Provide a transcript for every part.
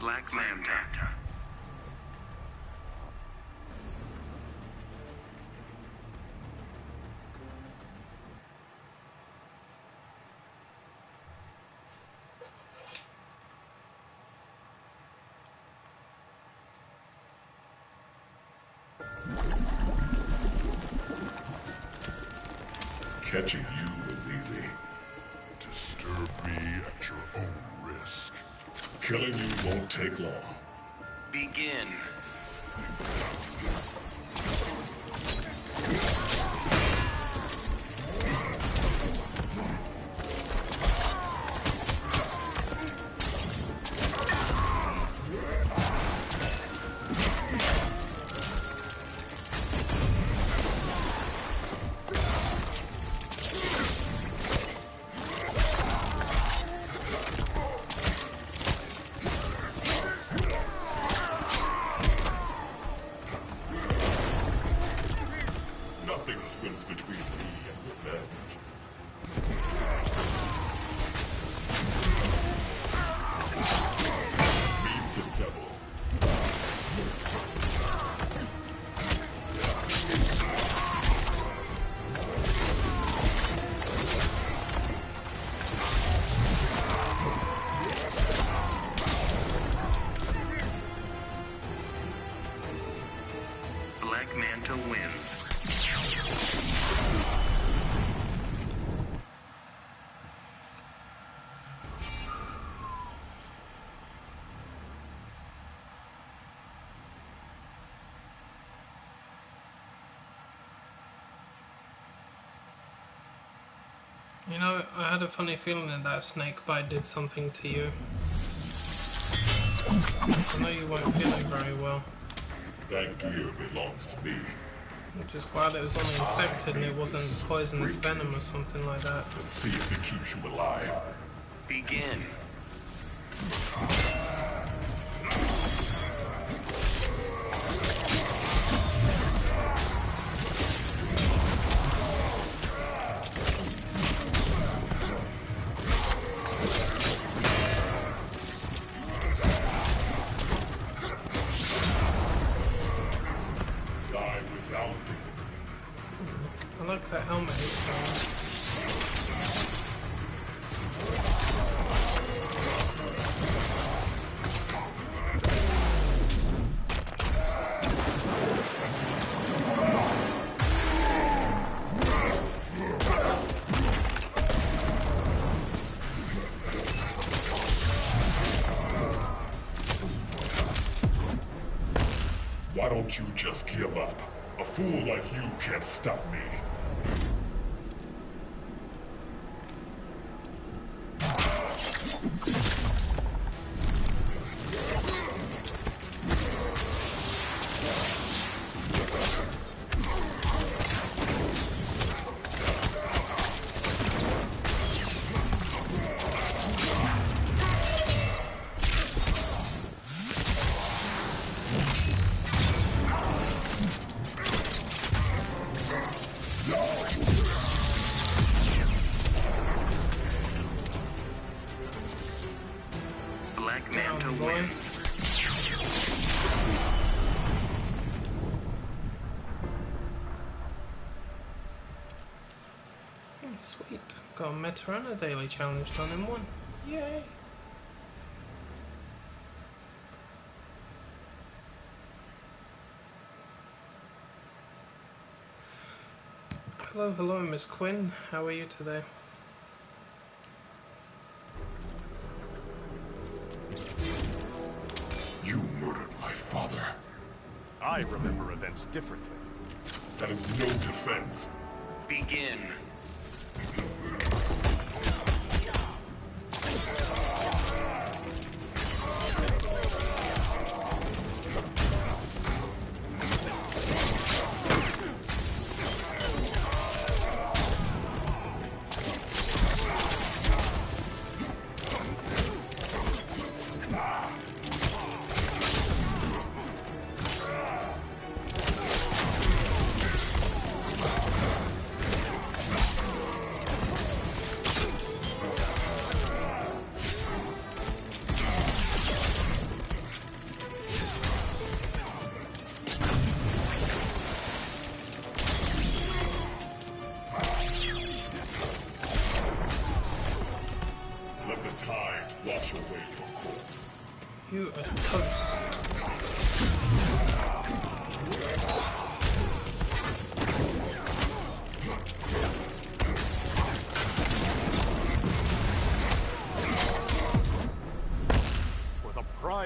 Black Manta. Catching you is easy. Disturb me at your own risk. Killing you won't take long. Begin. Nothing swims between me and revenge. Meet the devil. Black Manta wins. You know, I had a funny feeling that that snake bite did something to you. I know you weren't feeling very well. That gear belongs to me. I'm just glad it was only infected and it wasn't poisonous venom or something like that. Let's see if it keeps you alive. Begin. Die without dignity. I like that helmet he's wearing. Why don't you just give up? A fool like you can't stop me. Black Manta boy. wins. Sweet. Got a meta and a daily challenge done in one. Yay! Hello, hello, Miss Quinn. How are you today? You murdered my father. I remember events differently. That is no defense. Begin.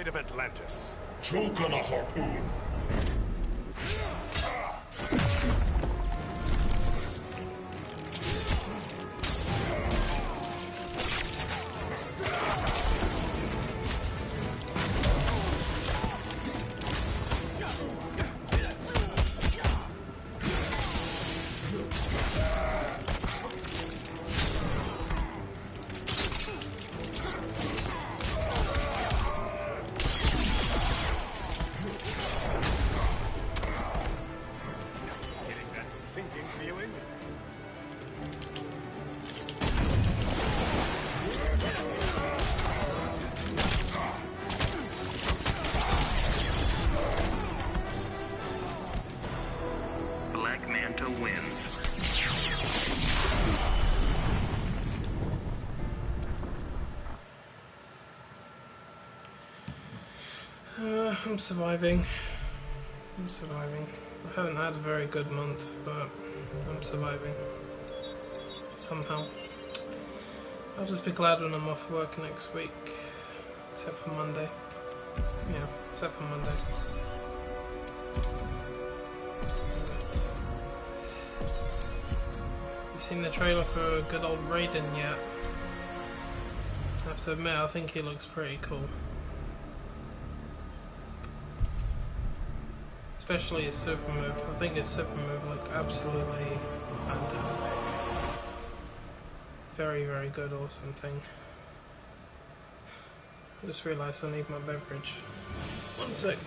side of Atlantis. Choke on a harpoon. Getting that sinking feeling? Black Manta wins. I'm surviving. I'm surviving. I haven't had a very good month, but I'm surviving. Somehow. I'll just be glad when I'm off work next week. Except for Monday. Yeah, except for Monday. You seen the trailer for good old Raiden yet? I have to admit, I think he looks pretty cool. Especially his super move. I think his super move looked absolutely fantastic. Very, very good, awesome thing. I just realised I need my beverage. One sec.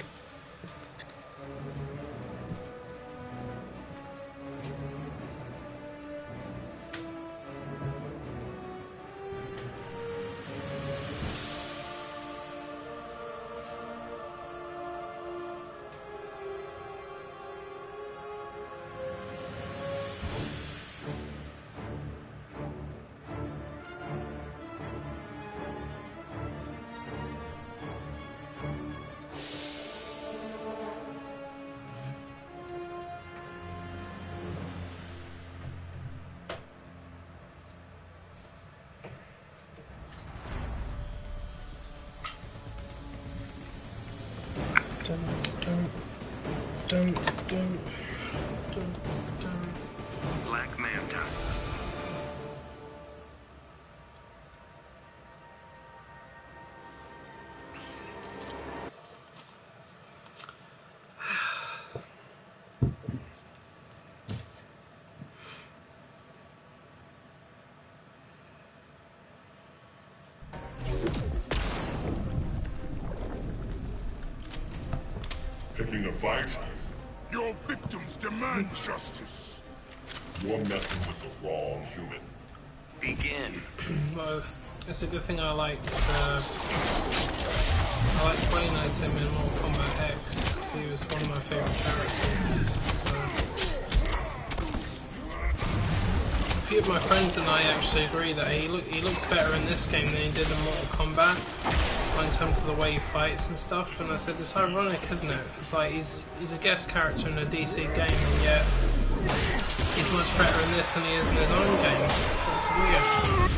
Dun, dun, dun, dun. Black Manta. Picking a fight? Your victims demand justice. You're messing with the wrong human. Begin. Well, it's a good thing I like playing as him in Mortal Kombat X. He was one of my favourite characters. A few of my friends and I actually agree that he looks better in this game than he did in Mortal Kombat, in terms of the way he fights and stuff. And I said, it's ironic, isn't it? It's like he's a guest character in a DC game, and yet he's much better in this than he is in his own game. So it's weird.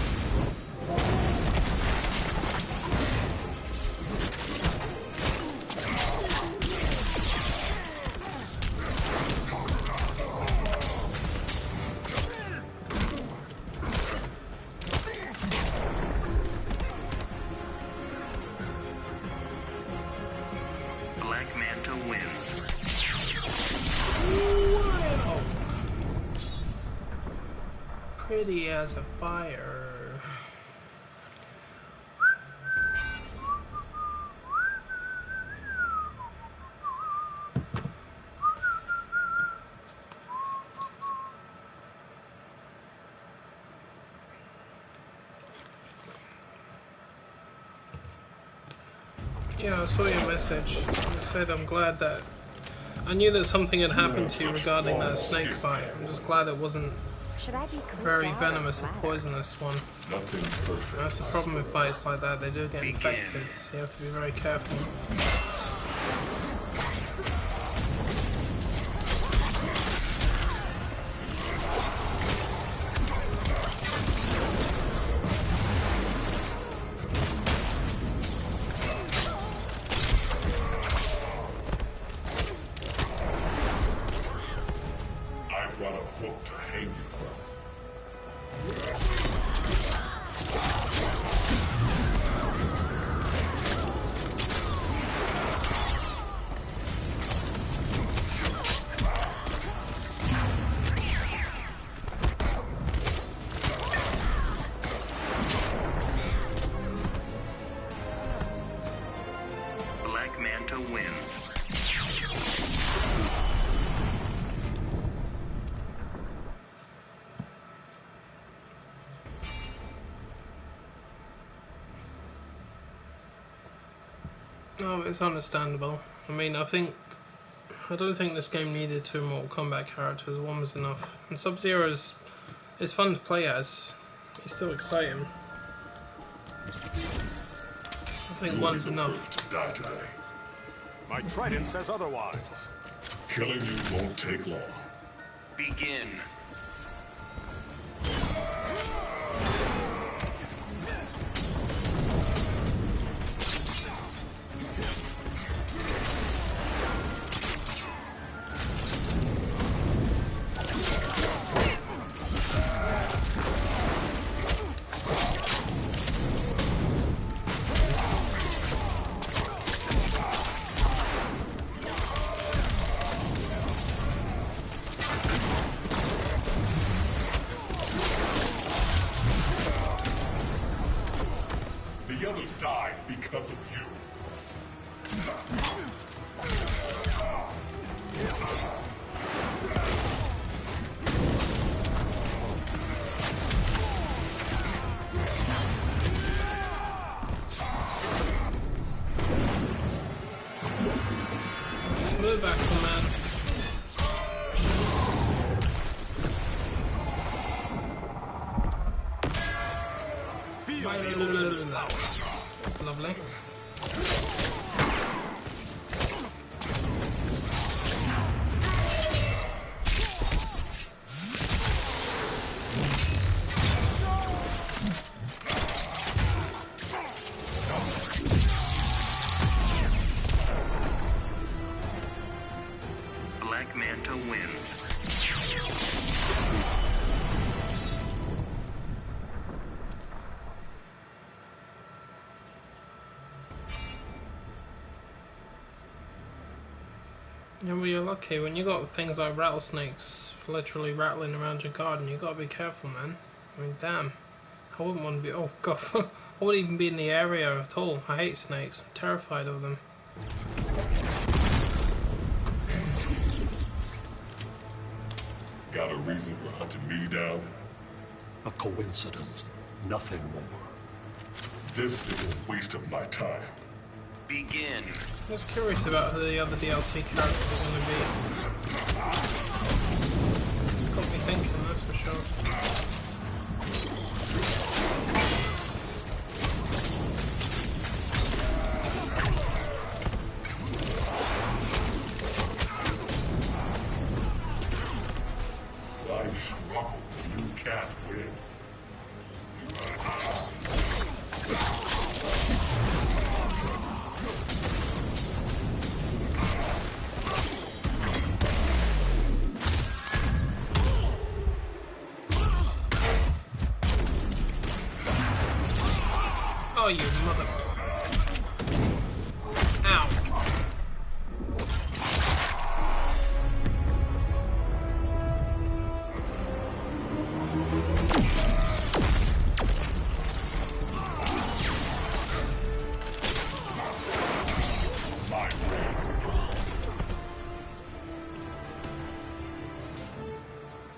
Black Manta wins. Wow. Pretty as a fire. Yeah, I saw your message. You said I'm glad that... I knew that something had happened to you regarding that snake fight. I'm just glad it wasn't Should I be cooked very out or venomous or flattered? poisonous one. Nothing's perfect. That's the problem with fights like that, they do get Begin. infected, so you have to be very careful. brought a hook to hang you from. Black Manta wins. Oh, it's understandable. I mean, I don't think this game needed 2 Mortal Kombat characters. 1 was enough. And Sub-Zero's it's fun to play as. He's still exciting. I think You'll 1's be the enough. first to die today. My trident says otherwise. Killing you won't take long. Begin. The others died because of you. Move back, man. Feel the ocean's power. That's lovely. Black Manta wins. Yeah, well, you're lucky when you got things like rattlesnakes literally rattling around your garden. You gotta be careful, man. I mean, damn. I wouldn't want to be. Oh god, I wouldn't even be in the area at all. I hate snakes. I'm terrified of them. Got a reason for hunting me down? A coincidence, nothing more. This is a waste of my time. Begin. I was curious about who the other DLC characters are going to be. Got me thinking, that's for sure. I struggle. You can't win. Oh, you mother... Ow. My way.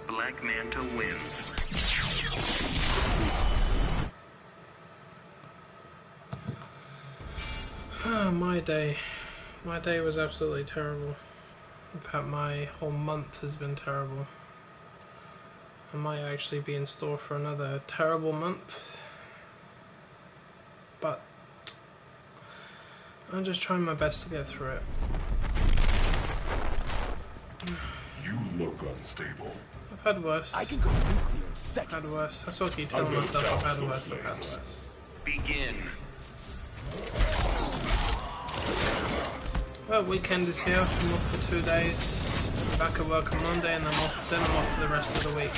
Black Manta wins. My day. My day was absolutely terrible. In fact, my whole month has been terrible. I might actually be in store for another terrible month. But I'm just trying my best to get through it. You look unstable. I've had worse. I can go nuclear in I've seconds. had worse. That's what I keep telling I'm gonna myself. I've douse had those worse. I've had flames. worse. Begin. Well, weekend is here. I'm off for 2 days. I'm back at work on Monday and then I'm off for the rest of the week.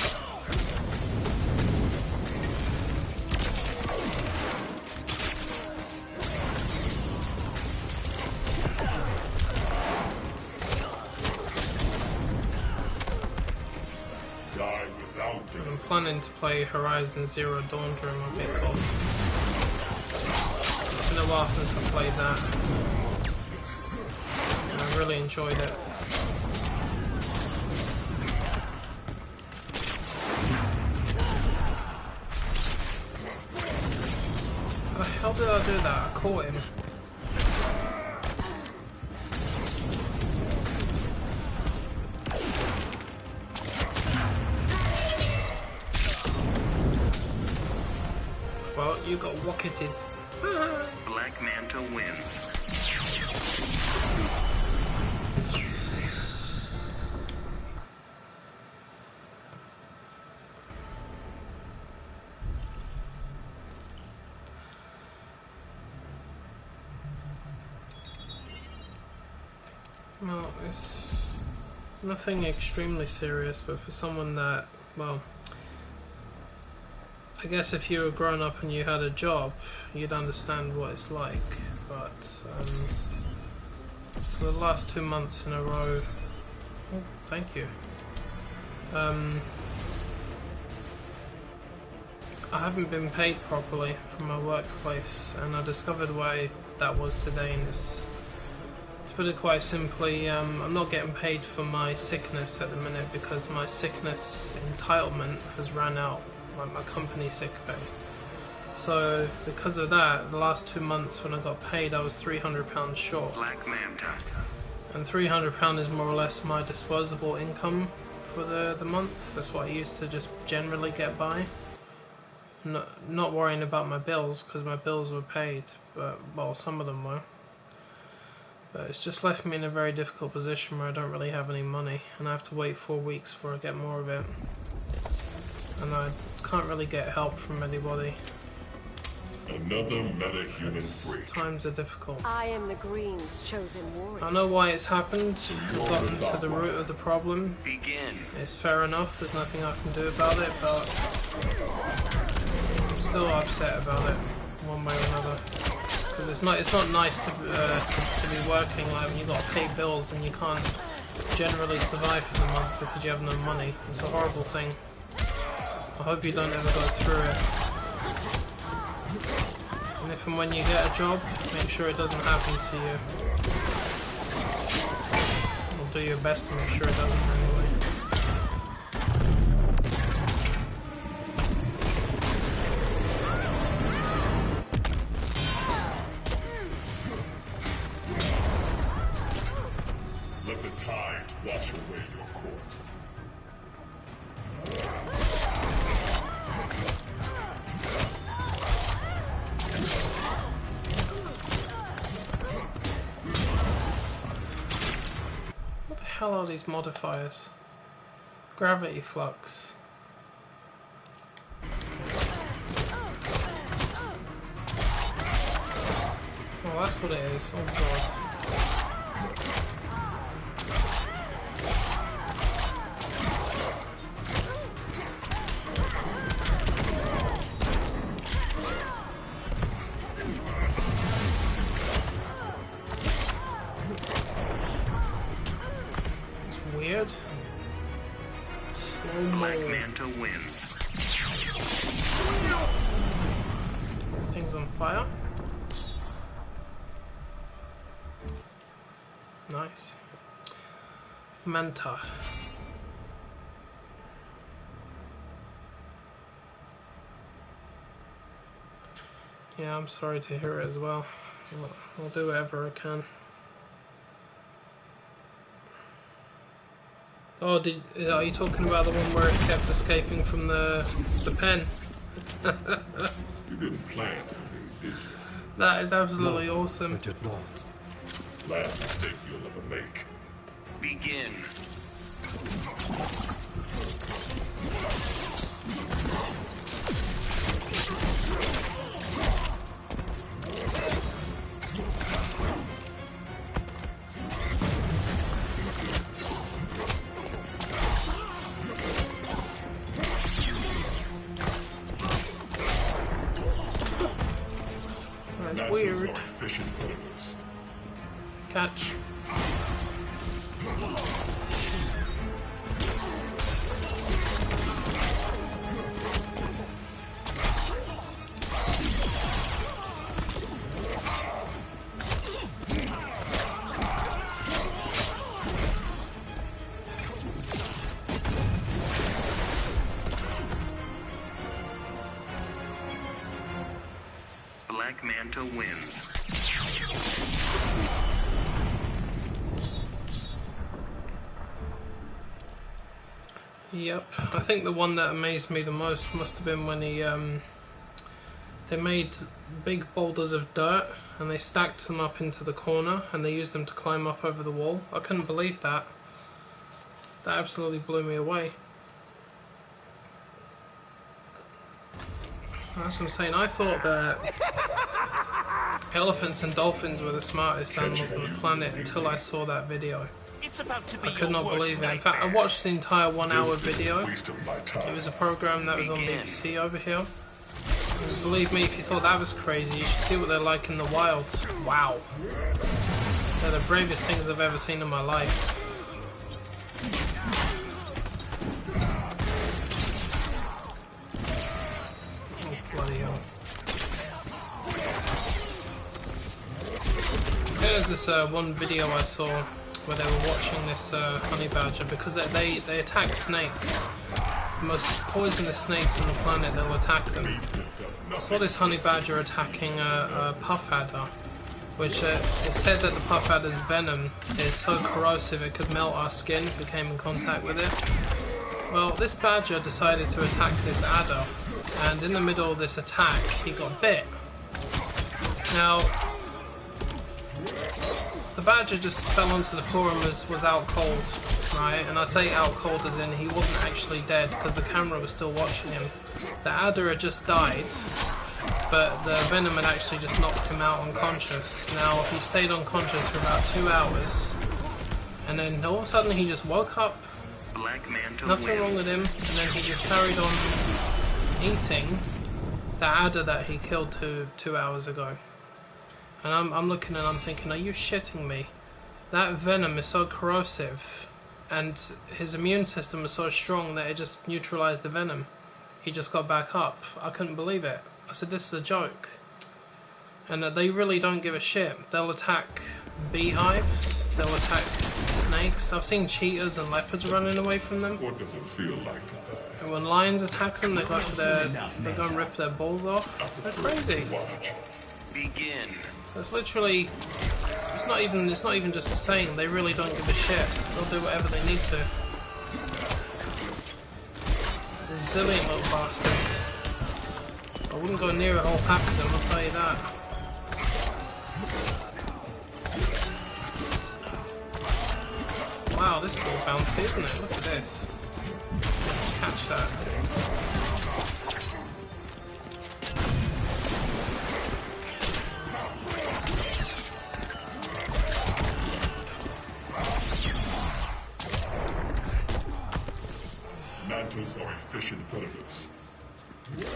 Die without them. I'm planning to play Horizon Zero Dawn during my big call. It's been a while since I played that. And I really enjoyed it. How the hell did I do that? I caught him. Well, you got rocketed. Black Manta wins. Well, it's nothing extremely serious, but for someone that, well, I guess if you were grown up and you had a job, you'd understand what it's like. But for the last 2 months in a row, oh, thank you. I haven't been paid properly from my workplace, and I discovered why that was today. And to put it quite simply, I'm not getting paid for my sickness at the minute because my sickness entitlement has ran out. My company sick pay. So because of that, the last 2 months when I got paid, I was £300 short. Black Manta. And £300 is more or less my disposable income for the month. That's what I used to just generally get by. Not worrying about my bills because my bills were paid, but well, some of them were. But it's just left me in a very difficult position where I don't really have any money, and I have to wait 4 weeks before I get more of it. And I can't really get help from anybody. Another meta-human freak. Times are difficult. I am the Green's chosen warrior. I know why it's happened. I've gotten to the root of the problem. Begin. It's fair enough. There's nothing I can do about it, but I'm still upset about it, one way or another. Because it's not nice to be working like when you got to pay bills and you can't generally survive for the month because you have no money. It's a horrible thing. I hope you don't ever go through it. And if and when you get a job, make sure it doesn't happen to you. Or do your best to make sure it doesn't anyway. Let the tide wash away your corpse. What the hell are these modifiers? Gravity flux. Oh, that's what it is. Oh god. Weird. Black Manta wins. Things on fire. Nice. Manta. Yeah, I'm sorry to hear it as well. I'll do whatever I can. Oh, are you talking about the one where it kept escaping from the pen? You didn't plan for me, did you? That is absolutely awesome. I did not. Last mistake you'll ever make. Begin. weird. are efficient predators. Catch. Black Manta wins. Yep, I think the one that amazed me the most must have been when they made big boulders of dirt and they stacked them up into the corner and they used them to climb up over the wall. I couldn't believe that. That absolutely blew me away. That's what I'm saying. I thought that elephants and dolphins were the smartest animals on the planet until I saw that video. It's about to be I could not your worst believe it. In fact, I nightmare. watched the entire 1 hour This is a video. waste of my time. It was a program that was on BBC over here. And believe me, if you thought that was crazy, you should see what they're like in the wild. Wow. They're the bravest things I've ever seen in my life. Oh, bloody hell. There's this one video I saw where they were watching this honey badger because they attack snakes. The most poisonous snakes on the planet, they'll attack them. I saw this honey badger attacking a puff adder, which it said that the puff adder's venom is so corrosive it could melt our skin if we came in contact with it. Well, this badger decided to attack this adder, and in the middle of this attack, he got bit. Now, the badger just fell onto the floor and was out cold, right? And I say out cold as in he wasn't actually dead because the camera was still watching him. The adder had just died, but the venom had actually just knocked him out unconscious. Now, he stayed unconscious for about 2 hours, and then all of a sudden he just woke up, Black Manta nothing wins. wrong with him, and then he just carried on eating the adder that he killed two hours ago. And I'm looking and I'm thinking, are you shitting me? That venom is so corrosive, and his immune system was so strong that it just neutralized the venom. He just got back up. I couldn't believe it. I said, this is a joke. And they really don't give a shit. They'll attack beehives, they'll attack snakes. I've seen cheetahs and leopards running away from them. What does it feel like to die? And when lions attack them, they go and rip their balls off. They're crazy. Watch. Begin. So it's literally, it's not even just a saying. They really don't give a shit. They'll do whatever they need to. Resilient little bastards. I wouldn't go near a whole pack of them, I'll tell you that. Wow, this is all bouncy, isn't it? Look at this. Catch that. Mantas are efficient predators. Yeah,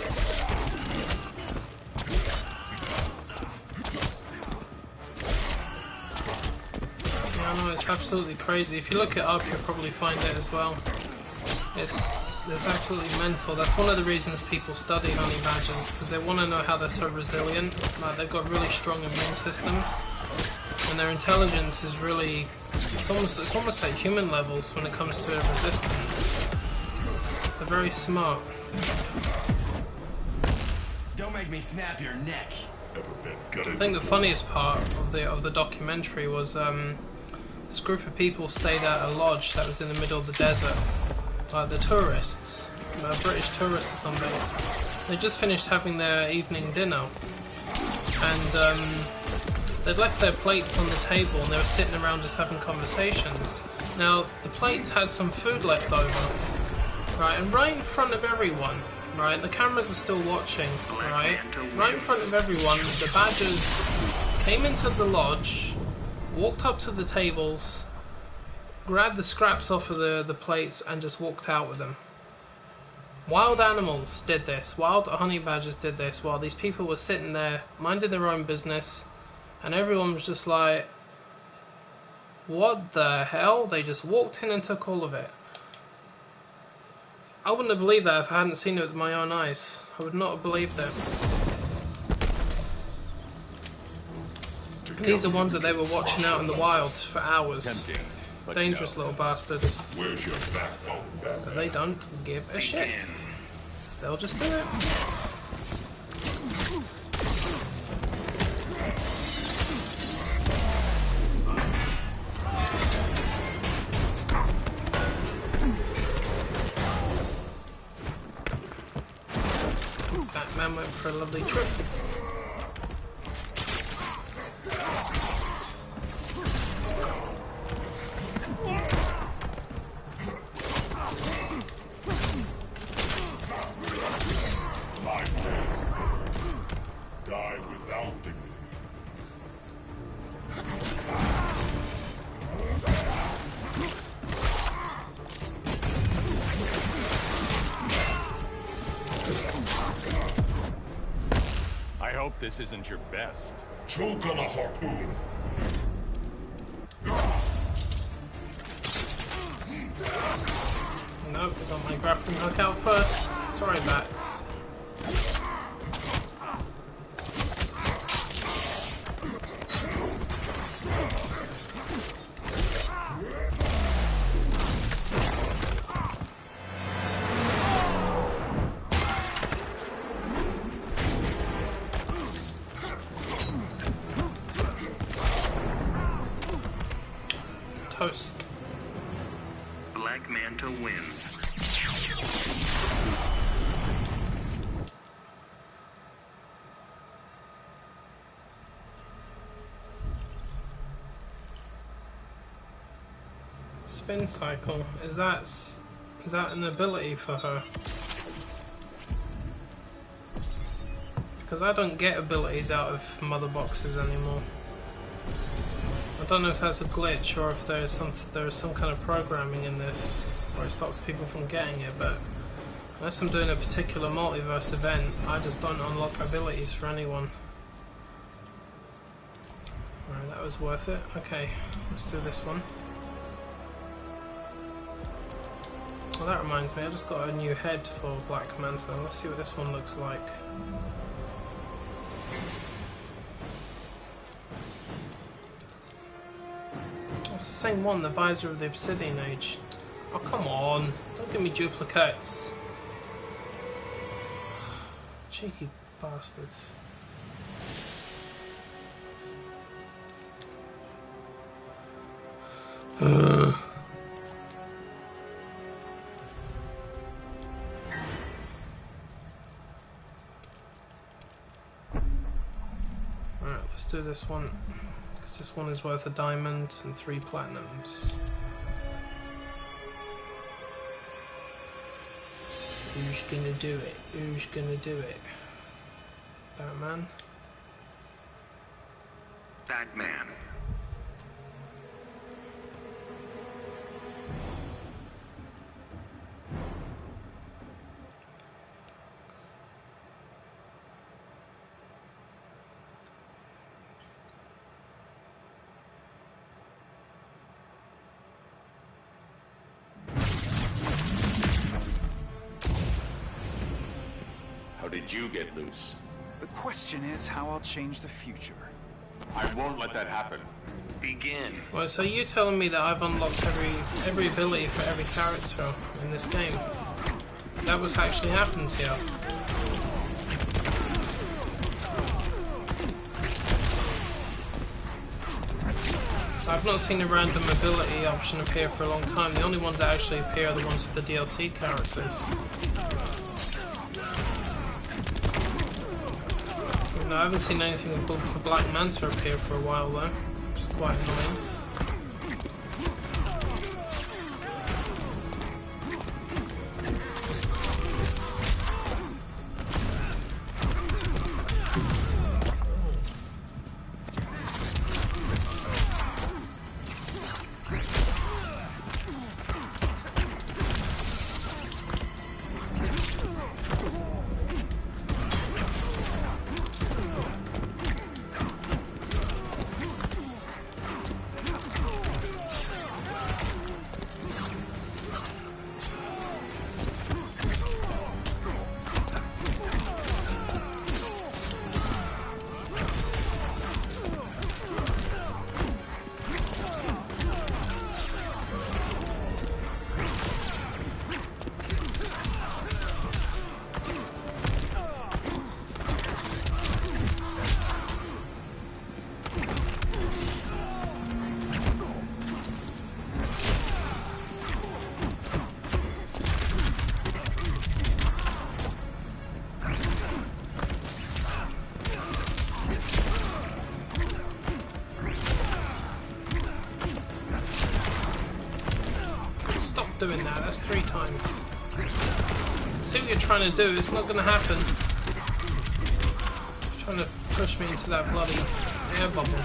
I know, it's absolutely crazy. If you look it up, you'll probably find it as well. It's absolutely mental. That's one of the reasons people study honey badgers, because they want to know how they're so resilient. Like, they've got really strong immune systems, and their intelligence is really, it's almost like human levels when it comes to resistance. They're very smart. Don't make me snap your neck. Ever been gutted? I think the funniest part of the documentary was this group of people stayed at a lodge that was in the middle of the desert. Like the tourists, British tourists or something. They just finished having their evening dinner, and they'd left their plates on the table and they were sitting around just having conversations. Now the plates had some food left over, right, and right in front of everyone. Right, the cameras are still watching, right? Right in front of everyone, the badgers came into the lodge, walked up to the tables, grabbed the scraps off of the plates, and just walked out with them. Wild animals did this. Wild honey badgers did this while these people were sitting there minding their own business, and everyone was just like, what the hell? They just walked in and took all of it. I wouldn't have believed that if I hadn't seen it with my own eyes. I would not have believed it. These are ones that they were watching out in the wild for hours. Tempting, but Dangerous no. little bastards. Where's your backbone, But Batman? they don't give a shit. Begin. They'll just do it. Batman went for a lovely trip. My plans die without dignity. I hope this isn't your best. Choke on a harpoon. Nope, got my grappling hook out first. Sorry, Bats. Toast. Black Manta wins. Spin cycle. Is that an ability for her? Because I don't get abilities out of mother boxes anymore. I don't know if that's a glitch or if there is some kind of programming in this where it stops people from getting it, but unless I'm doing a particular multiverse event, I just don't unlock abilities for anyone. Alright, that was worth it. Okay, let's do this one. Well, that reminds me, I just got a new head for Black Manta. Let's see what this one looks like. It's the same one, the visor of the Obsidian Age. Oh, come on. Don't give me duplicates. Cheeky bastards. Alright, let's do this one. Because this one is worth a diamond and 3 platinums. Who's gonna do it? Who's gonna do it? Batman? Batman. How did you get loose? The question is how I'll change the future. I won't let that happen. Begin. Well, so you telling me that I've unlocked every ability for every character in this game? That was actually happening here. So I've not seen a random ability option appear for a long time. The only ones that actually appear are the ones with the DLC characters. No, I haven't seen anything for Black Manta appear for a while though, which is quite annoying. it now. That's 3 times. See what you're trying to do. It's not going to happen. You're trying to push me into that bloody air bubble.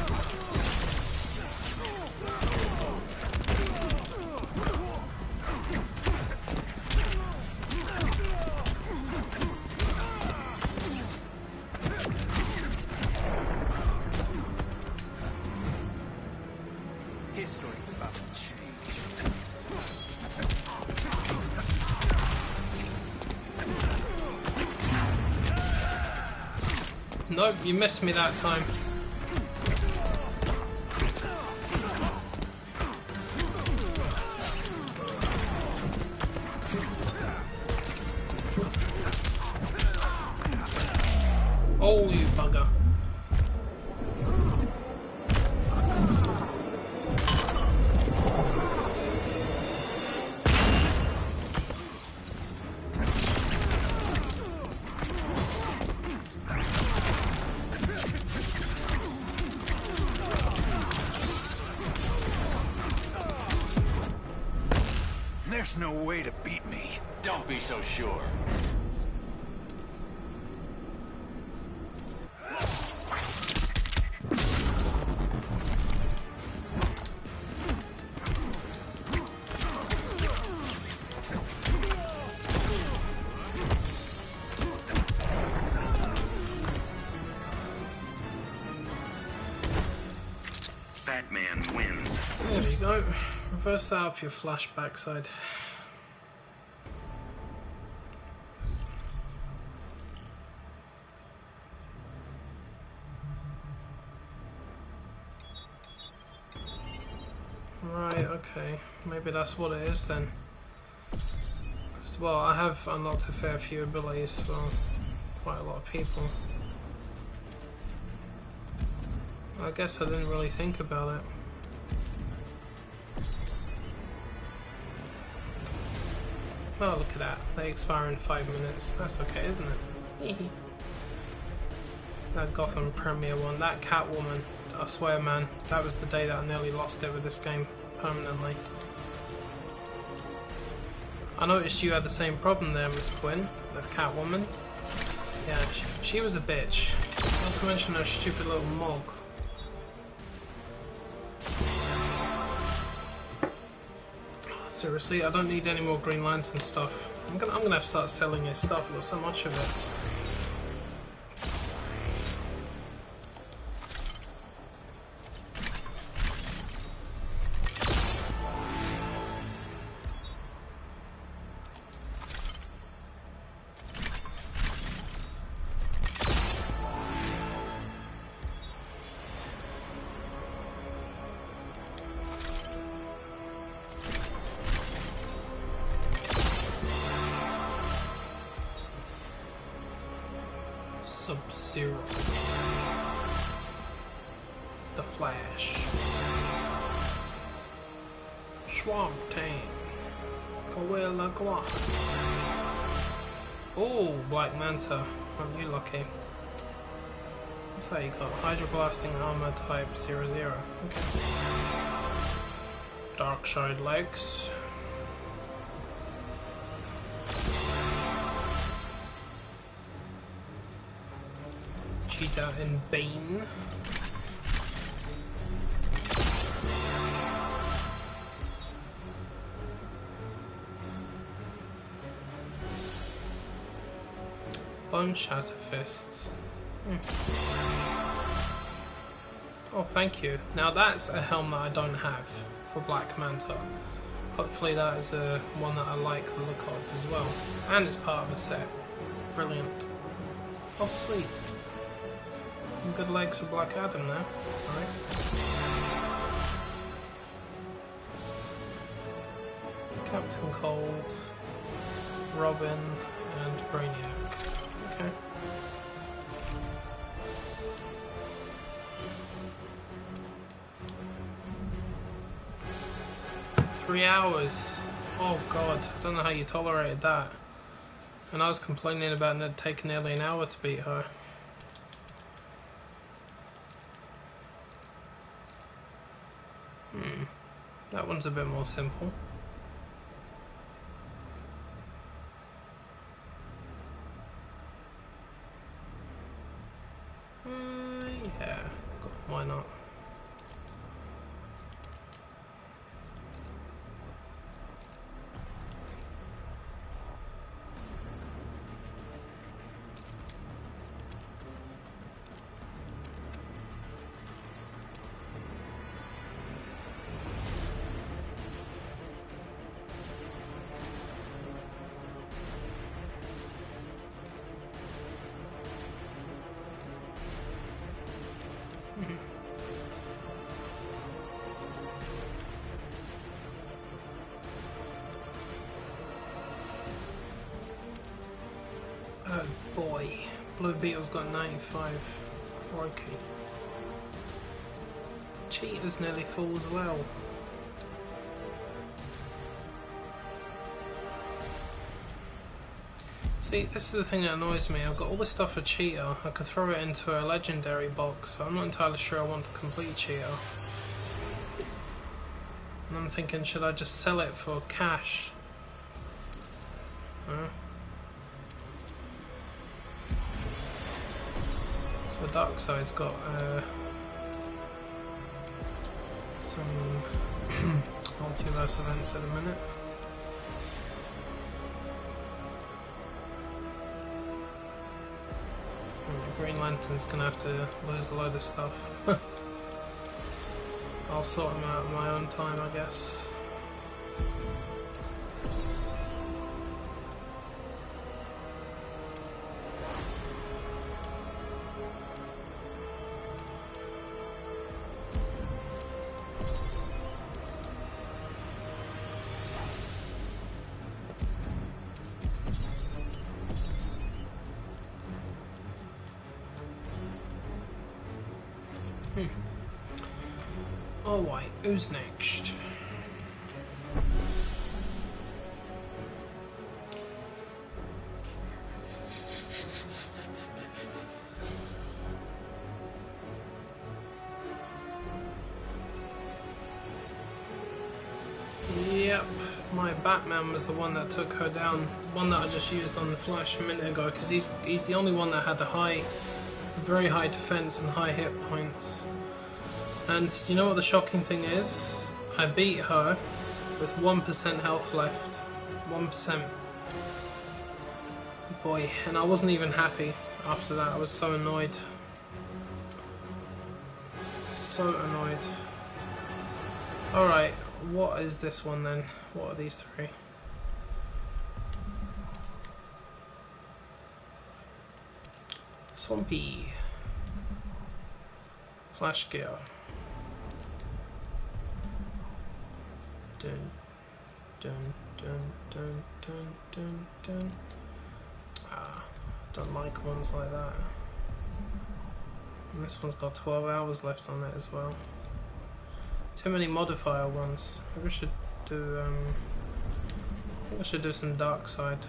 History's about to change. Nope, you missed me that time. Oh, you bugger. There's no way to beat me. Don't be so sure. Batman wins. There you go. Reverse that up your flashback side. Right, okay. Maybe that's what it is then. Well, I have unlocked a fair few abilities for quite a lot of people. I guess I didn't really think about it. Oh, look at that. They expire in 5 minutes. That's okay, isn't it? That Gotham premiere one. That Catwoman. I swear, man. That was the day that I nearly lost it with this game permanently. I noticed you had the same problem there, Miss Quinn, with Catwoman. Yeah, she was a bitch. Not to mention her stupid little mog. Seriously, I don't need any more Green Lantern stuff. I'm gonna have to start selling his stuff. I've got so much of it. Sub-Zero. The Flash. Swamp Tank. Gorilla Guan. Oh, Black Manta. Aren't you lucky? What's that you got? Hydro Blasting Armor Type 00. Okay. Darkshide Legs. Cheetah and Bane. Bone Shatter Fists. Oh, thank you. Now that's a helmet I don't have for Black Manta. Hopefully that is one that I like the look of as well. And it's part of a set. Brilliant. Oh, sweet. Some good legs of Black Adam there. Nice. Captain Cold, Robin, and Brainiac. Okay. Three hours. Oh god, I don't know how you tolerated that. And I was complaining about it taking nearly an hour to beat her. That one's a bit more simple. why not? Oh boy, Blue Beetle's got 95. Crikey. Cheetah's nearly full as well. See, this is the thing that annoys me. I've got all this stuff for Cheetah. I could throw it into a legendary box, but I'm not entirely sure I want to complete Cheetah. And I'm thinking, should I just sell it for cash? So Dark Side's got some multiverse events at the minute. Green Lantern's gonna have to lose a load of stuff. I'll sort them out in my own time, I guess. Alright, who's next? Yep, my Batman was the one that took her down. The one that I just used on the Flash a minute ago, because he's the only one that had a very high defense and high hit points. And you know what the shocking thing is? I beat her with 1% health left. 1%. Boy, and I wasn't even happy after that. I was so annoyed. So annoyed. Alright, what is this one then? What are these three? Swampy. Flash Gear. Dun, dun, dun, dun, dun, dun, dun. Ah, don't like ones like that. And this one's got 12 hours left on it as well. Too many modifier ones. Maybe I should do I think I should do some Dark Side.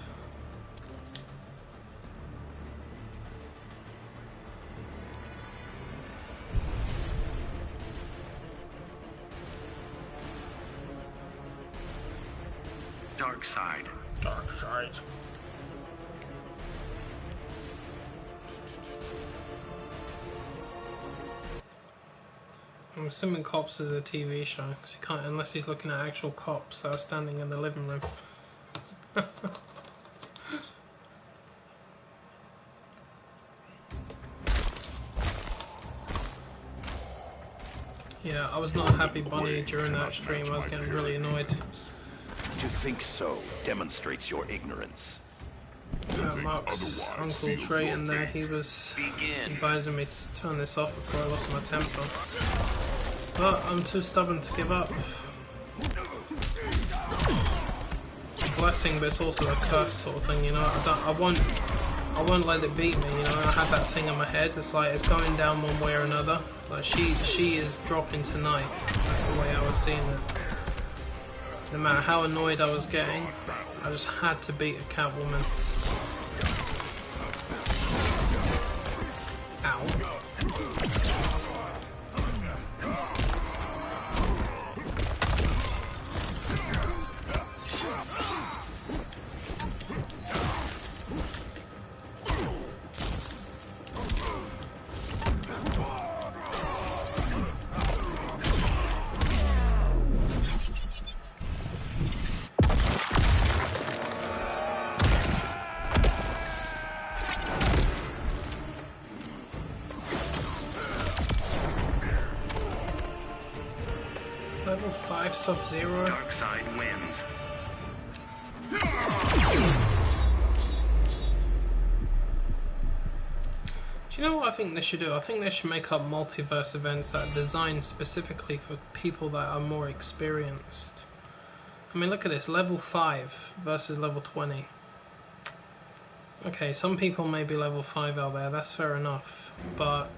Dark Side. Dark Side. I'm assuming Cops is a TV show, because he can't, unless he's looking at actual cops that are standing in the living room. Yeah, I was not a happy bunny during that stream. I was getting really annoyed. To think so demonstrates your ignorance. Mark's Uncle Trey in there, he was advising me to turn this off before I lost my temper. But I'm too stubborn to give up. It's a blessing, but it's also a curse sort of thing, you know. I won't let it beat me, you know. I have that thing in my head. It's like it's going down one way or another. Like she is dropping tonight. That's the way I was seeing it. No matter how annoyed I was getting, I just had to beat a Catwoman. Ow. Sub-Zero. Dark side wins. Do you know what I think they should do? I think they should make up multiverse events that are designed specifically for people that are more experienced. I mean, look at this. Level 5 versus level 20. Okay, some people may be level 5 out there, that's fair enough. But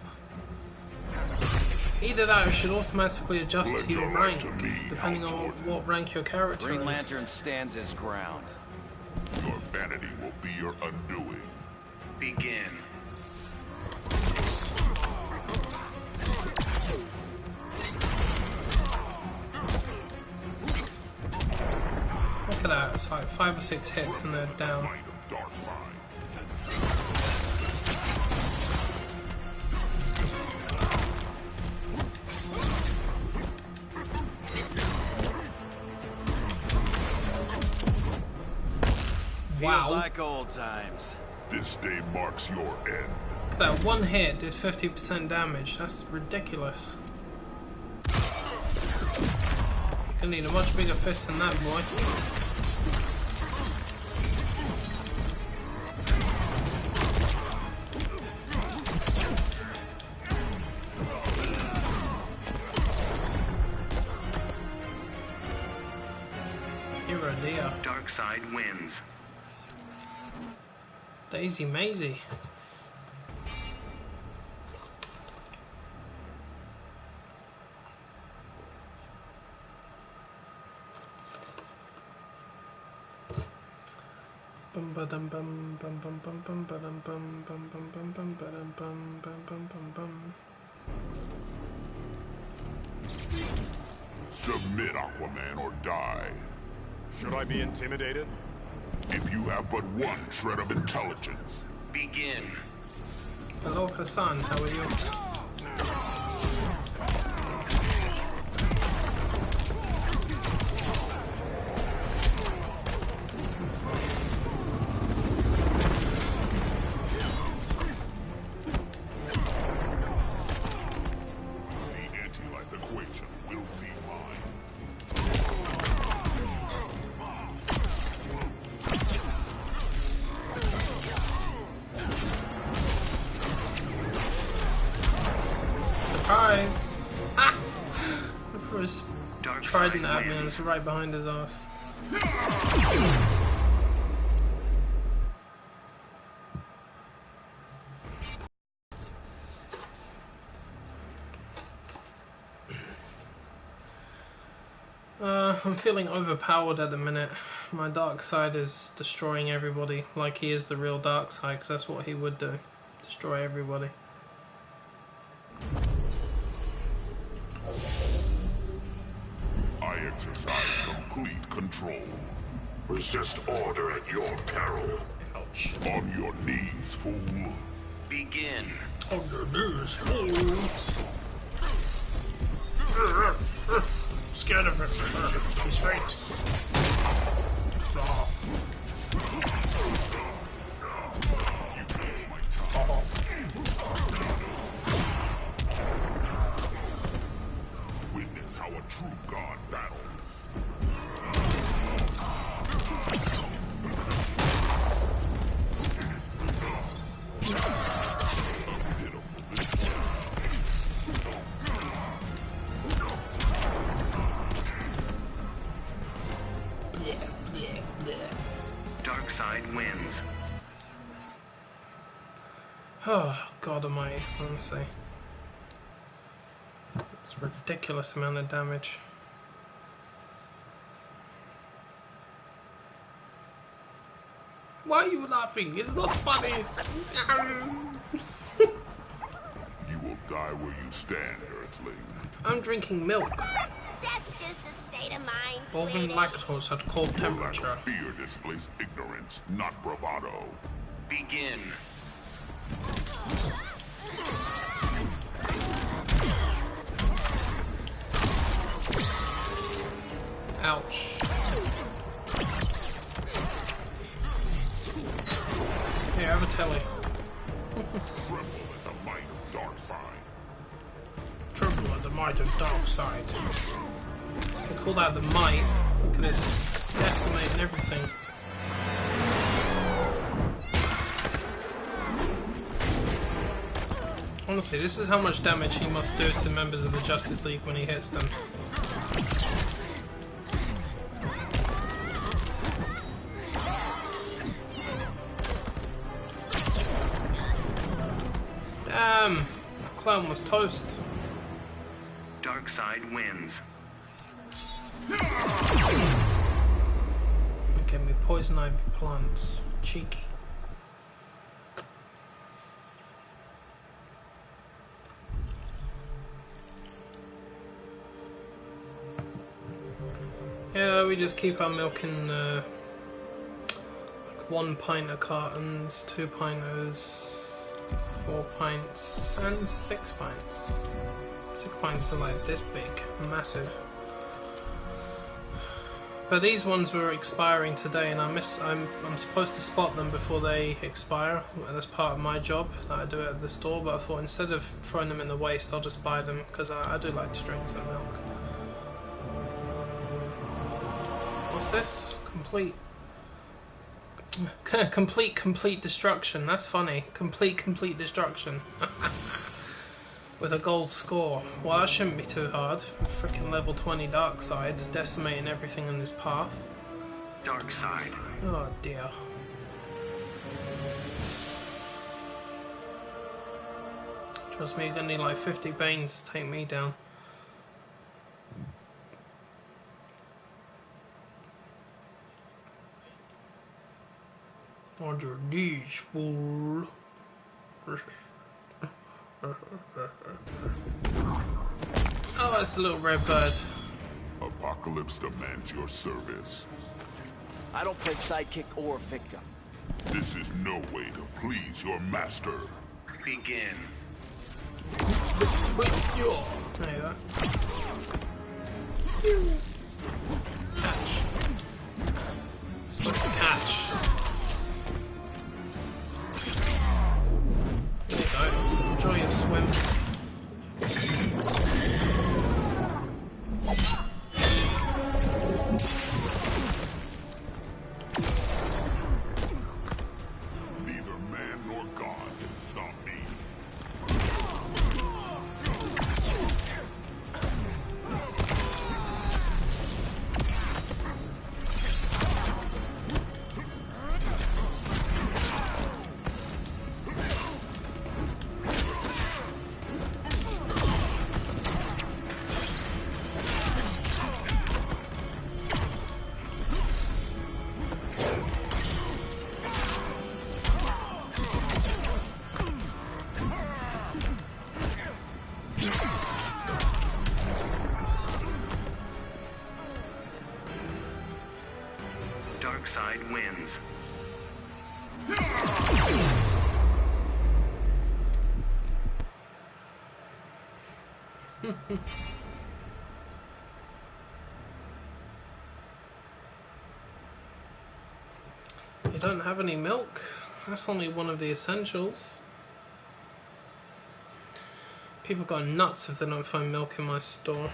either that or it should automatically adjust to your rank, depending on what rank your character Green is. Lantern stands his ground. Your vanity will be your undoing. Begin. Look at that, it's like 5 or 6 hits and they're down. Might of dark side. Wow. Feels like old times. This day marks your end. That one hit did 50% damage, that's ridiculous. Gonna need a much bigger fist than that, boy. Hero dear. Dark side wins. Daisy Maisie. Bum ba dum bum bum bum bum bum ba dum bum bum bum bum bum ba dum bum bum bum bum bum. Submit, Aquaman, or die. Should I be intimidated? If you have but one shred of intelligence. Begin. Hello Hassan, how are you? The anti-life equation will be mine. Surprise! Ah! I threw his Dark trident side at me and wins. it's right behind his ass. I'm feeling overpowered at the minute. My dark side is destroying everybody, like he is the real dark side, because that's what he would do. Destroy everybody. I exercise complete control. Resist order at your peril. Ouch. On your knees, fool. Begin. Oh, your knees. Scared of her. She's faint. Witness how a true god battles. Dark side wins. Oh, God almighty, honestly. It's a ridiculous amount of damage. Why are you laughing? It's not funny! You will die where you stand, Earthling. I'm drinking milk. That's just a state of mind, Boiling lactose at cold Lack temperature. of fear displays ignorance, not bravado. Begin. Ouch. Here, have a telly. Tremble at the might of dark side. Triple at the might of dark side. They call that the might. Look at this, decimating everything. Honestly, this is how much damage he must do to members of the Justice League when he hits them. Damn! That clown was toast. Darkseid wins. Okay, me poison ivy plants. Cheeky. Yeah, we just keep on milking like 1 pint of cartons, 2 pinters, 4 pints, and 6 pints. 6 pints are like this big, massive. But these ones were expiring today, and I'm supposed to spot them before they expire. That's part of my job that I do at the store. But I thought instead of throwing them in the waste, I'll just buy them because I do like to drink some milk. What's this? Complete destruction. That's funny. Complete destruction. With a gold score. Well, that shouldn't be too hard. Freaking level 20 Darkseid, decimating everything in his path. Darkseid. Oh dear. Trust me, you're gonna need like 50 Banes to take me down. On your knees, fool. Oh, that's a little red bird. Apocalypse demands your service. I don't play sidekick or victim. This is no way to please your master. Begin. There you go. Catch. Supposed to catch. There you go. Enjoy your swim. Neither man nor God can stop me. Darkseid wins. You don't have any milk? That's only one of the essentials. People go nuts if they don't find milk in my store.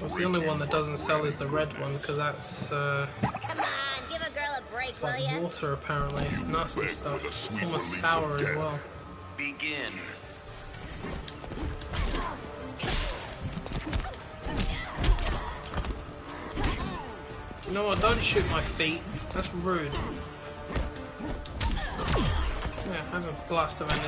Well, the only one that doesn't sell is the red one, because that's Come on, give a girl a break, it's will like ya? water apparently. It's nasty stuff. It's almost sour as well. Begin. You know what? Don't shoot my feet. That's rude. Yeah, have a blast of energy.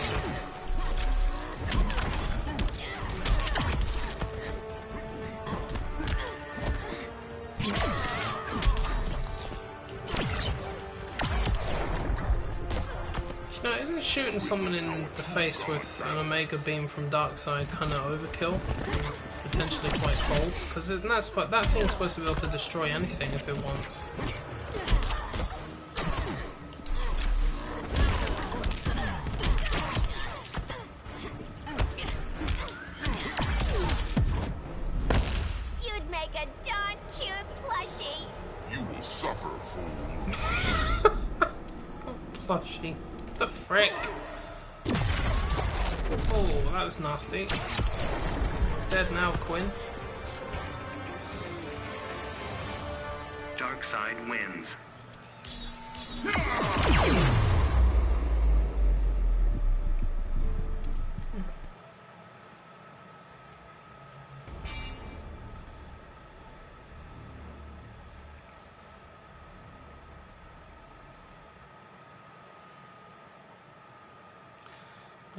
You know, isn't shooting someone in the face with an Omega Beam from Darkseid kind of overkill? Potentially quite cold? Because that thing's supposed to be able to destroy anything if it wants. You'd make a darn cute plushie. You will suffer, fool. Plushie. What the frick? Oh, that was nasty. Dead now, Quinn. Dark side wins.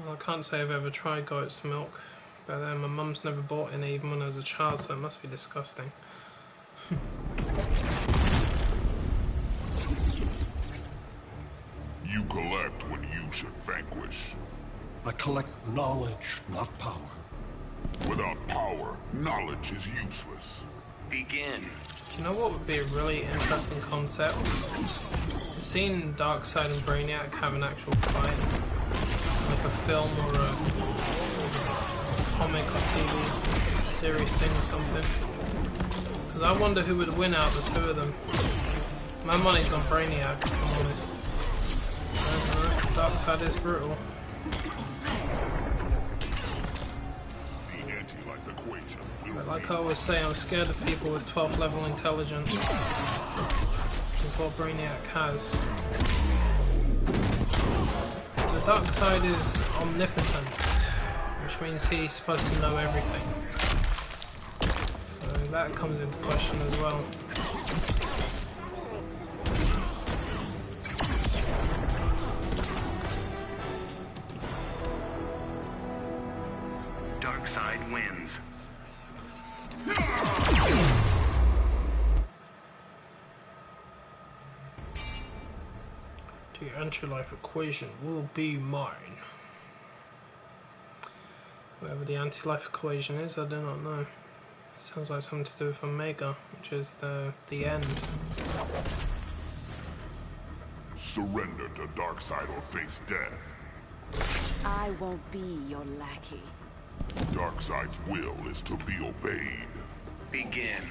Well, I can't say I've ever tried goat's milk, but my mum's never bought any even when I was a child, so it must be disgusting. You collect when you should vanquish. I collect knowledge, not power. Without power, knowledge is useless. Begin. Do you know what would be a really interesting concept? Seeing Darkseid and Brainiac have an actual fight, like a film or a comic or TV series thing or something. Because I wonder who would win out of the two of them. My money's on Brainiac, if I'm honest. I don't know. Darkseid is brutal. But like I always say, I'm scared of people with 12th level intelligence. Which is what Brainiac has. The Darkseid is omnipotent, which means he's supposed to know everything. So that comes into question as well. Dark side wins. The anti-life equation will be mine. Whatever the anti-life equation is, I do not know. Sounds like something to do with Omega, which is the end. Surrender to Darkseid or face death. I won't be your lackey. Darkseid's will is to be obeyed. Begin.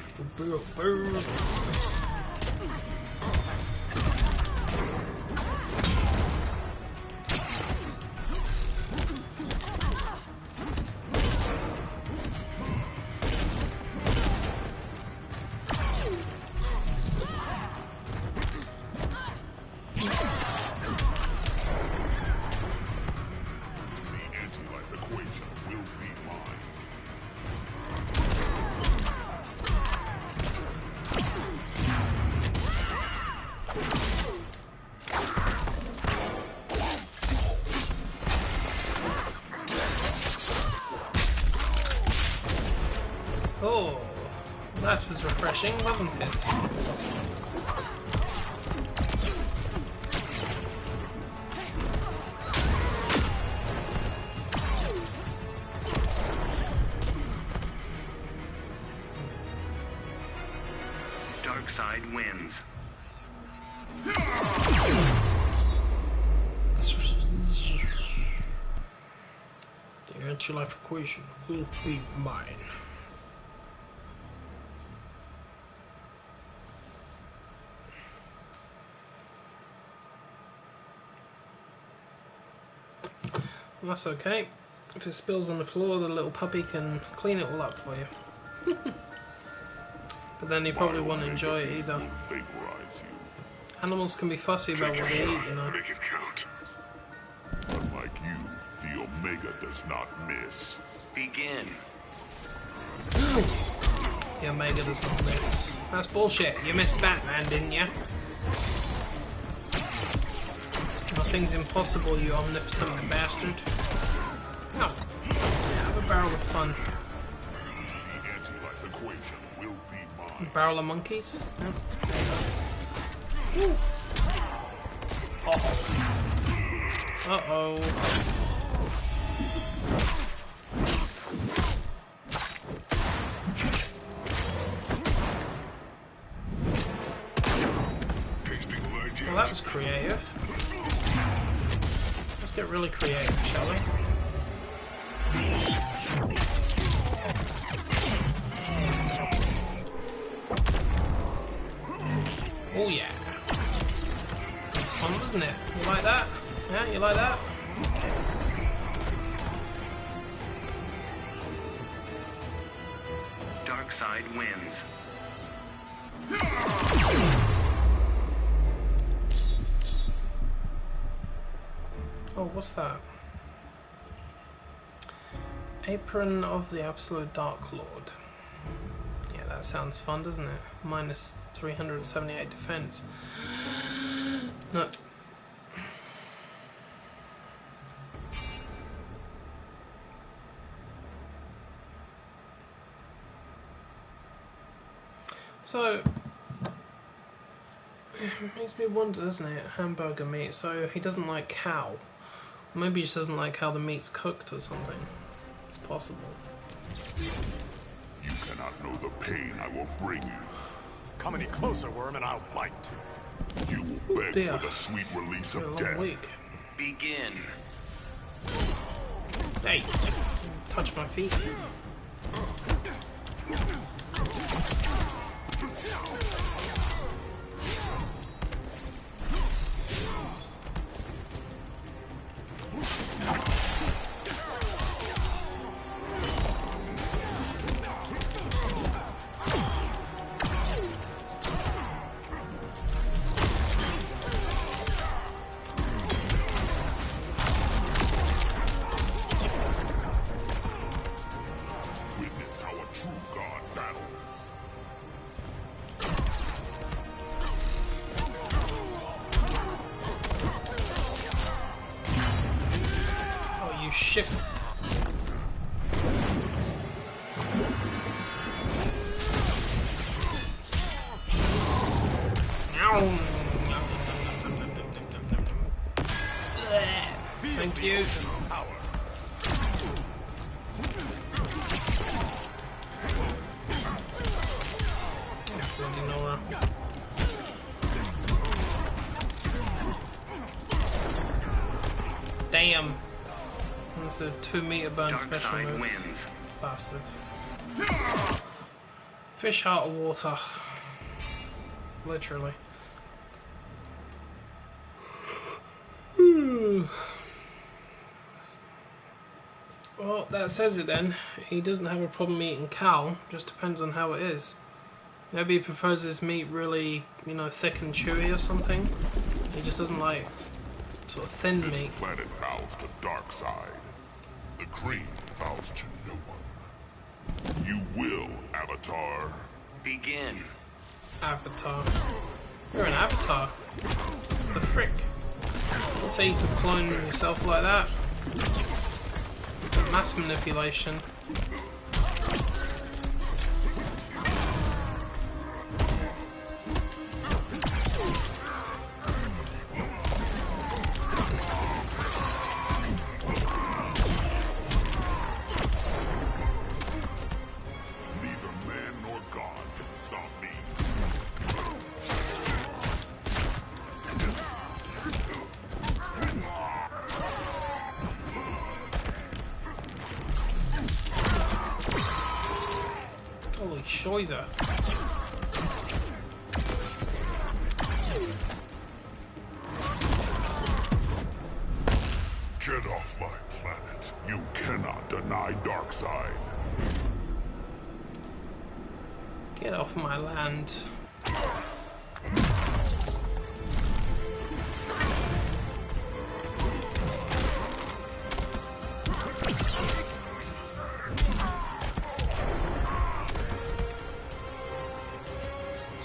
Oh, that was refreshing, wasn't it? Darkseid wins. The anti-life equation will be mine. That's okay. If it spills on the floor, the little puppy can clean it all up for you. But then you probably won't enjoy it either. Animals can be fussy about what they eat, you know. Make it count. Unlike you, the Omega does not miss. Begin. The Omega does not miss. That's bullshit. You missed Batman, didn't you? Nothing's impossible, you omnipotent bastard. No. Have a barrel of fun. The anti-life equation will be mine. A barrel of monkeys? Yeah. Uh-oh. Well, that was creative. Let's get really creative, shall we? Oh yeah. That's fun, wasn't it? You like that? Yeah, you like that? side wins. Oh, what's that? Apron of the Absolute Dark Lord. Yeah, that sounds fun, doesn't it? Minus 378 defense. No. So, it makes me wonder, doesn't it? Hamburger meat. So he doesn't like cow. Maybe he just doesn't like how the meat's cooked or something. It's possible. You cannot know the pain I will bring you. Come any closer, worm, and I'll bite. You will beg dear. for the sweet release It's been a of long death. week. Begin. Hey! Touch my feet. Witness how a true god battles. Oh, you shit. Thank you. Power. Bloody Nora. Damn. That's a 2-meter burn Dark special side move. wins. Bastard. Fish out of water. Literally. Well, that says it then. He doesn't have a problem eating cow, just depends on how it is. Maybe he prefers his meat really, you know, thick and chewy or something. He just doesn't like sort of thin This meat. planet bows to dark side. The cream bows to no one. You will, Avatar. Begin. Avatar. You're an avatar. The frick? Don't say you can clone yourself like that. Mass manipulation. Neither man nor God can stop me. Holy shizer. Get off my planet. You cannot deny dark side. Get off my land.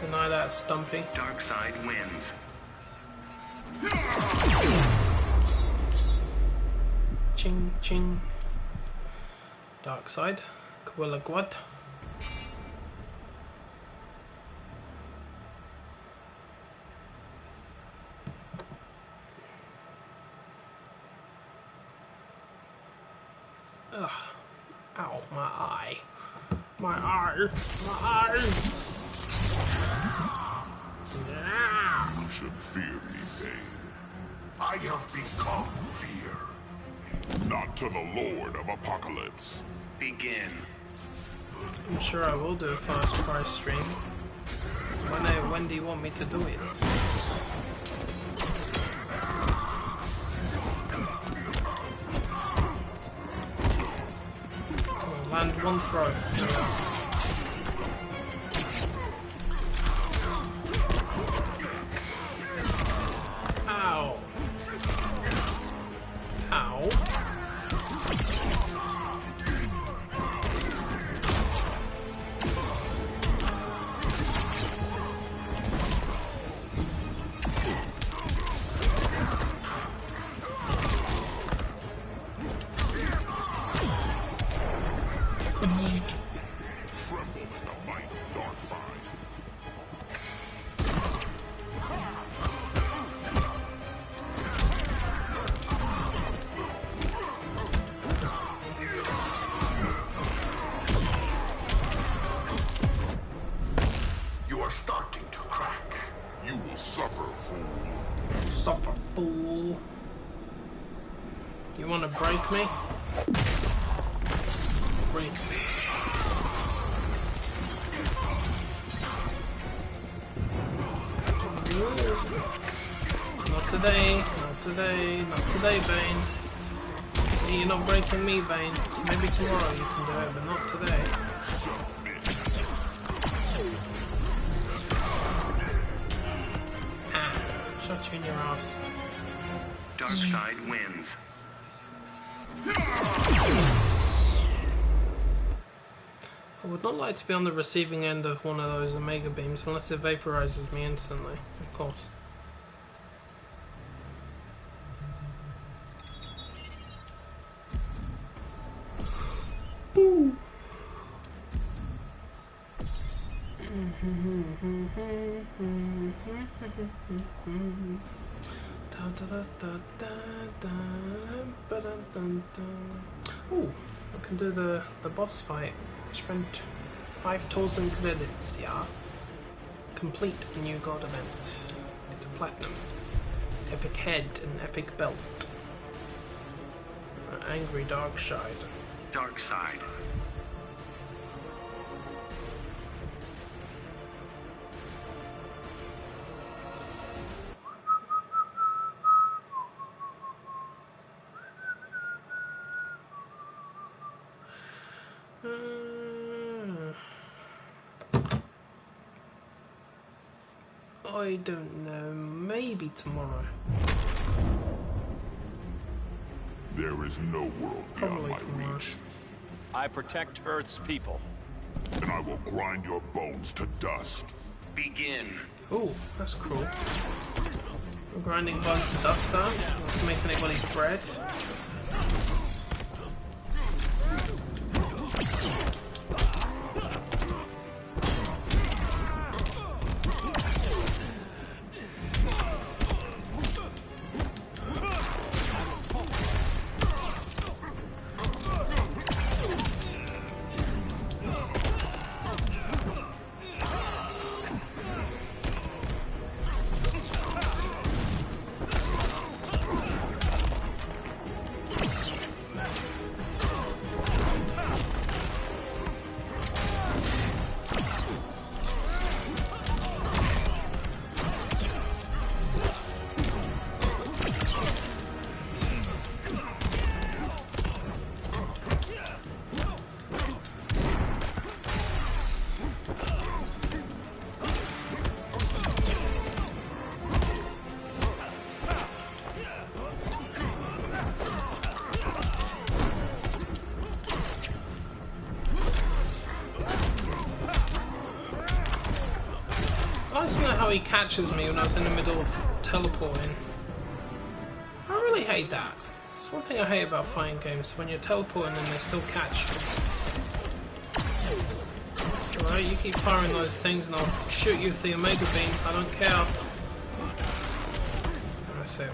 Deny that, Stumpy. Dark side wins. Ching ching. Dark side. Kawilla Gwad. Ugh. Ow, my eye. My eye. My eye. You should fear me, Pain. I have become fear. Not to the Lord of Apocalypse. Begin. I'm sure I will do a fast price stream. When do you want me to do it? Oh, land one throw. crack. You will suffer, fool. Suffer, fool. You wanna break me? Break me. Not today, not today, not today, Vayne. You're not breaking me, Vayne. Maybe tomorrow you can do it, but not today. Ah, shot you in your ass. Dark side wins. I would not like to be on the receiving end of one of those Omega beams unless it vaporizes me instantly, of course. Boo! Ooh, I can do the boss fight. Spent 5,000 credits, yeah. Complete the new god event. Get to platinum. Epic head and epic belt. Angry dark side. Dark side. I don't know, maybe tomorrow. There is no world beyond Probably my tomorrow. reach, I protect Earth's people. and I will grind your bones to dust. Begin. Ooh, that's cool. I'm grinding bones to dust though. Not making anybody's bread. I just know how he catches me when I was in the middle of teleporting. I really hate that. It's one thing I hate about fighting games, when you're teleporting and they still catch you. Alright, you keep firing those things and I'll shoot you with the Omega Beam, I don't care. That's it.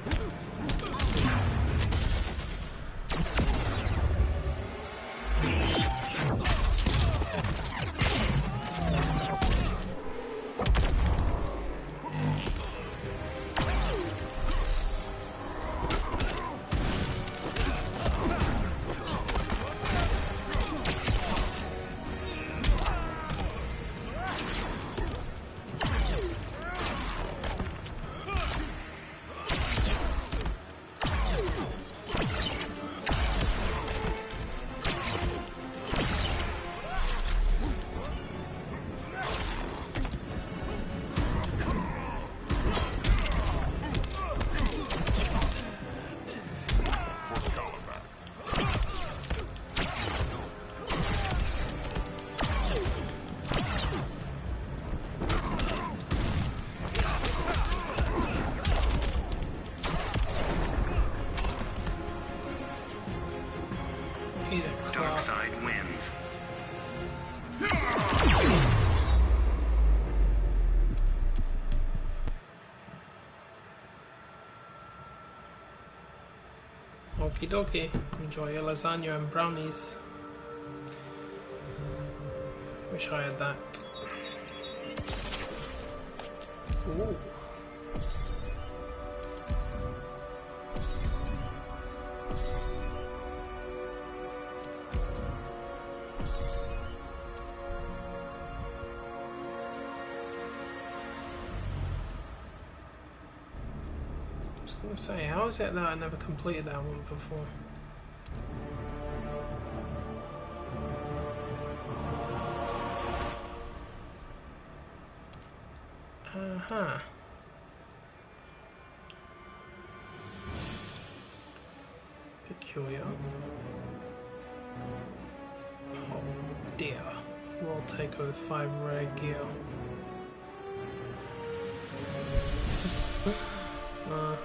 Dark side wins. Okie dokie. Enjoy your lasagna and brownies. Wish I had that. Ooh. I was gonna say, how is it that I never completed that one before? Uh-huh. Peculiar. Oh dear. World takeover 5 rare gear.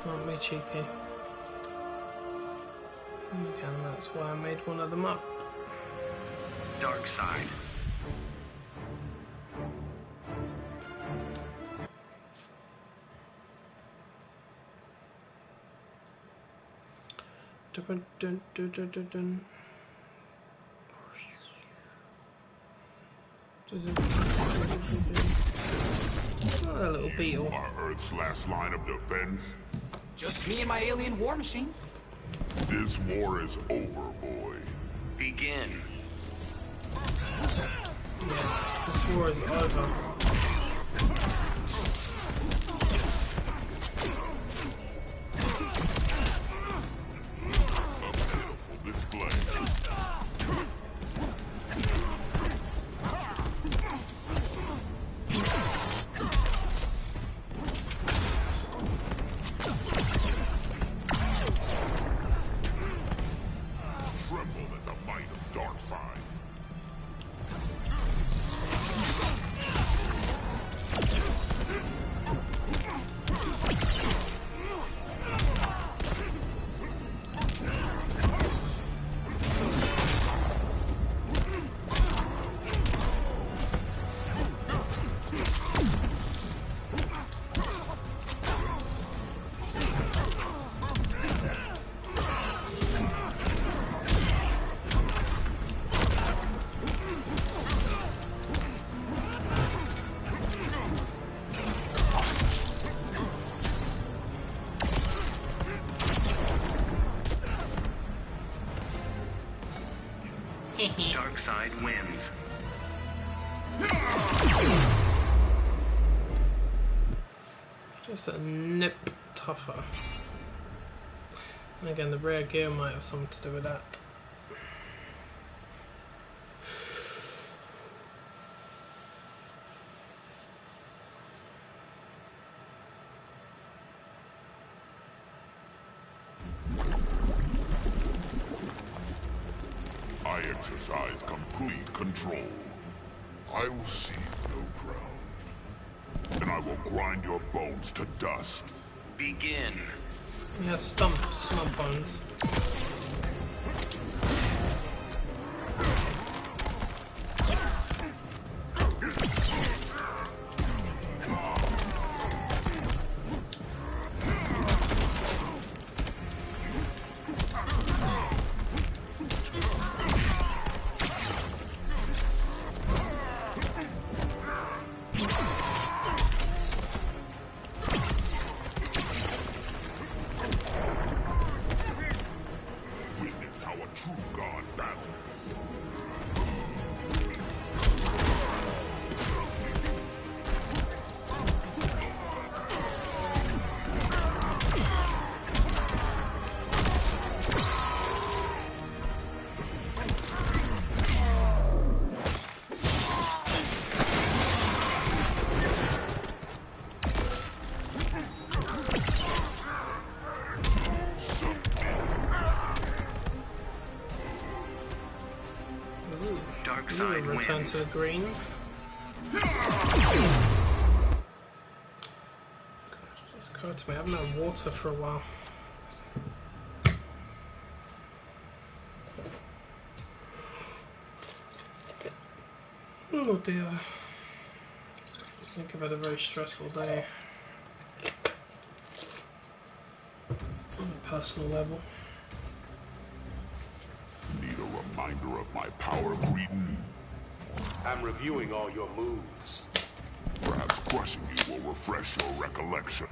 Aren't we cheeky? Again, that's why I made one of them up. Dark side. Dun, dun, dun, dun, dun, dun. Oh, a little beetle. Are Earth's last line of defense? Just me and my alien war machine. This war is over, boy. Begin. Yeah, this war is over. A pitiful display. Tremble at the might of dark side. Dark side wins. Just a nip tougher. And again, the rare gear might have something to do with that. I exercise complete control. I will see no ground. And I will grind your bones to dust. Begin. He has stump bones. Witness how a true god battles. Dark Ooh, side return wins. to the green. Just occurred to me, I haven't had water for a while. Oh dear. I think I've had a very stressful day. On a personal level. Need a reminder of my power, Cretan? I'm reviewing all your moves. Perhaps crushing you will refresh your recollection.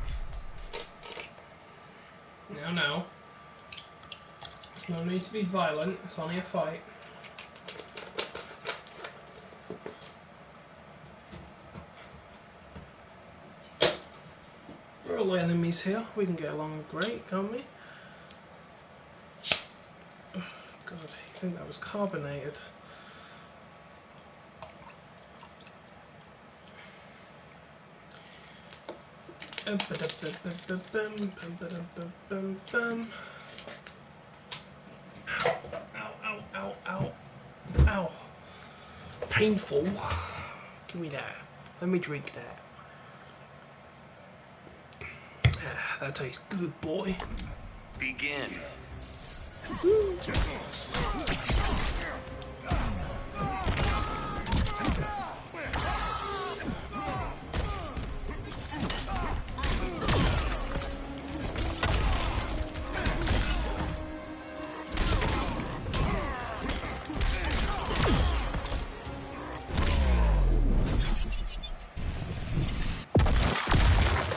No. There's no need to be violent. It's only a fight. We're all enemies here. We can get along great, can't we? Oh, God, I think that was carbonated. Ow, ow, ow, ow, ow. Painful. Give me that. Let me drink that. Ah, that tastes good, boy. Begin.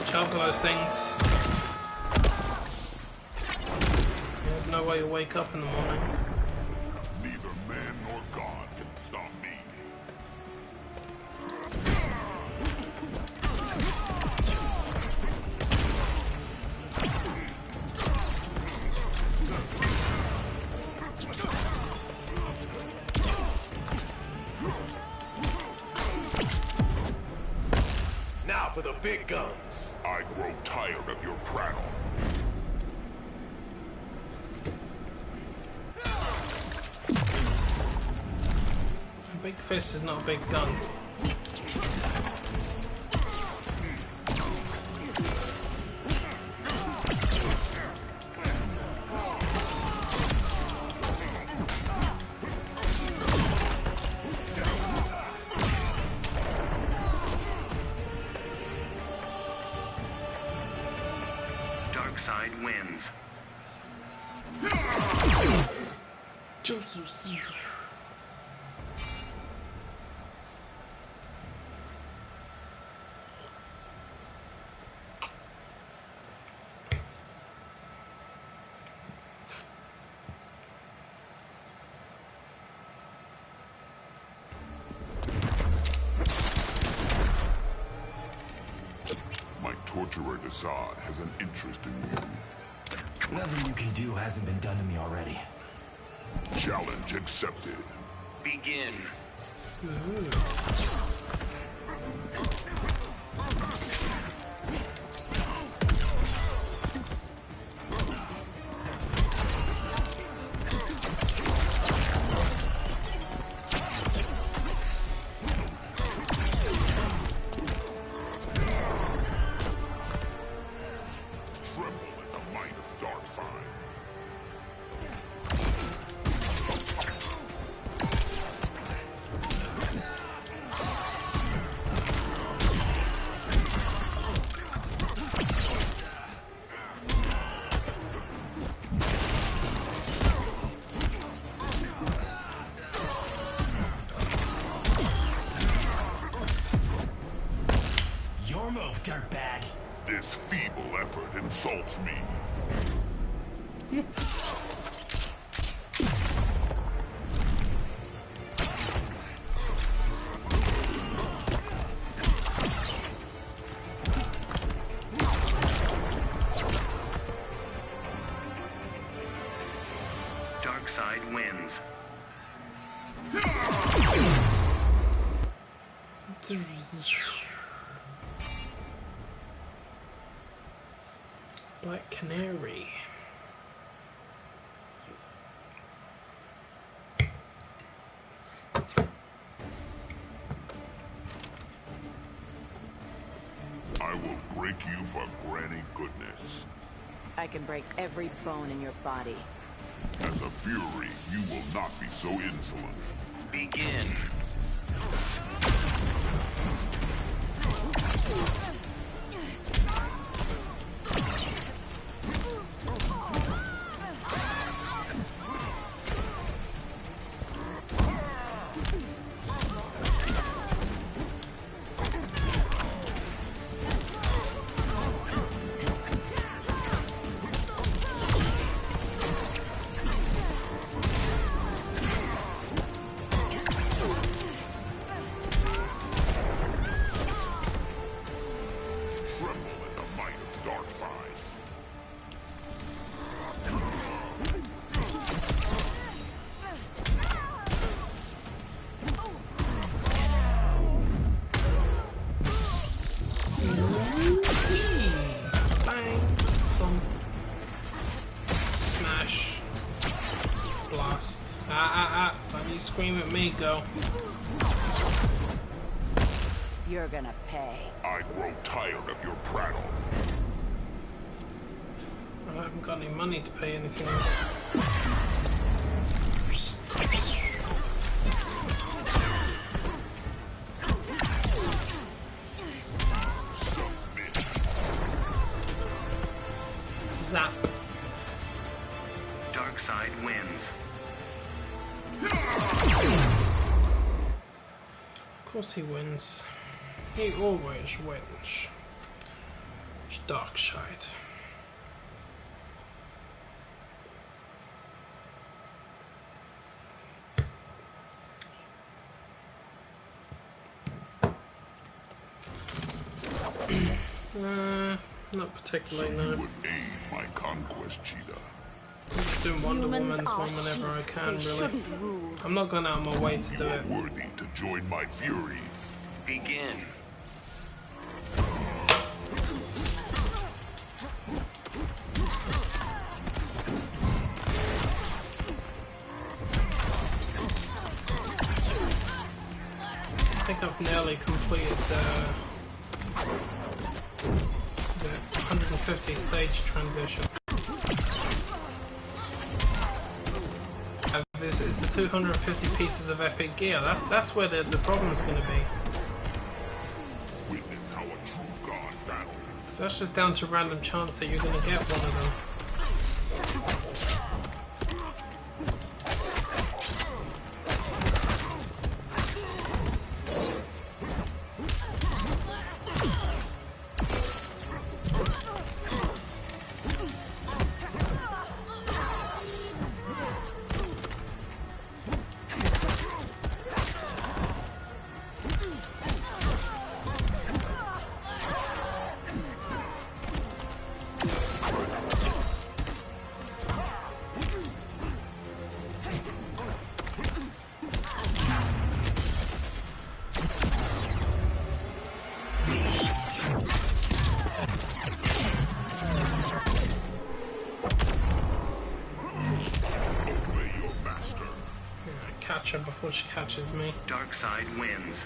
Charge those things. There's no way you wake up in the morning. Neither man nor God can stop me. Now for the big guns. I grow tired of your prattle. A big fist is not a big gun. Dark side wins. My torturer Desaad has an interest in you. Nothing you can do hasn't been done to me already. Challenge accepted. Begin. Tremble at the might of Darkseid. Your move, dirtbag. This feeble effort insults me. Dark side wins. Black Canary. I will break you for granny goodness. I can break every bone in your body. As a fury, you will not be so insolent. Begin. scream at me, girl. You're gonna pay. I grow tired of your prattle. I haven't got any money to pay anything. Zap. Dark side wins. Of course he wins. He always wins. It's dark side. Not particularly, So no. you would aid my conquest, Cheetah. I'm just doing Wonder Humans Woman's are one whenever I sheep. can, They really. shouldn't rule. I'm not going out of my way to do You it. are worthy to join my furies. Begin. I think I've nearly completed the 150 stage transition. This is the 250 pieces of epic gear. That's where the problem's going to be. Witness how a true god battles. So that's just down to random chance that you're going to get one of them. Catch her before she catches me. Dark side wins.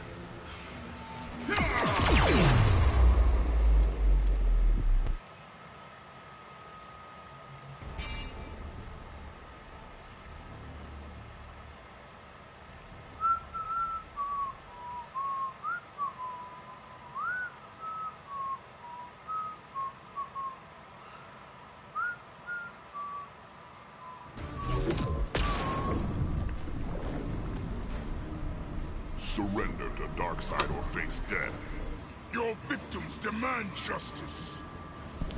Surrender to Darkseid or face death. Your victims demand justice.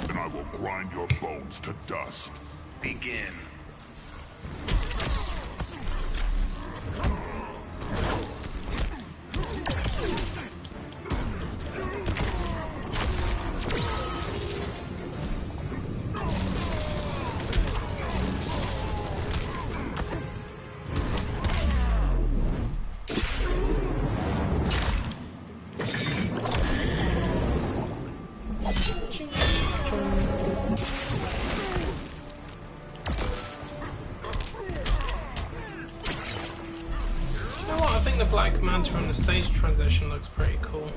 And I will grind your bones to dust. Begin. The Black Manta on the stage transition looks pretty cool.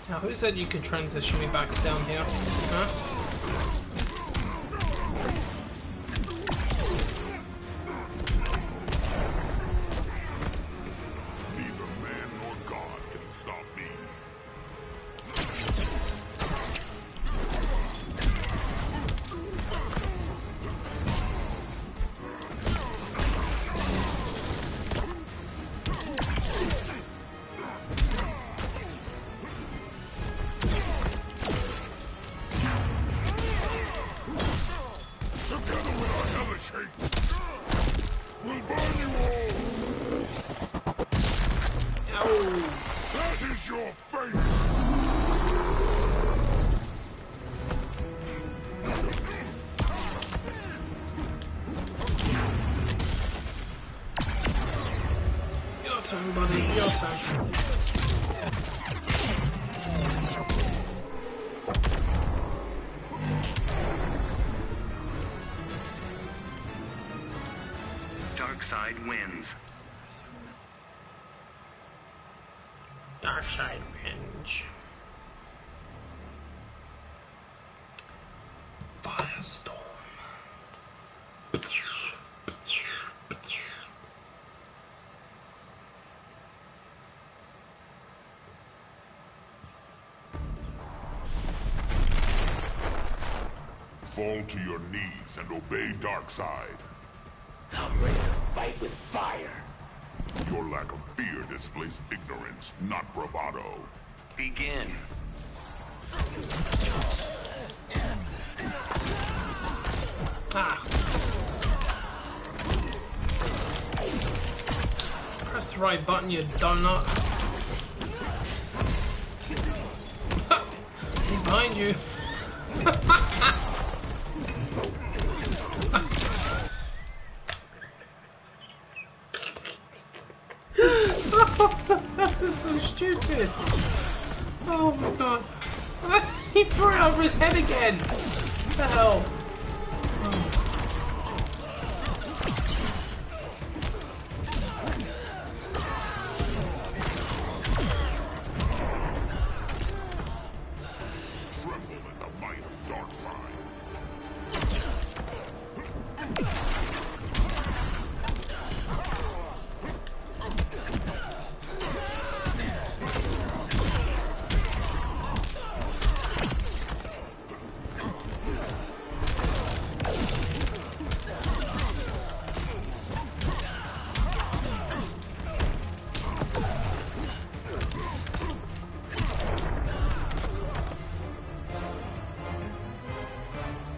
Now, who said you could transition me back down here? Huh? Neither man nor God can stop me. Your turn, buddy. Your turn. side wins. Dark side wins. Firestorm. Fall to your knees and obey Darkseid. I'm ready to fight with fire. Your lack of fear displays ignorance, not bravado. Begin. Ah. Press the right button, you donut. He's behind you. That is so stupid. Oh my god. He threw it over his head again. What the hell? Tremble in the might of Darkseid.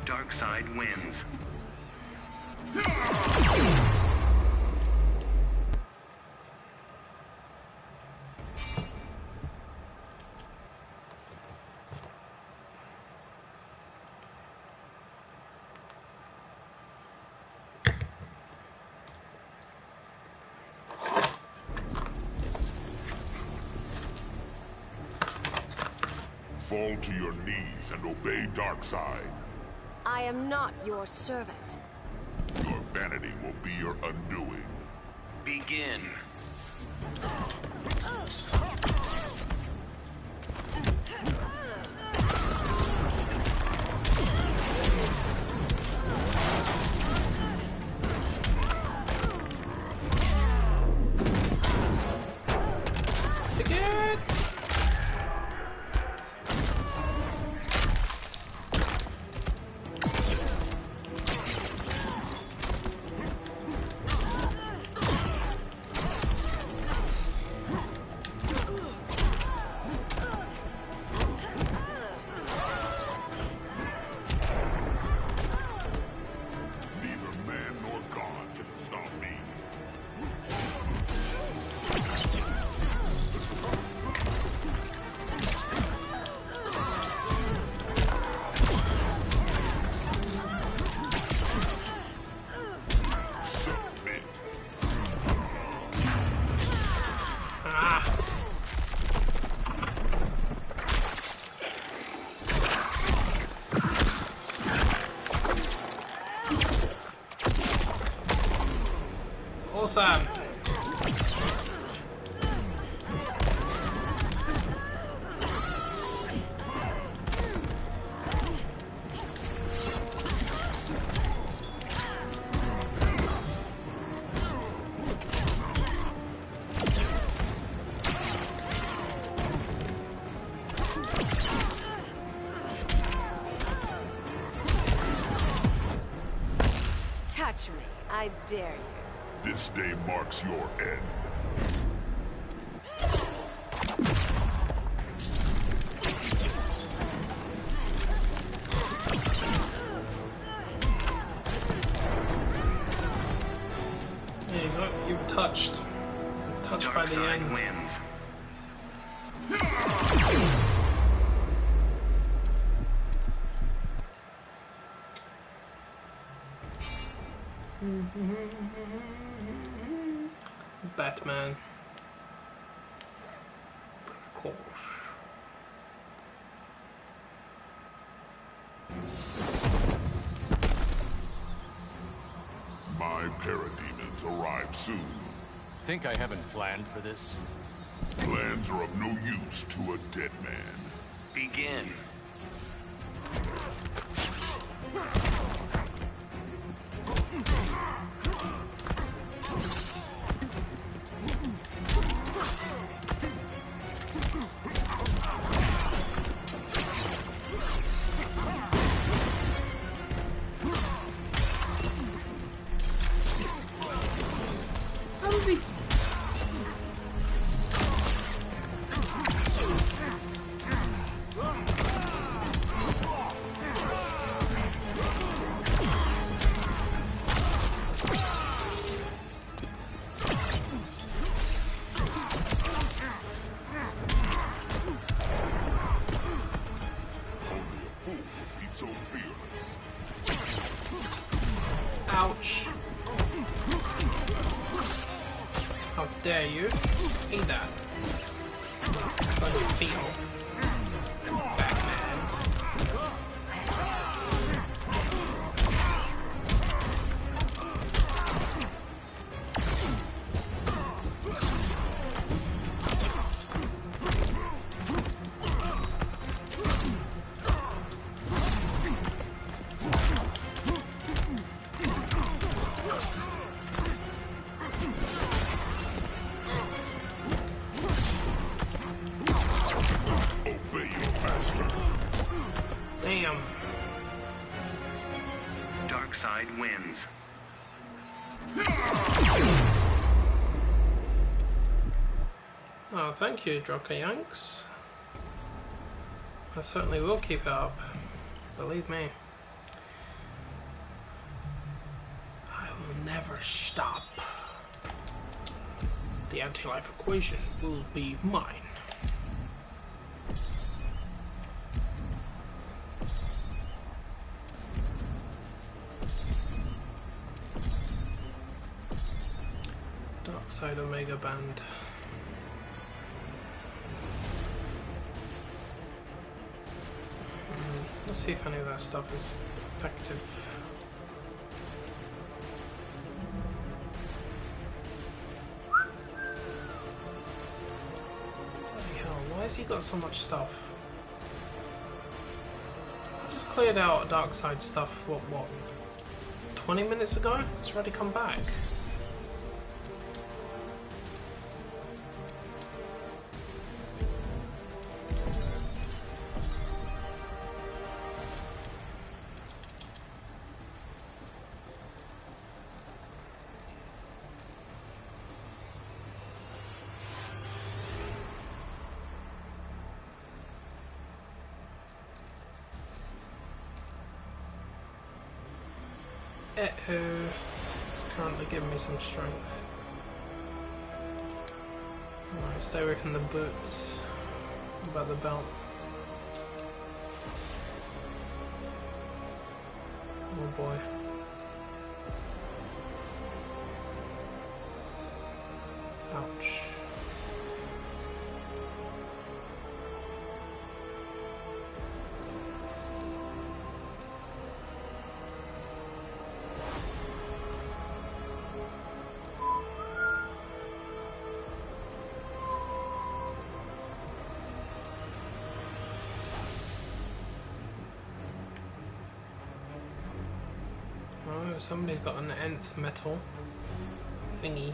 Darkseid wins. Fall to your knees and obey Darkseid. I am not your servant. Your vanity will be your undoing. Begin. Again. Neither man nor God can stop me. Submit. Ah. Awesome. Touch me, I dare you. This day marks your end. There you go. You've touched. Touched by the Darkseid end. wins. Batman. Of course. My parademons arrive soon. Think I haven't planned for this? Plans are of no use to a dead man. Begin. Ouch. How dare you? Eat that. On your feel. Batman. Damn. Darkseid wins. Oh, thank you, Drocker Yanks. I certainly will keep it up. Believe me. I will never stop. The anti-life equation will be mine. Darkseid Omega Band. Let's see if any of that stuff is effective. Bloody hell, why has he got so much stuff? I just cleared out Darkseid stuff, what, 20 minutes ago? It's already come back. It's currently giving me some strength. Alright, stay away from the boots. What about the belt? Oh boy. Ouch. Oh, somebody's got an nth metal thingy.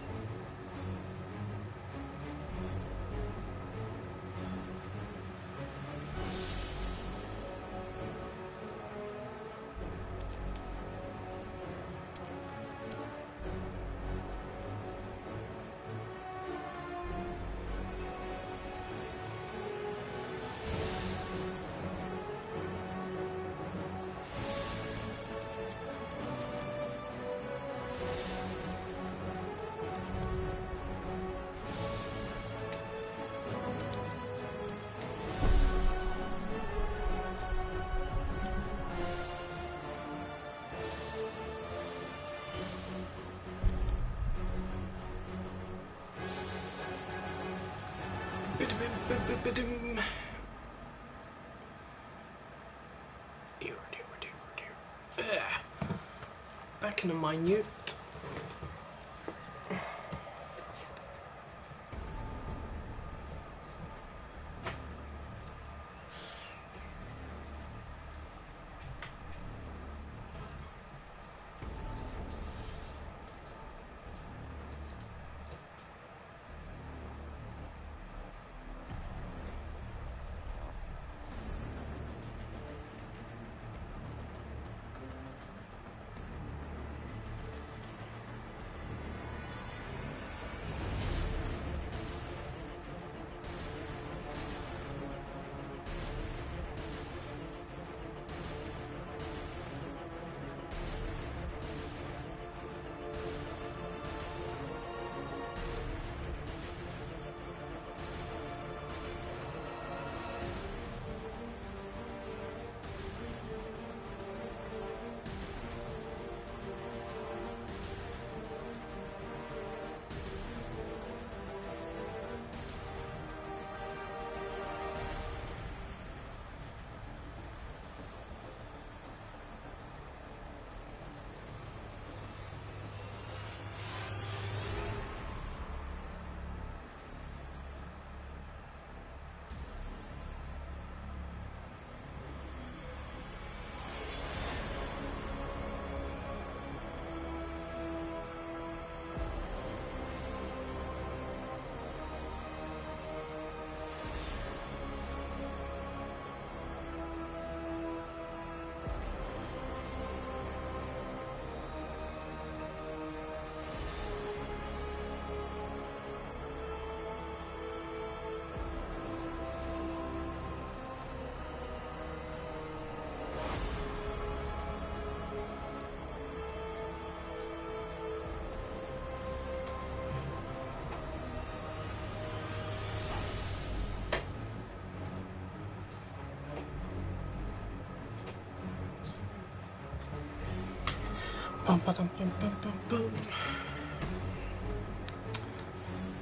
Back in a minute.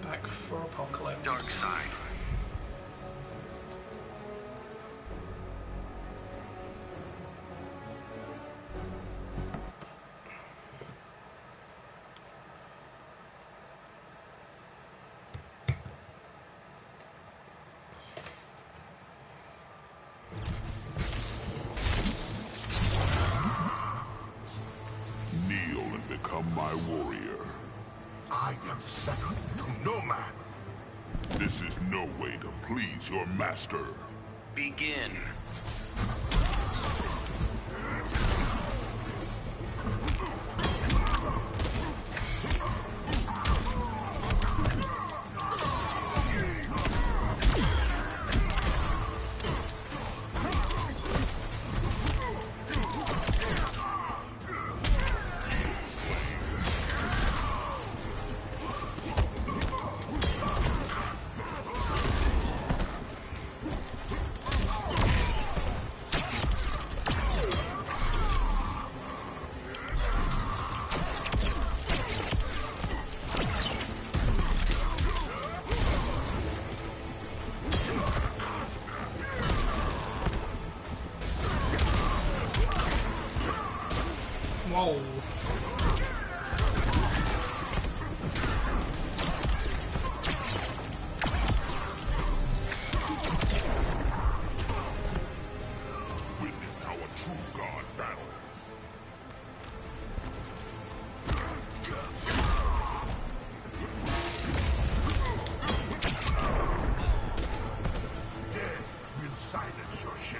Back for Apocalypse. Dark side. Kneel and become my warrior. I am second to no man. This is no way to please your master. Begin. Whoa. Witness how a true god battles. Death will silence your shame.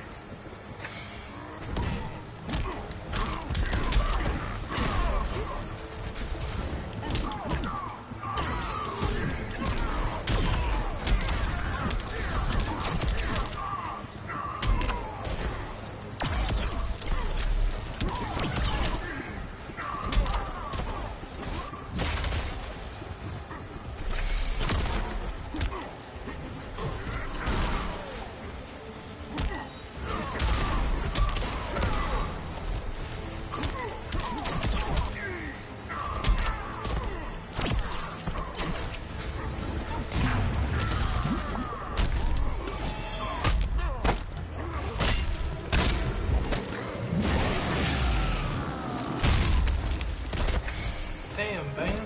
Damn, man.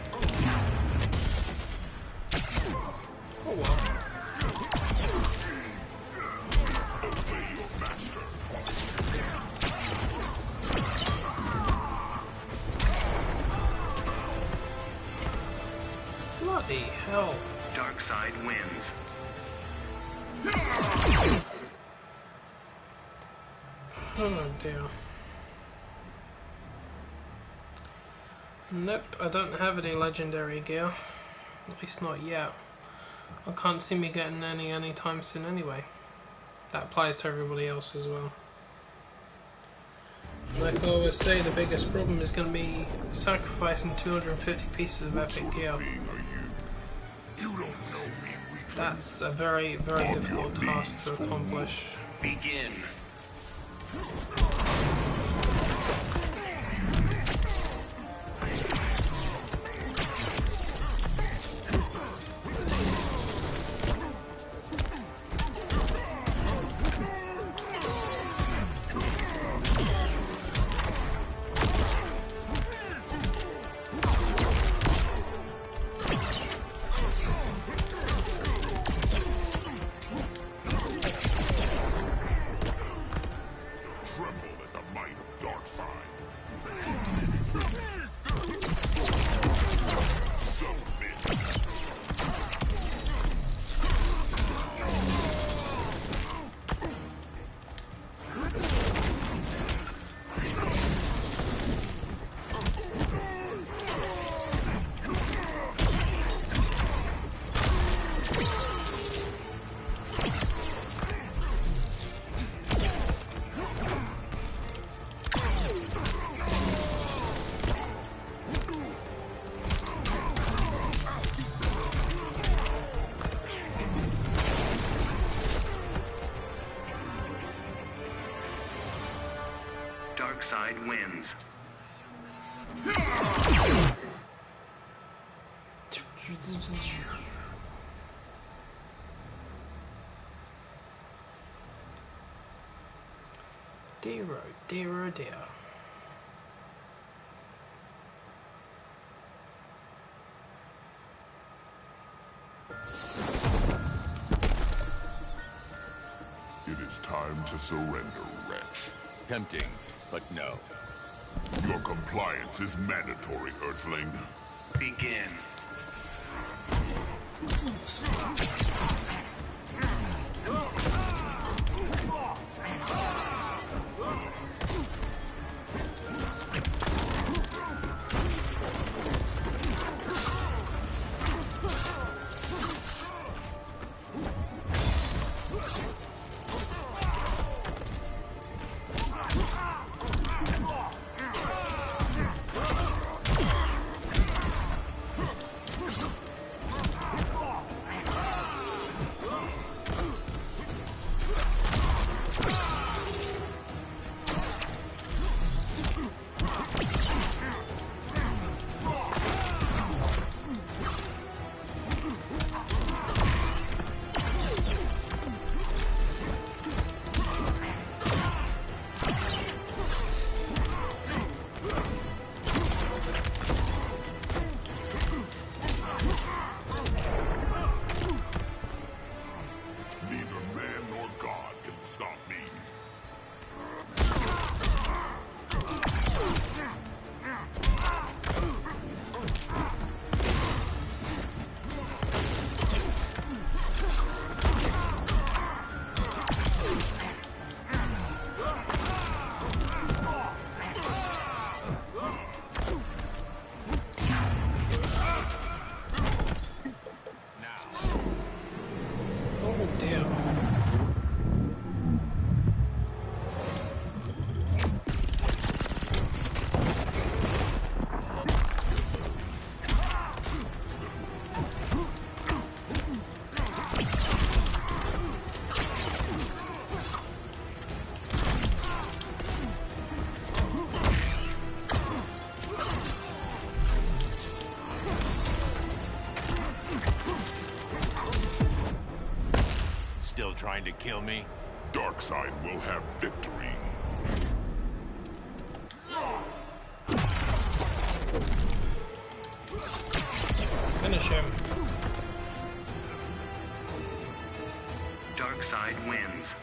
Oh well. Obey your master. Bloody hell. Dark side wins. Oh dear. Nope, I don't have any legendary gear. At least not yet. I can't see me getting any anytime soon anyway. That applies to everybody else as well. Like I always say, the biggest problem is going to be sacrificing 250 pieces of epic gear. You don't know me, weakling. That's a very, very difficult task to accomplish. Begin. Dark side wins. Dear, oh dear, oh dear. It is time to surrender, wretch. Tempting, but no. Your compliance is mandatory, Earthling. Begin. Still trying to kill me? Darkseid will have victory. Finish him. Darkseid wins.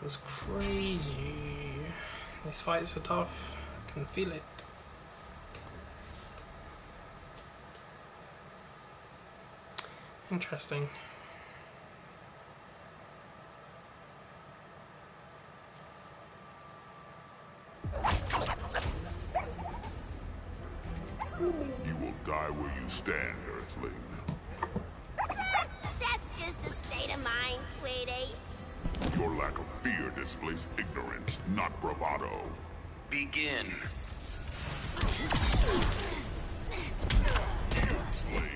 It's crazy. These fights are tough. I can feel it. Interesting. You will die where you stand, Earthling. That's just a state of mind, sweetie. Your lack of fear displays ignorance, not bravado. Begin. Slave.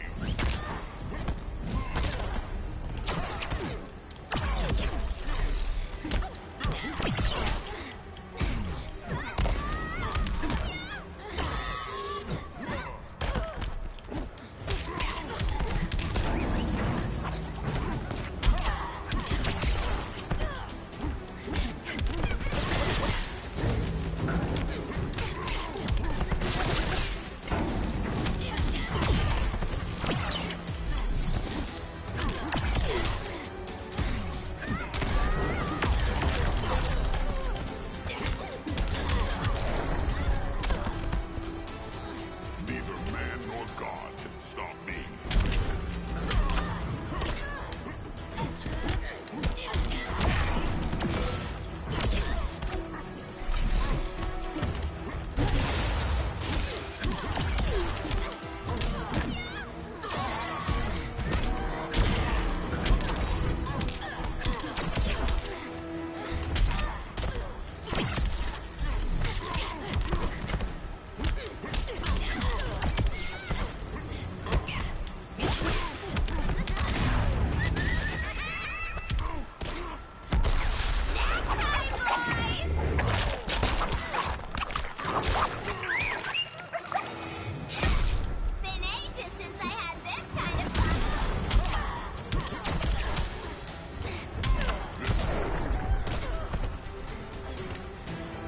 Been ages since I had this kind of fun.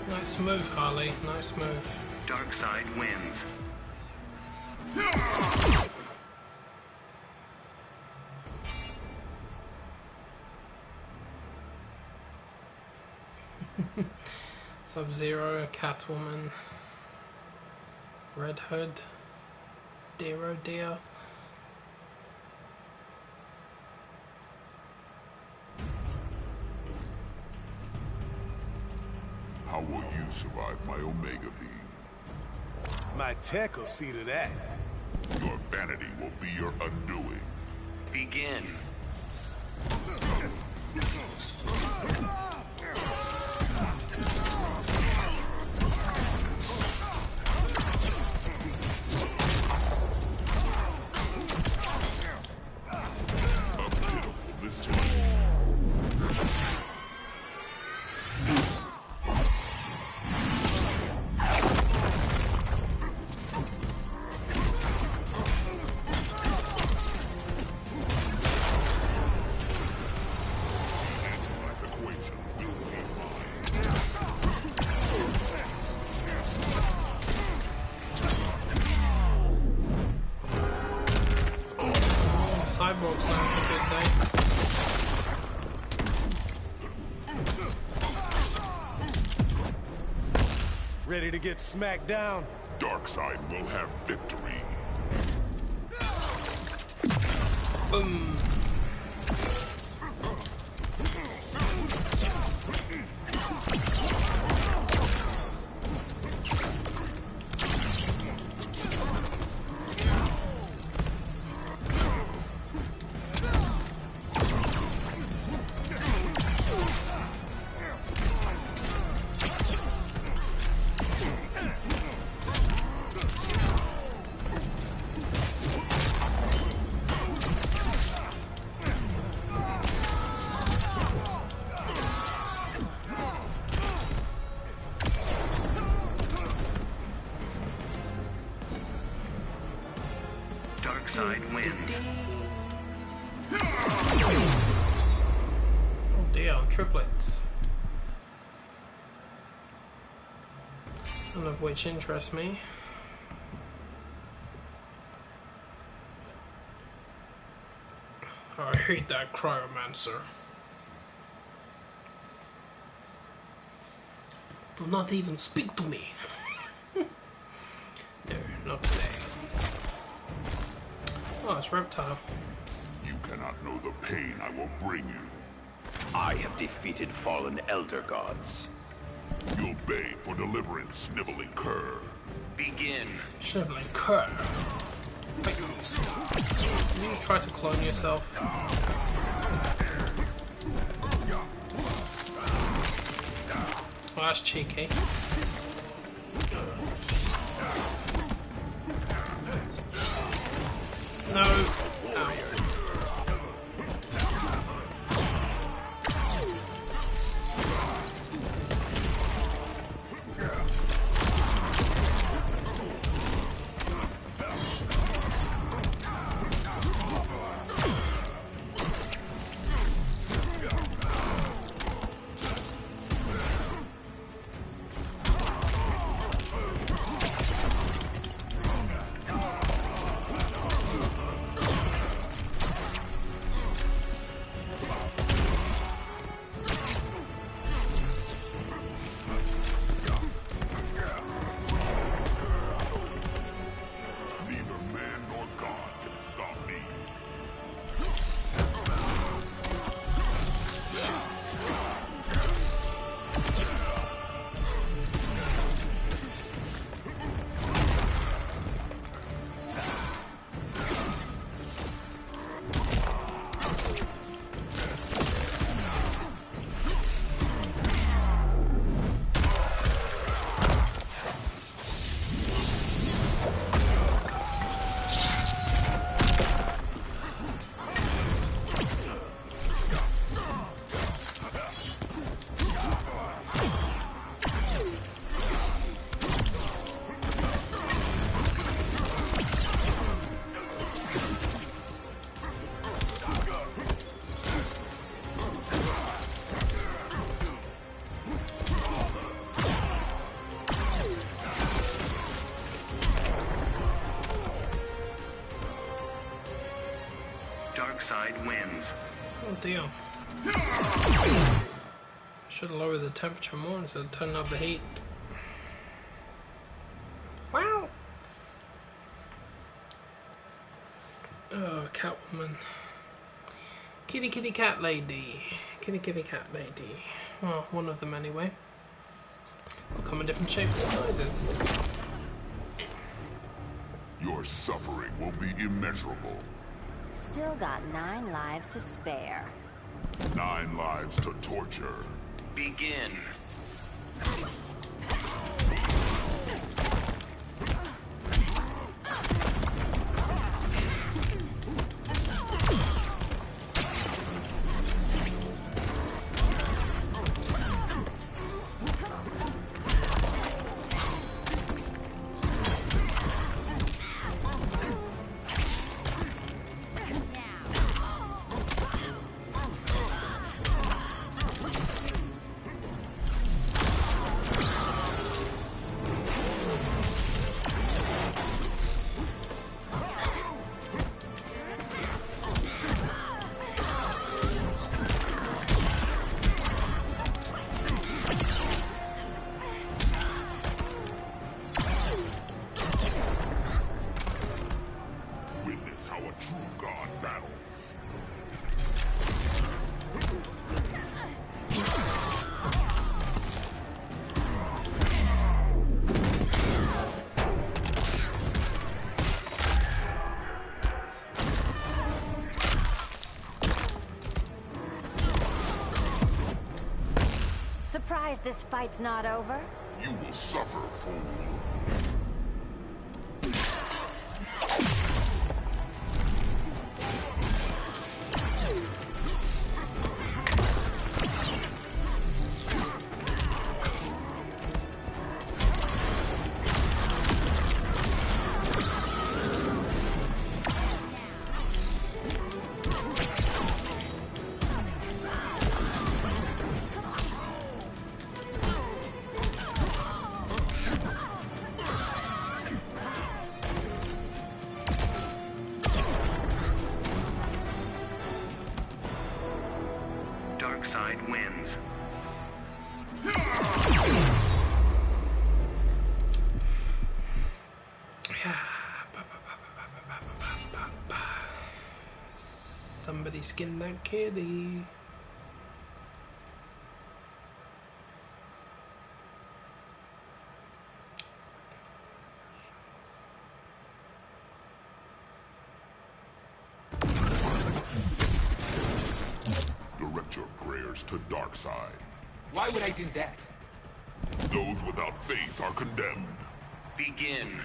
Nice move, Harley. Nice move. Dark side wins. Sub-Zero, Catwoman, Red Hood, Dear. How will you survive my Omega Beam? My tech will see to that. Your vanity will be your undoing. Begin. A pitiful mystery. Life equation will be mine. Cyborg's having a good day. Ready to get smacked down? Darkseid will have victory. Boom. Dark side wins. Oh dear, triplets. None of which interest me. I hate that cryomancer. Do not even speak to me. No, not today. Oh, it's Reptile. You cannot know the pain I will bring you. I have defeated fallen elder gods. You'll beg for deliverance, sniveling cur. Begin. Sniveling cur. Wait, did you just try to clone yourself? Oh, that's cheeky. No. Ow. Dark side wins. Oh dear. Should lower the temperature more instead of turning up the heat. Wow. Oh, Catwoman. Kitty kitty cat lady. Kitty kitty cat lady. Well, one of them anyway. They'll come in different shapes and sizes. Your suffering will be immeasurable. Still got 9 lives to spare. 9 lives to torture. Begin. Surprised this fight's not over? You will suffer, fool. Dark side wins. Somebody skin that kitty. Direct your prayers to Darkseid. Why would I do that? Those without faith are condemned. Begin.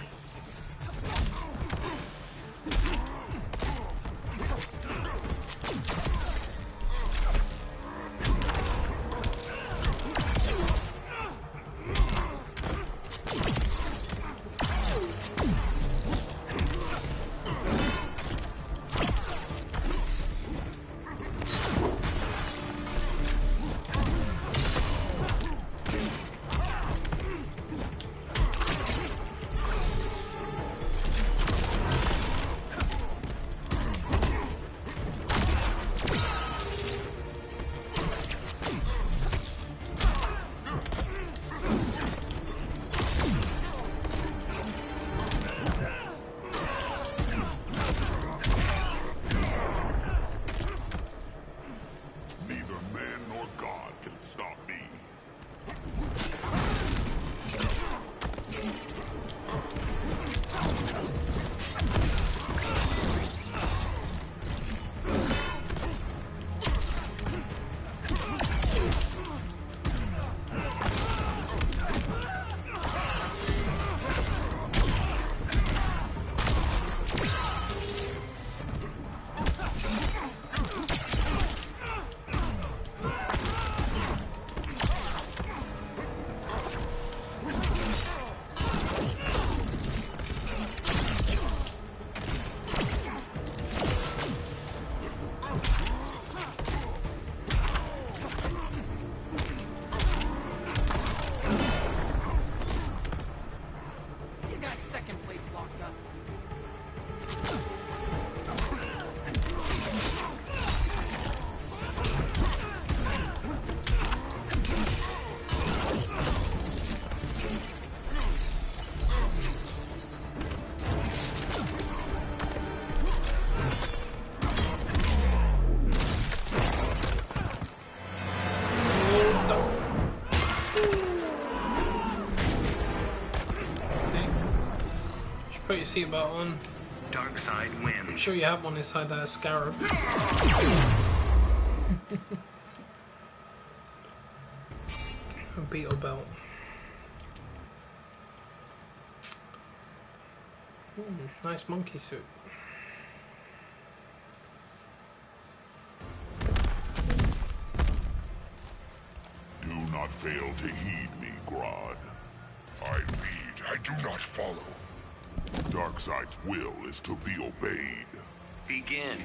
Second place locked up. Put your seatbelt on. Dark side I'm wins. sure you have one inside that scarab. A beetle belt. Nice monkey suit. Do not fail to heed me, Grodd. I lead, I do not follow. Darkseid's will is to be obeyed. Begin.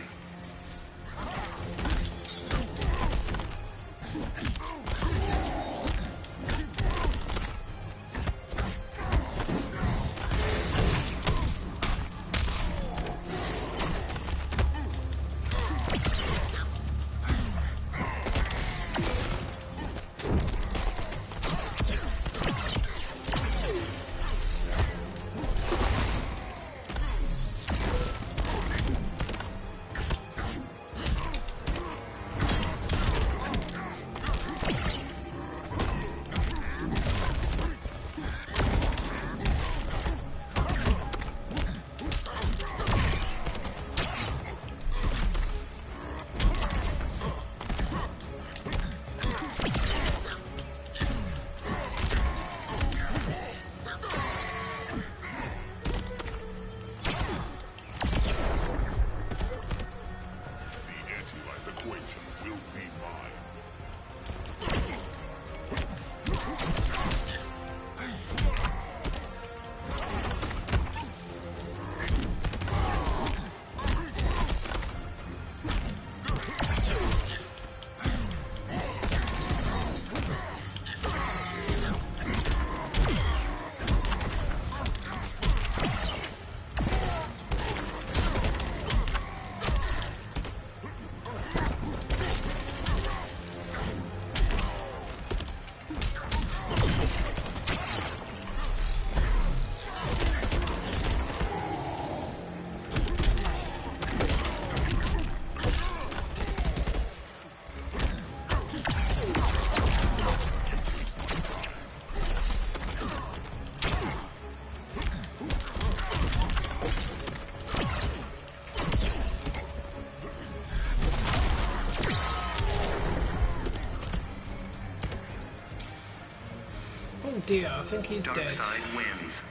Oh dear, I think he's Dark dead. side wins.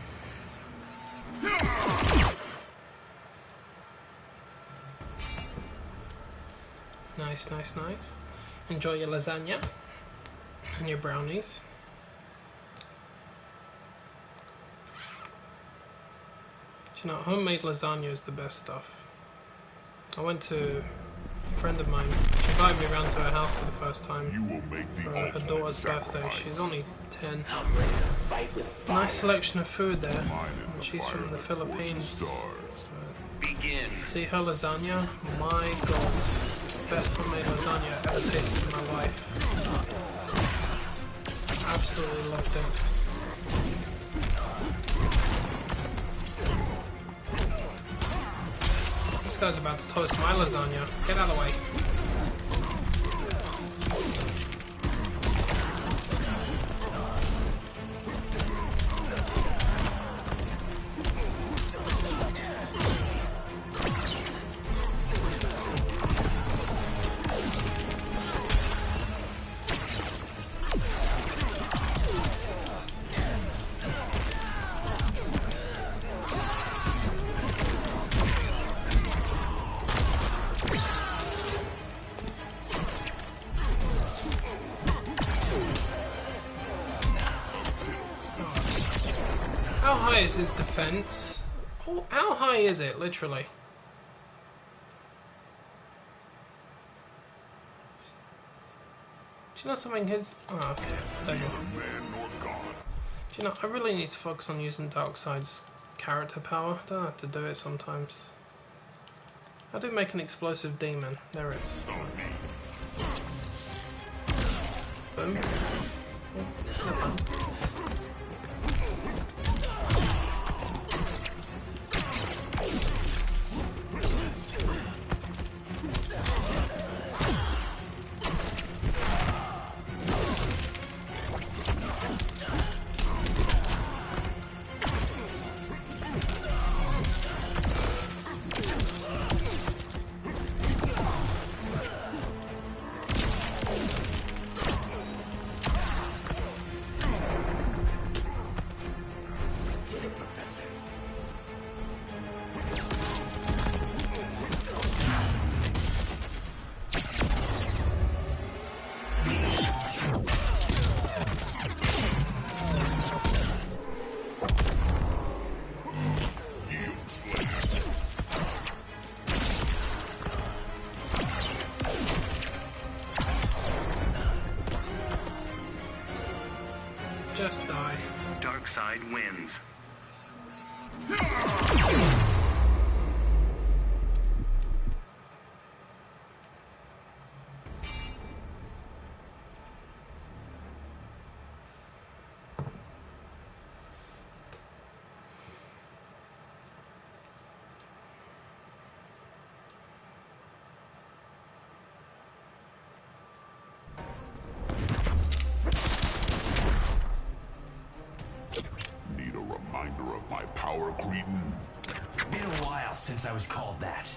Nice, nice, nice. Enjoy your lasagna and your brownies. Do you know, homemade lasagna is the best stuff. I went to a friend of mine. She invited me around to her house for the first time You will make the for her ultimate daughter's birthday. sacrifice. She's only 10. I'm ready to fight with fire. Nice selection of food there. Mine is And the she's fire from the that forges Philippines. stars. Begin. See her lasagna? My god. Best homemade lasagna I've ever tasted in my life. Absolutely loved it. This guy's about to toast my lasagna. Get out of the way. How high is his defense? Oh, how high is it, literally? Do you know something? His. Oh, okay. There you go. Do you know, I really need to focus on using Darkseid's character power. I don't have to do it sometimes. I do make an explosive demon. There it is. Boom. Oh, side wins. Need a reminder of my power, Cretan? Been a while since I was called that.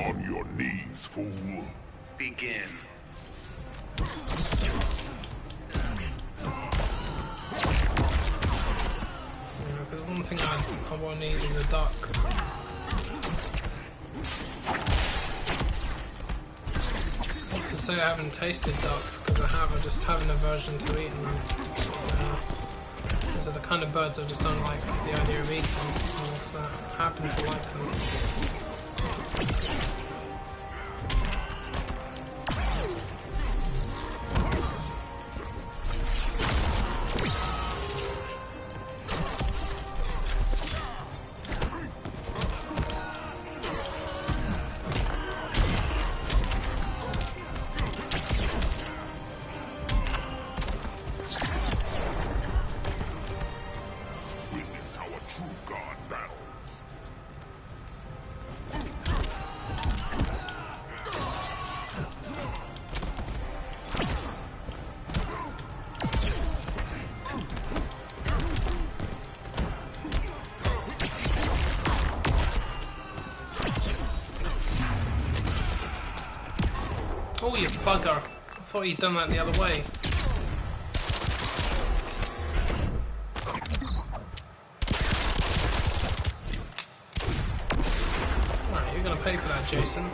On your knees, fool. Begin. Because one thing I won't need is a duck. Not to say I haven't tasted duck, because I have, I just have an aversion to eating them. Those are the kind of birds I just don't like the idea of eating, so I happen to like them. Witness how a true god battles. Oh, you bugger! I thought you'd done that the other way. Alright, you're gonna pay for that, Jason.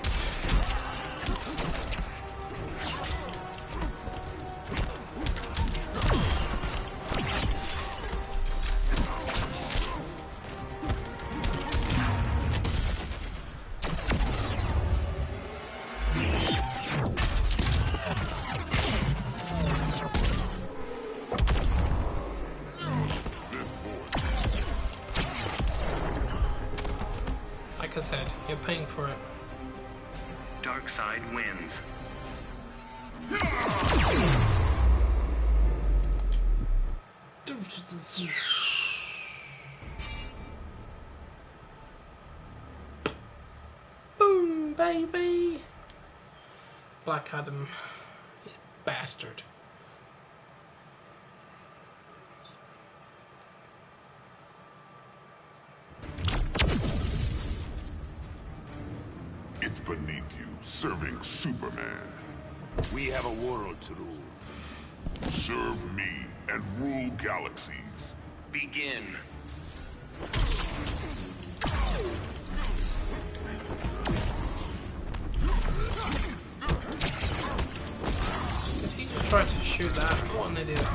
Like I said, you're paying for it. Dark side wins. Boom, baby! Black Adam, you bastard. It's beneath you, serving Superman. We have a world to rule. Serve me and rule galaxies. Begin. Did he just try to shoot that? What an idiot.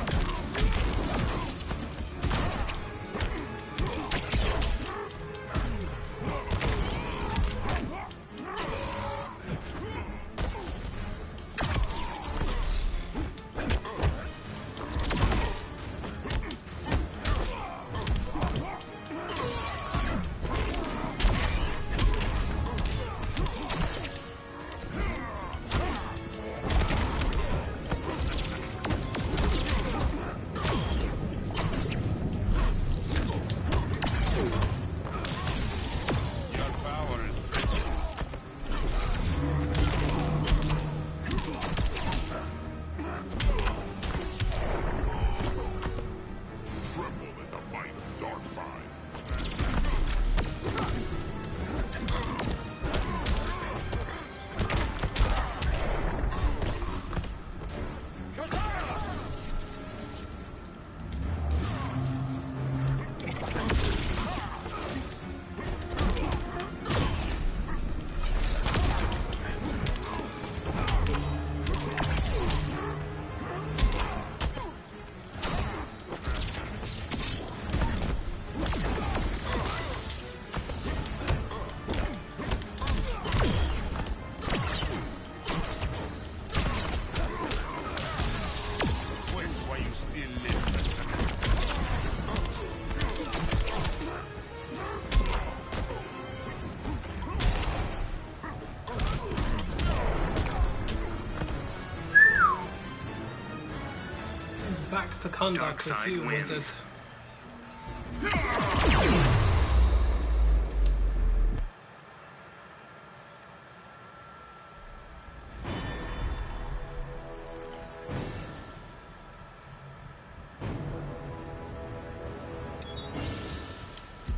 to conduct as you, wizard.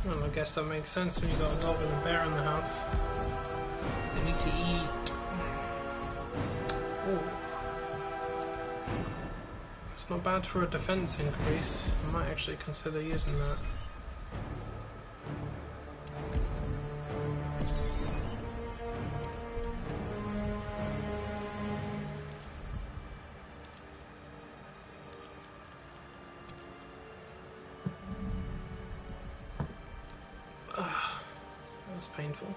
Well, I guess that makes sense when you got a dog and a bear in the house. They need to eat. Ooh. It's not bad for a defense increase. I might actually consider using that. That was painful.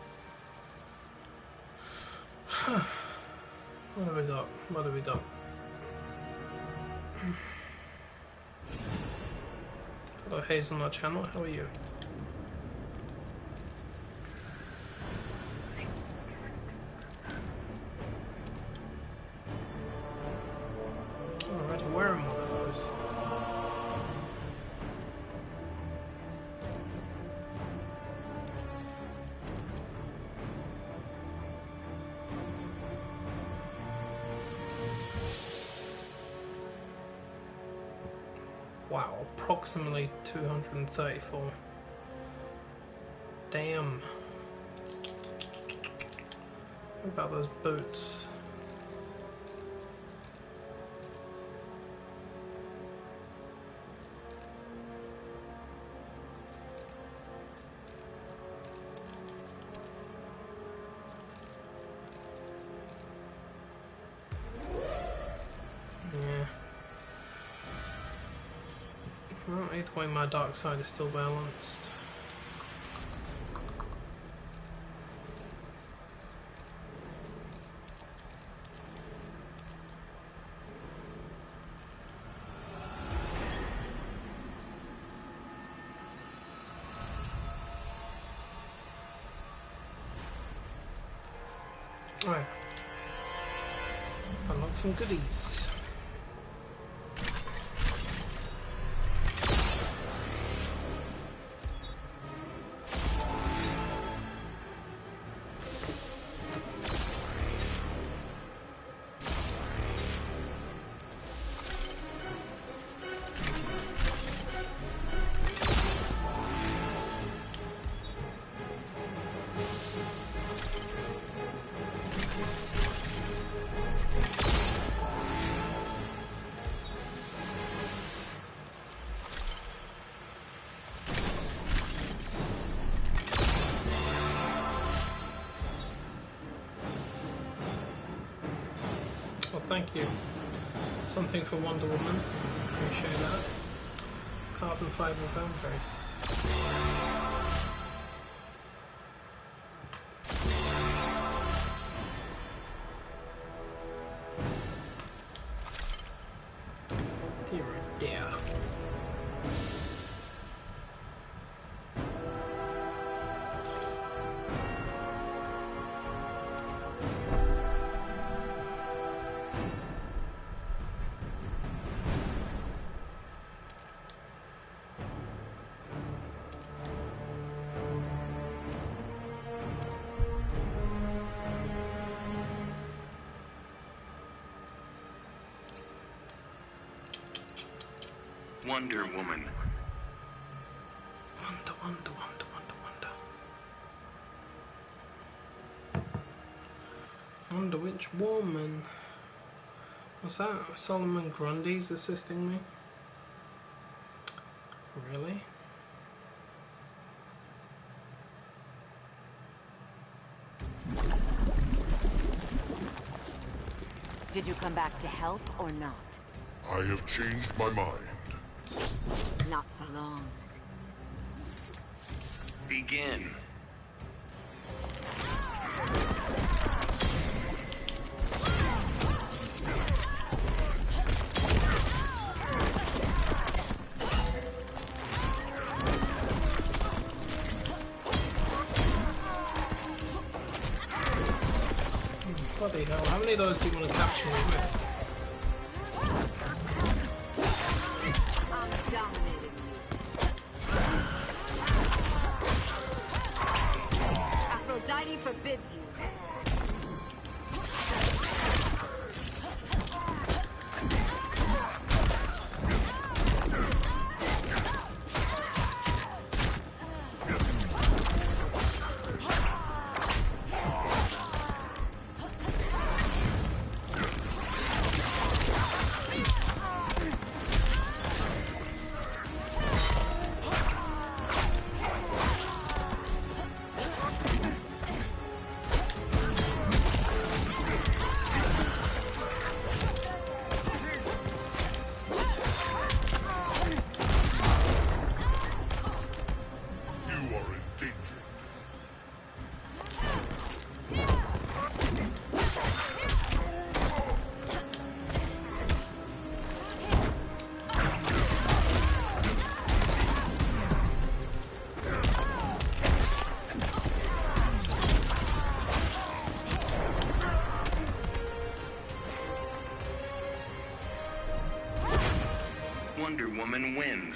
What have we got? What have we got? Hello, Hazelnut Channel. How are you? Already wearing one of those. Wow, approximately 234. Damn. What about those boots? Yeah. Well, either way, my dark side is still balanced. Alright. Unlock some goodies. Thank you. Something for Wonder Woman. Appreciate that. Carbon fiber bone brace. Dear, dear. Wonder Woman. Wonder, wonder, wonder, wonder, wonder. Wonder which woman? What's that? Solomon Grundy's assisting me? Really? Did you come back to help or not? I have changed my mind. Not for long. Begin. Bloody hell, how many of those do you want to capture me with? duty forbids you. Wonder Woman wins.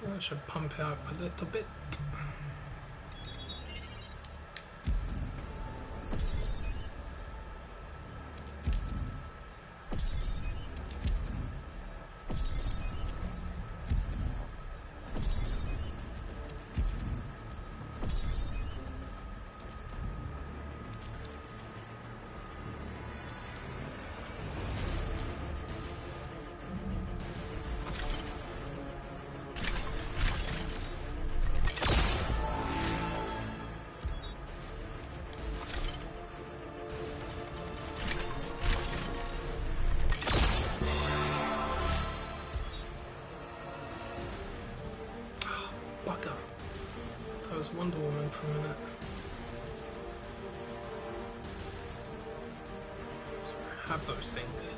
I should pump it up a little bit. That was Wonder Woman for a minute. Have those things.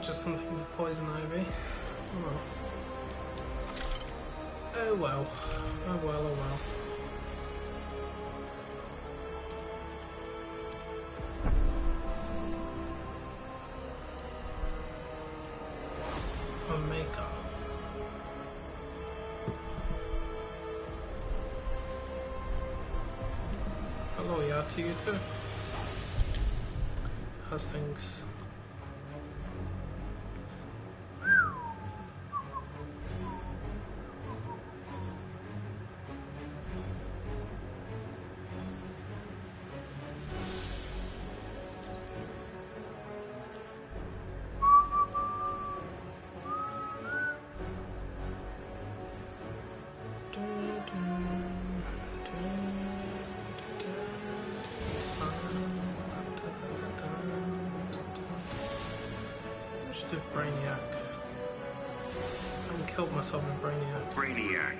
Just something with poison ivy. Oh well. Oh well, oh well. Omega. Hello, yeah, to you too. How's things? Brainiac. I killed myself in Brainiac. Brainiac.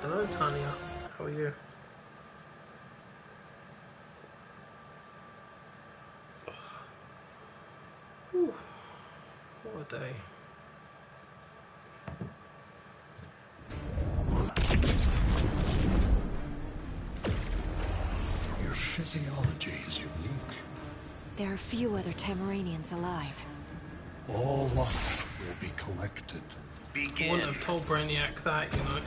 Hello, Tanya. How are you? Whew. What a day. Physiology is unique. There are few other Tamaranians alive. All life will be collected. I wouldn't have told Brainiac that, you know.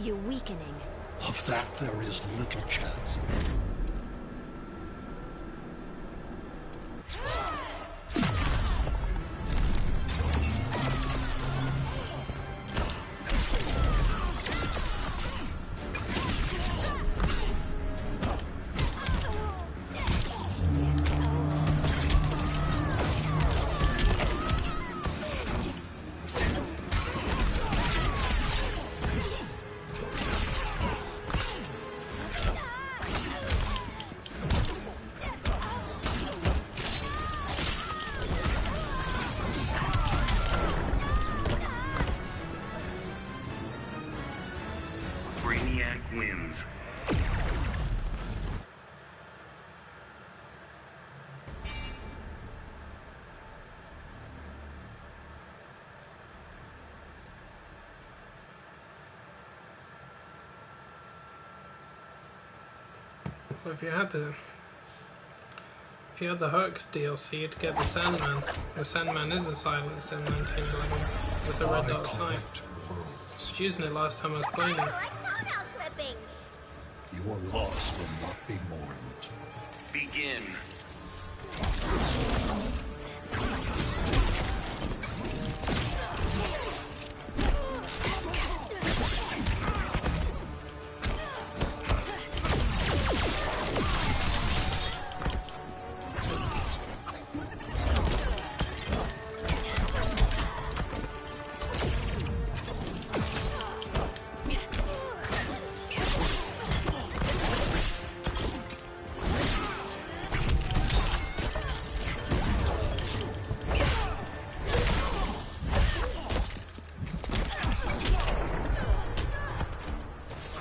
you weakening. Of that there is little chance. Brainiac wins. Well, if you had the Herc's DLC, you'd get the Sandman. The Sandman is a silence in 1911 with a red dot sight. I was using it last time I was playing it. Your loss will not be mourned. Begin.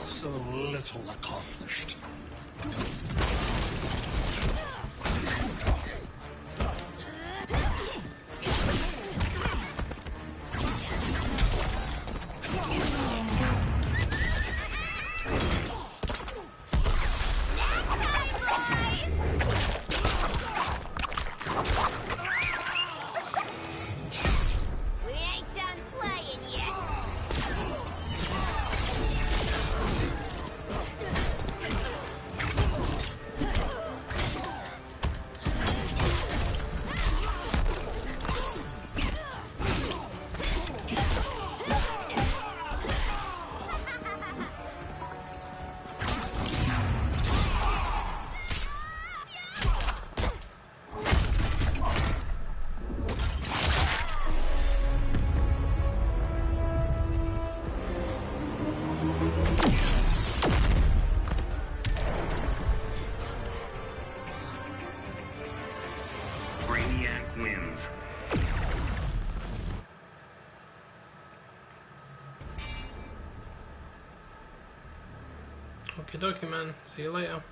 So little accomplished. We ain't done playing yet. Brainiac wins. Okie dokie, man. See you later.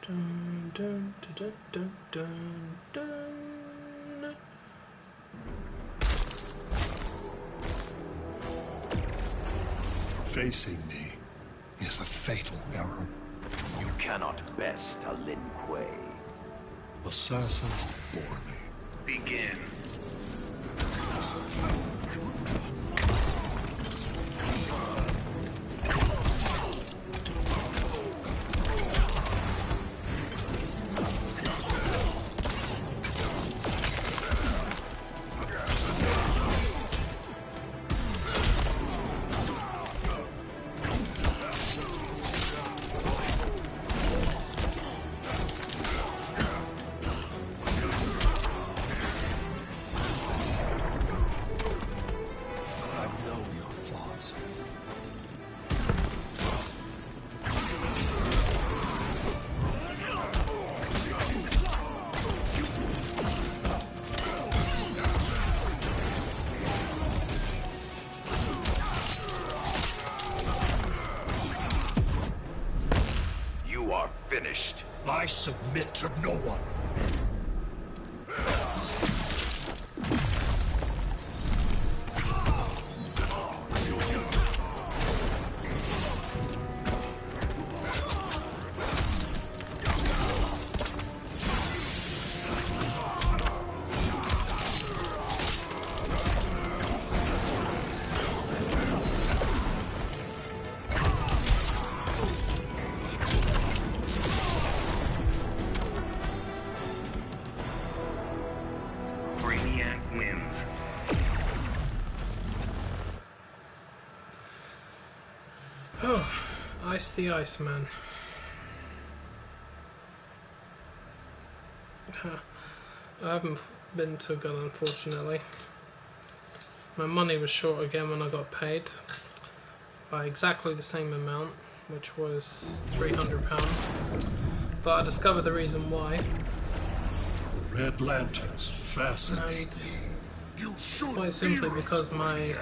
Dun, dun, dun, dun, dun, dun. Facing me is a fatal error. You cannot best a Lin Kuei. Assassins bore me. Begin. I know your thoughts. You are finished. I submit to no one. Oh, Ice the Iceman. I haven't been to a gun, unfortunately. My money was short again when I got paid by exactly the same amount, which was £300. But I discovered the reason why. Red lanterns fascinating. And quite simply because my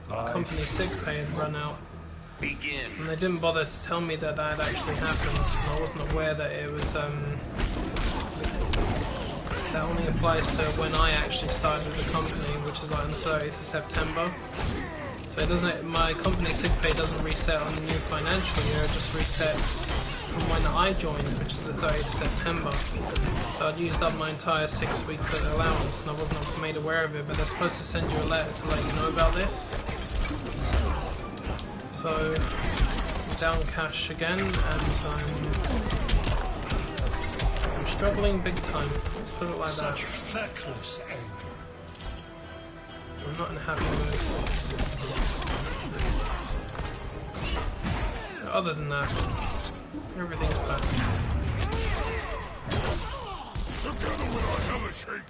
company sick pay had run out. Begin. And they didn't bother to tell me that that had actually happened. And I wasn't aware that it was that only applies to when I actually started the company, which is like on the 30th of September. So it doesn't. My company sick pay doesn't reset on the new financial year. It just resets from when I joined, which is the 30th of September. So I'd used up my entire 6-week allowance, and I wasn't made aware of it. But they're supposed to send you a letter to let you know about this. So I'm down cash again, and I'm struggling big time. Let's put it like that. Such feckless anger. I'm not in a happy mood. But other than that, everything's bad. Together with our hellish hate,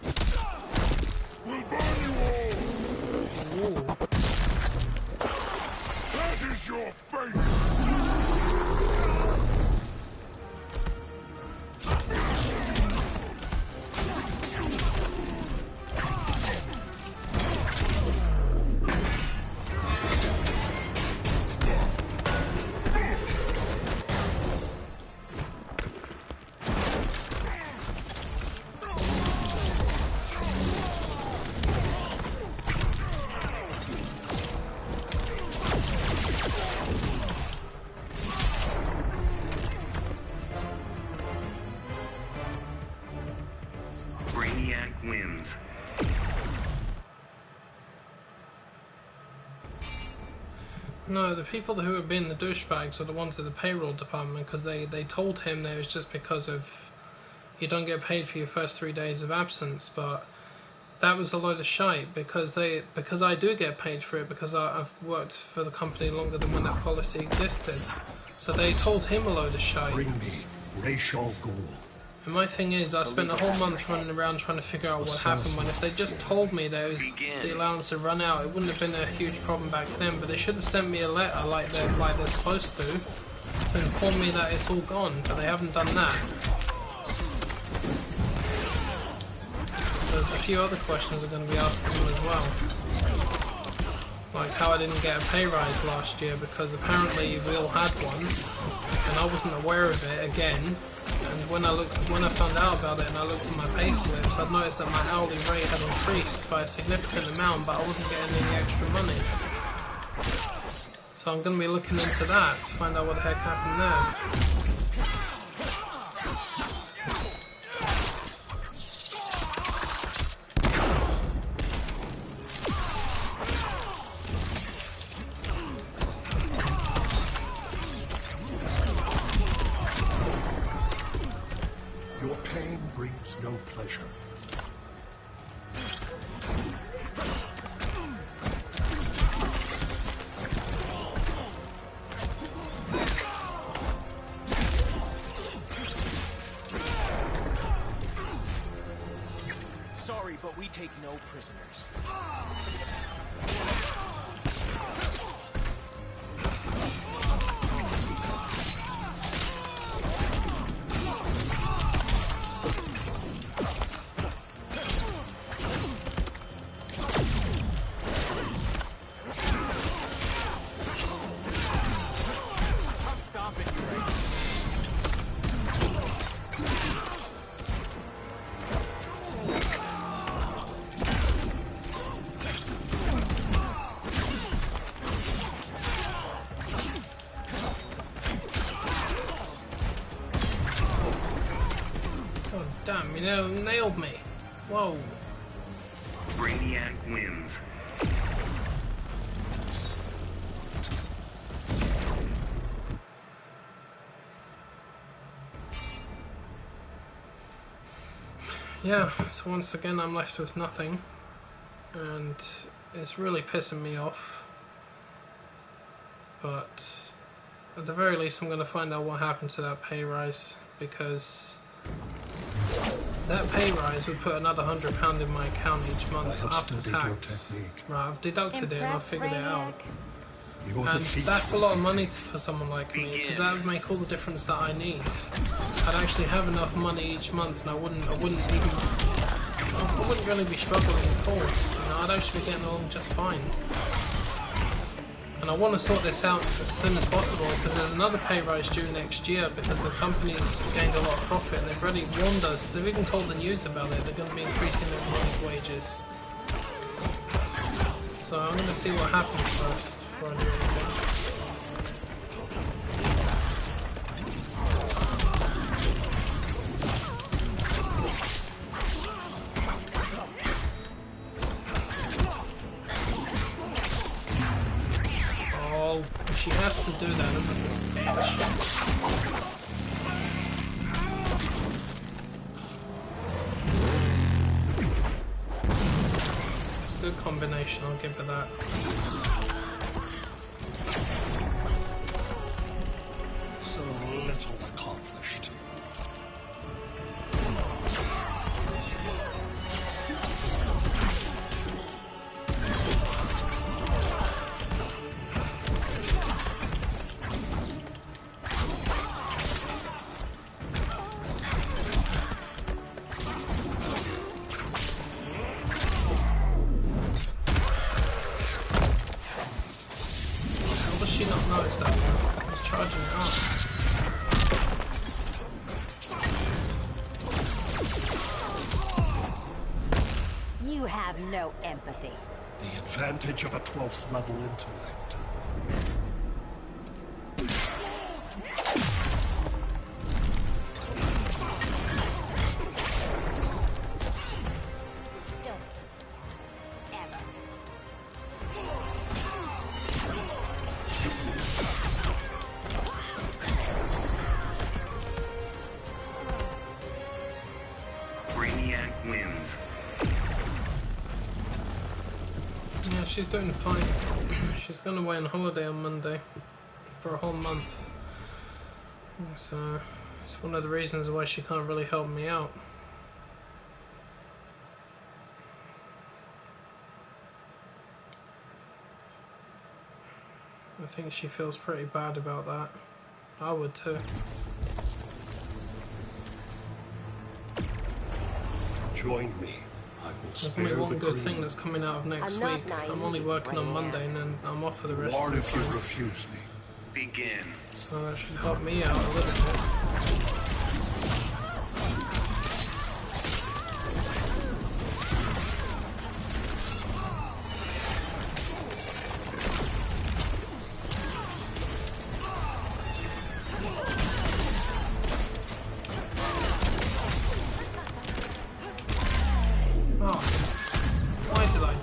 we'll burn you all! Ooh. That is your fate! Brainiac wins. No, the people who have been the douchebags are the ones at the payroll department, because they told him that it was just because of you don't get paid for your first 3 days of absence, but that was a load of shite, because I do get paid for it, because I've worked for the company longer than when that policy existed. So they told him a load of shite. Bring me racial ghoul. And my thing is, I spent a whole month running around trying to figure out what happened, when if they just told me that it was the allowance had run out, it wouldn't have been a huge problem back then. But they should have sent me a letter like they're supposed to inform me that it's all gone, but they haven't done that. There's a few other questions I'm going to be asking them as well. Like how I didn't get a pay rise last year, because apparently we all had one, and I wasn't aware of it again. And when I found out about it and I looked at my pay slips, I'd noticed that my hourly rate had increased by a significant amount, but I wasn't getting any extra money. So I'm going to be looking into that to find out what the heck happened there. Your pain brings no pleasure. Sorry, but we take no prisoners. Damn, you know, nailed me. Whoa. Brainiac wins. Yeah, so once again I'm left with nothing, and it's really pissing me off. but at the very least I'm going to find out what happened to that pay rise, because that pay rise would put another £100 in my account each month after tax. Right, I've deducted it and I've figured it out. And that's a lot of money for someone like me, because that would make all the difference that I need. I'd actually have enough money each month, and I wouldn't really be struggling at all. You know, I'd actually be getting along just fine. And I want to sort this out as soon as possible, because there's another pay rise due next year, because the company's gained a lot of profit, and they've already warned us. They've even told the news about it. They're going to be increasing their employees' wages. So I'm going to see what happens first before I do anything. Oh, she has to do that, I'm a bitch. Good combination, I'll give her that. So little accomplished. You have no empathy. The advantage of a 12th level intellect. Yeah, she's doing fine. She's going away on holiday on Monday for a whole month. So it's one of the reasons why she can't really help me out. I think she feels pretty bad about that. I would too. Join me. I will There's spare only one the good green. thing that's coming out of next week. I'm only working on Monday and then I'm off for the rest Or of the if you time. refuse me. Begin. So that should help me out a little bit.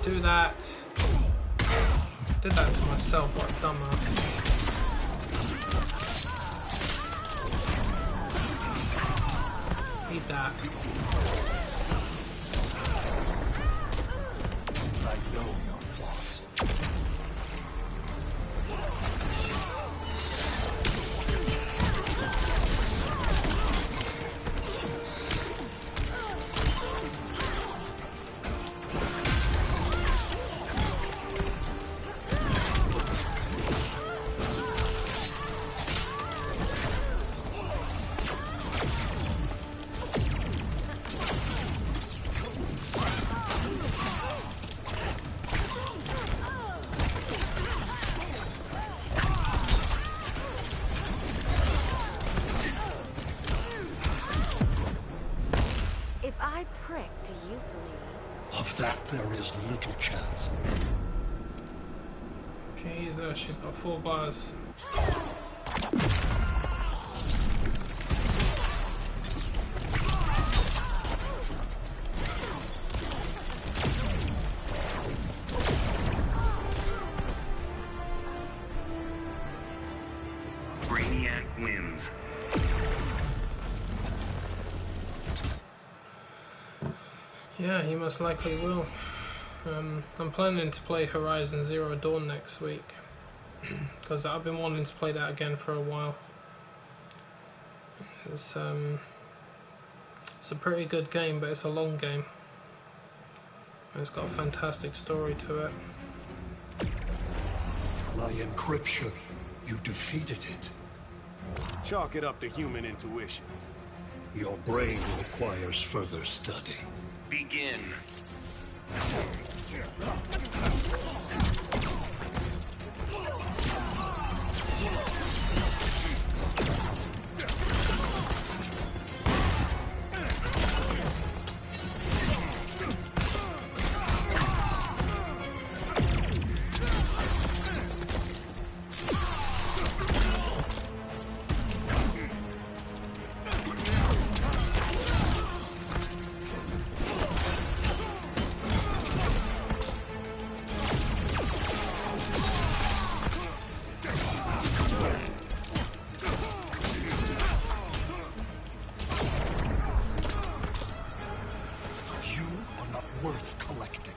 Do that. Did that to myself, what a dumbass. Eat that. I know your thoughts. If I prick, do you bleed? Of that there is little chance. Jesus, she's got 4 bars. Brainiac wins. Yeah, he most likely will. I'm planning to play Horizon Zero Dawn next week. because I've been wanting to play that again for a while. It's a pretty good game, but it's a long game. And it's got a fantastic story to it. My encryption. You defeated it. Chalk it up to human intuition. Your brain requires further study. Begin. Worth collecting.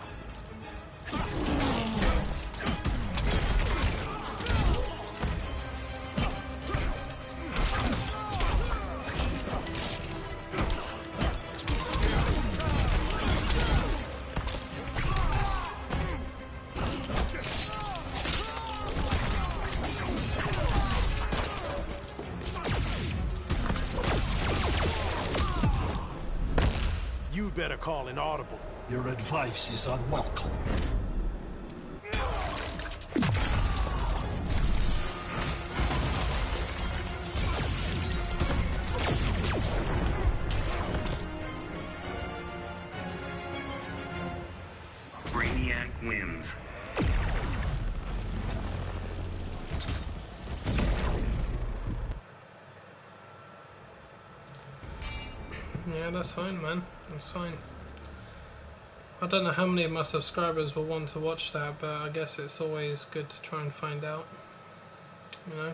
You better call an audible. Your advice is unwelcome. Brainiac wins. Yeah, that's fine, man. That's fine. I don't know how many of my subscribers will want to watch that, but I guess it's always good to try and find out, you know.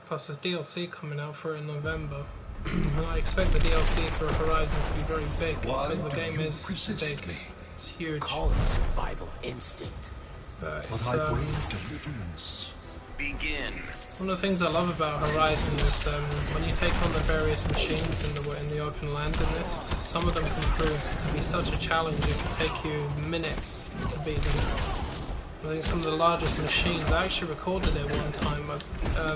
Plus there's DLC coming out for it in November. And I expect the DLC for Horizon to be very big, because the game is big. It's huge. Call it survival instinct. But it's, But I bring deliverance. Begin. one of the things I love about Horizon is when you take on the various machines in the open land in this, some of them can prove to be such a challenge. It can take you minutes to beat them. I think some of the largest machines, I actually recorded it one time.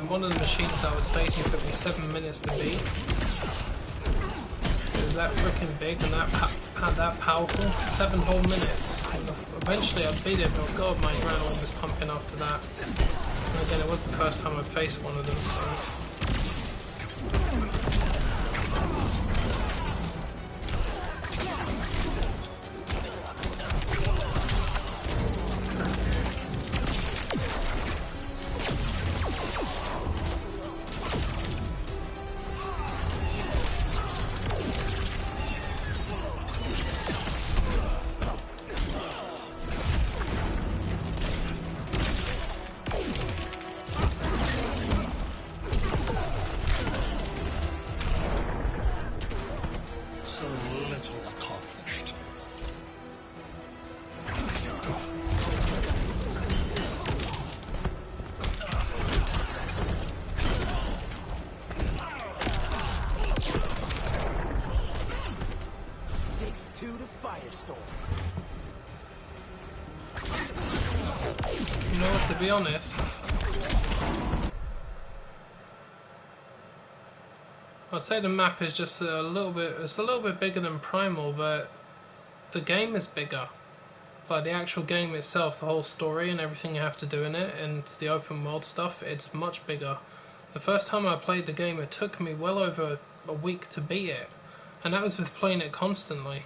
One of the machines I was facing took me 7 minutes to beat. It was that freaking big and that powerful. 7 whole minutes. And eventually I beat it, but god, my adrenaline was pumping after that. And again, it was the first time I'd faced one of them, so... You know what, to be honest, I'd say the map is just a little bit bigger than Primal, but the game is bigger. Like the actual game itself, the whole story and everything you have to do in it, and the open world stuff, it's much bigger. The first time I played the game, it took me well over a week to beat it, and that was with playing it constantly.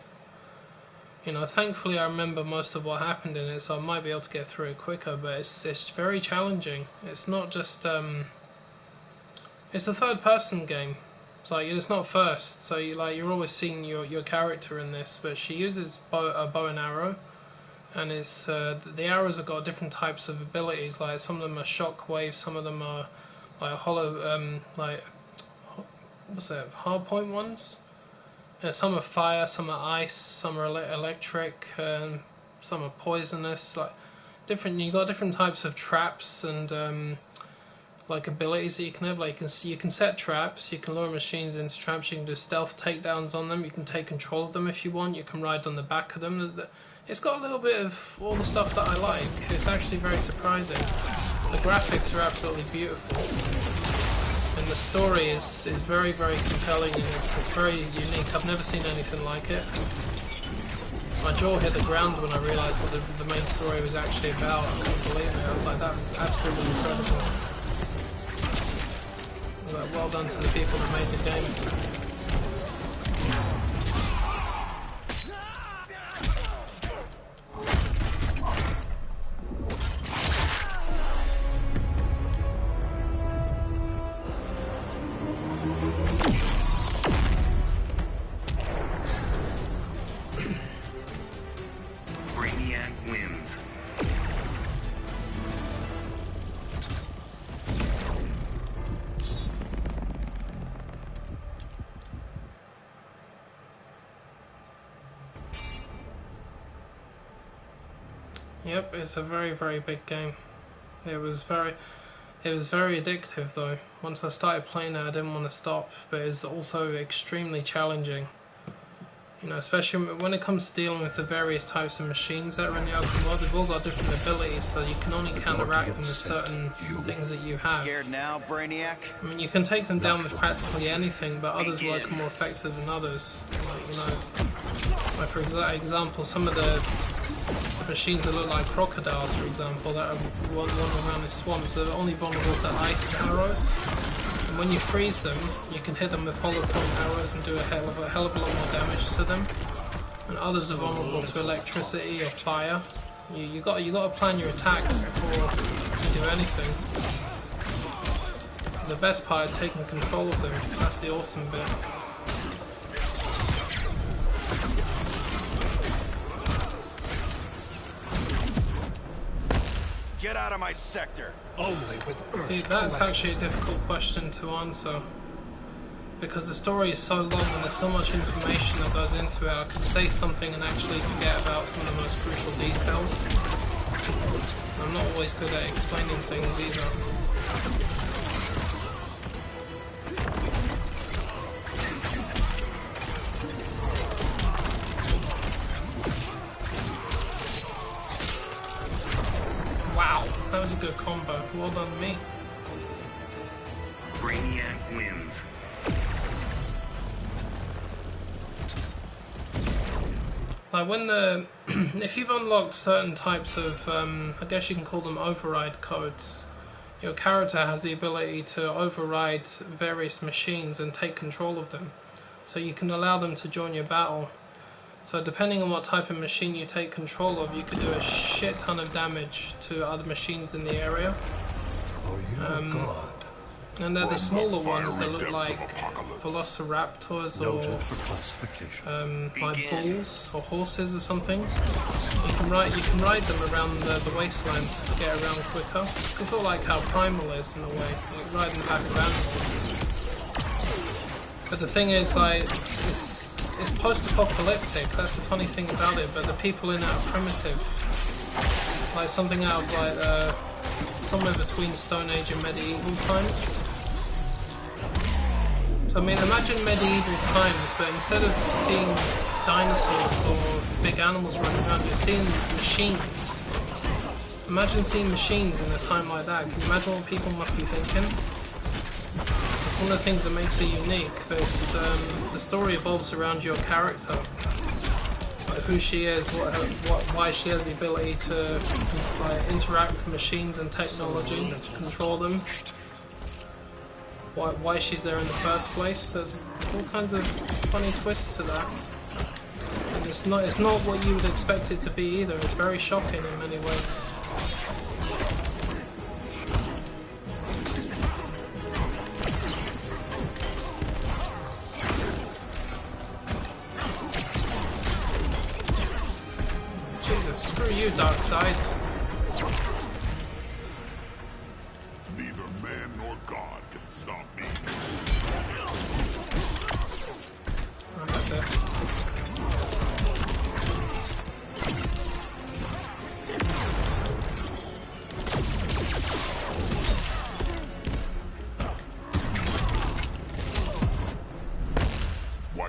You know, thankfully I remember most of what happened in it, so I might be able to get through it quicker, but it's very challenging. It's not just, it's a third-person game. It's like, it's not first, so you're always seeing your character in this, but she uses a bow and arrow, and it's, the arrows have got different types of abilities, like some of them are shock waves, some of them are like hollow, like, what's that, hard point ones? Some are fire, some are ice, some are electric, some are poisonous. Like you got different types of traps and like abilities that you can have. Like you can set traps, you can lure machines into traps, you can do stealth takedowns on them, you can take control of them if you want, you can ride on the back of them. It's got a little bit of all the stuff that I like. It's actually very surprising. The graphics are absolutely beautiful, and the story is very, very compelling, and it's very unique. I've never seen anything like it. My jaw hit the ground when I realised what the main story was actually about. I couldn't believe it. I was like, that was absolutely incredible. I was like, well done to the people that made the game. Yep, it's a very, very big game. It was very addictive though. Once I started playing it, I didn't want to stop, but it's also extremely challenging. You know, especially when it comes to dealing with the various types of machines that are in the open world. They've all got different abilities, so you can only counteract them with certain things that you have. Scared now, Brainiac? I mean, you can take them down with practically anything, but others work more effective than others. Like, you know, like for example, some of the machines that look like crocodiles, for example, that are wandering around the swamps, they're only vulnerable to ice arrows. And when you freeze them, you can hit them with hollow point arrows and do a hell of a lot more damage to them. And others are vulnerable to electricity or fire. You got to plan your attacks before you do anything. The best part is taking control of them. That's the awesome bit. Get out of my sector! Only with Earth. See, that's actually a difficult question to answer. Because the story is so long and there's so much information that goes into it, I could say something and actually forget about some of the most crucial details. I'm not always good at explaining things either. That was a good combo. Well done, me. Brainiac wins. Like when if you've unlocked certain types of, I guess you can call them override codes, your character has the ability to override various machines and take control of them. So you can allow them to join your battle. So depending on what type of machine you take control of, you could do a shit ton of damage to other machines in the area. And they're the smaller ones that look like velociraptors or like bulls or horses or something. You can ride them around the wasteland to get around quicker. It's sort of like how Primal is in a way. You can ride in the back of animals. But the thing is, like, it's post-apocalyptic, that's the funny thing about it, but the people in it are primitive. Like something out of like somewhere between Stone Age and medieval times. So I mean, imagine medieval times, but instead of seeing dinosaurs or big animals running around, you're seeing machines. Imagine seeing machines in a time like that. Can you imagine what people must be thinking? It's one of the things that makes it unique. The story evolves around your character, like who she is, why she has the ability to interact with machines and technology, control them, why she's there in the first place. There's all kinds of funny twists to that, and it's not what you would expect it to be either. It's very shocking in many ways. Screw you, Darkseid. Neither man nor God can stop me. That's it.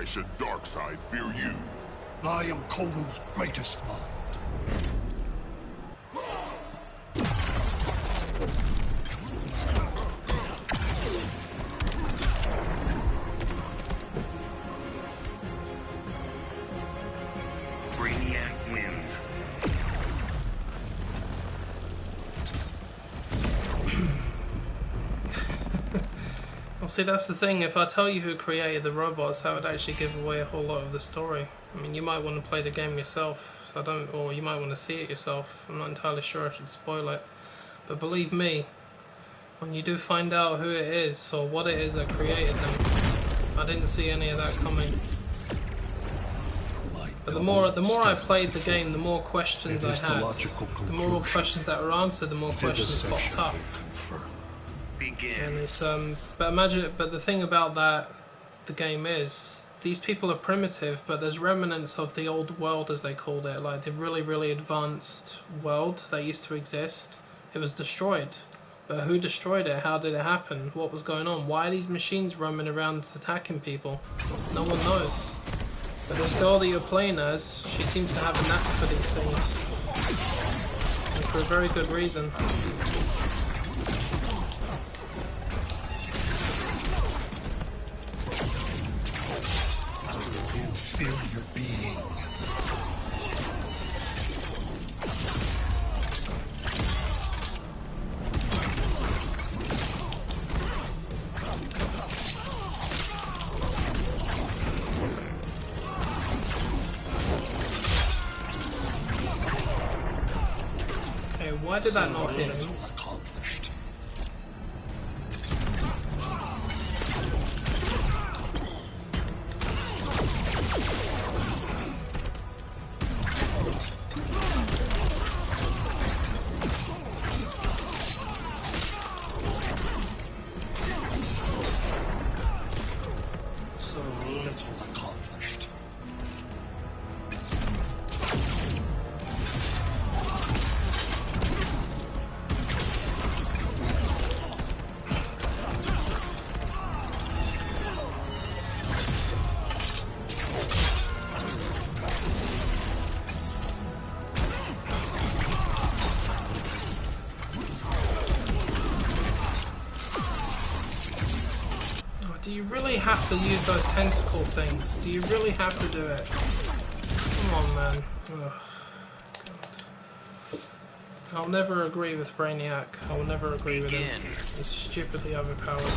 should Darkseid fear you? I am Kolu's greatest mind. Brainiac wins. Well, see, that's the thing. If I tell you who created the robots, that would actually give away a whole lot of the story. I mean, you might want to play the game yourself, so I don't, or you might want to see it yourself. I'm not entirely sure I should spoil it, but believe me, when you do find out who it is or what it is that created them, I didn't see any of that coming. But the more I played the game, the more questions I had. The more questions that were answered, the more questions popped up. Begin. And it's but the thing about that, the game is, these people are primitive, but there's remnants of the old world, as they called it, like the really, really advanced world that used to exist. It was destroyed. But who destroyed it? How did it happen? What was going on? Why are these machines roaming around attacking people? No one knows. But this girl that you're playing as, she seems to have a knack for these things. And for a very good reason. Feel your being. Okay, why did that not hit him? Accomplished. So little accomplished. Do you really have to use those tentacle things? Do you really have to do it? Come on, man. Ugh. God. I'll never agree with Brainiac. I will never agree with him. He's stupidly overpowered.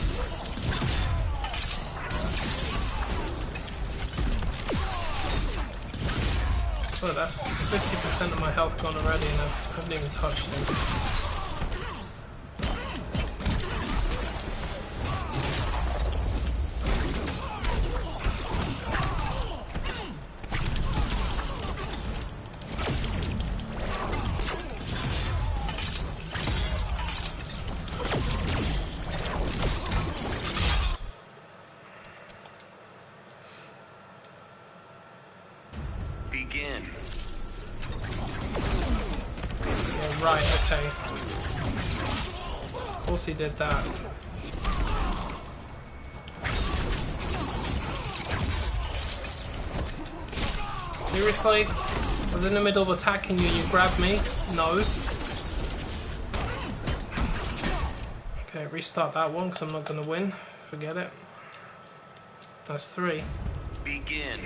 So that's 50% of my health gone already, and I haven't even touched him. Begin. Yeah, right, okay. Of course he did that. Seriously? I was in the middle of attacking you and you grabbed me? No. Okay, restart that one because I'm not going to win. Forget it. That's 3. Begin.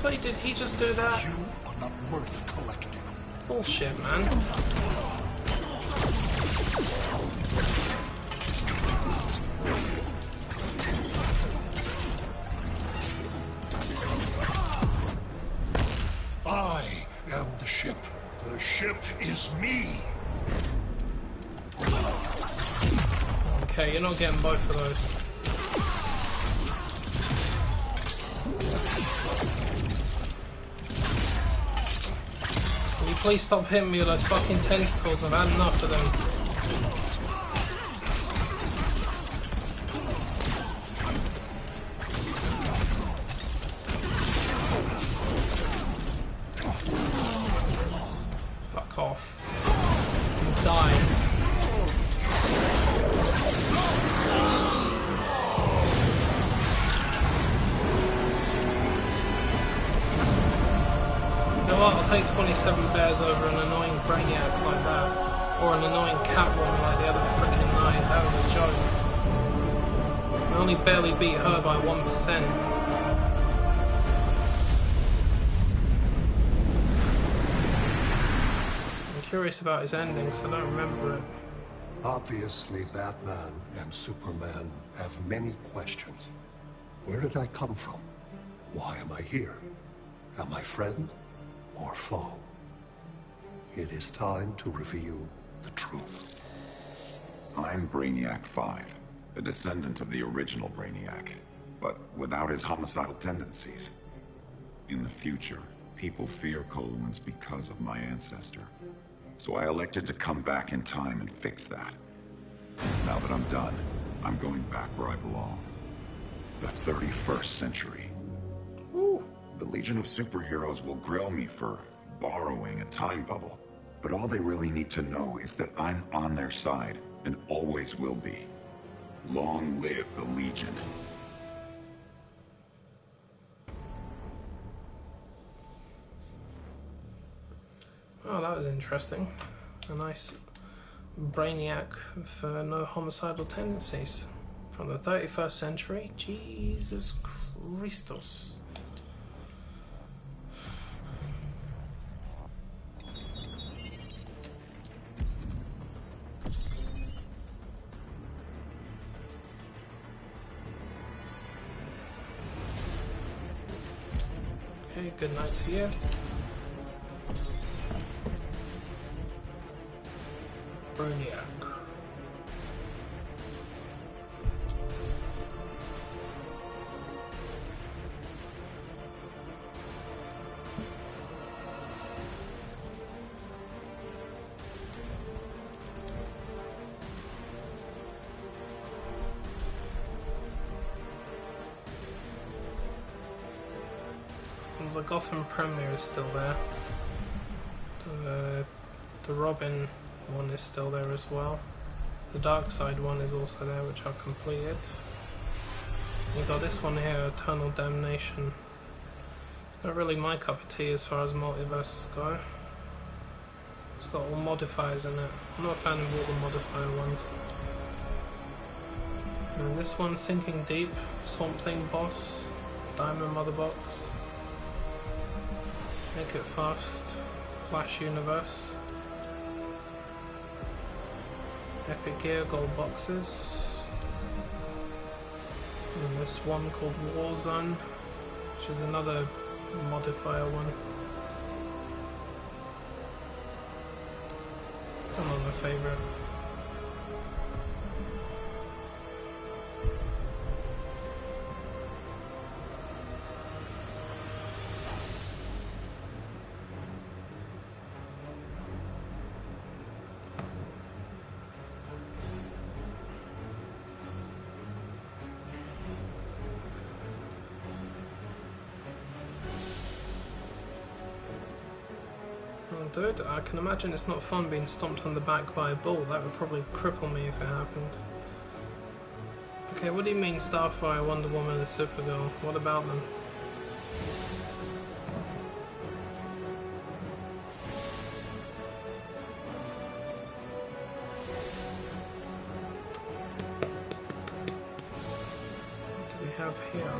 Seriously? Did he just do that? You are not worth collecting. Bullshit, man. I am the ship. The ship is me. Okay, you're not getting both of those. Can you please stop hitting me with those fucking tentacles? I've had enough of them. Fuck off. I'm dying. You know what, I'll take 27 bears over an annoying brainiac like that. Or an annoying Catwoman like the other freaking night. That was a joke. I only barely beat her by 1%. I'm curious about his ending, because I don't remember it. Obviously, Batman and Superman have many questions. Where did I come from? Why am I here? Am I friend or foe? It is time to reveal the truth. I'm Brainiac 5, a descendant of the original Brainiac, but without his homicidal tendencies. In the future, people fear Coluans because of my ancestor. So I elected to come back in time and fix that. Now that I'm done, I'm going back where I belong. The 31st century. Ooh. The Legion of Superheroes will grill me for borrowing a time bubble, but all they really need to know is that I'm on their side and always will be. Long live the Legion. Oh, that was interesting. A nice Brainiac for no homicidal tendencies. From the 31st century? Jesus Christos. Okay, good night to you. Brainiac. The Gotham premiere is still there. The Robin one is still there as well. The Dark Side one is also there, which I've completed. You got this one here, Eternal Damnation. It's not really my cup of tea as far as multiverses go. It's got all modifiers in it. I'm not a fan of all the modifier ones. And this one, Sinking Deep, Swamp Thing boss, Diamond Mother Box. Make It Fast, Flash Universe, Epic Gear Gold Boxes, and this one called Warzone, which is another modifier one. Still not my favourite. Dude, I can imagine it's not fun being stomped on the back by a bull. That would probably cripple me if it happened. Okay, what do you mean Starfire, Wonder Woman and Supergirl? What about them? What do we have here?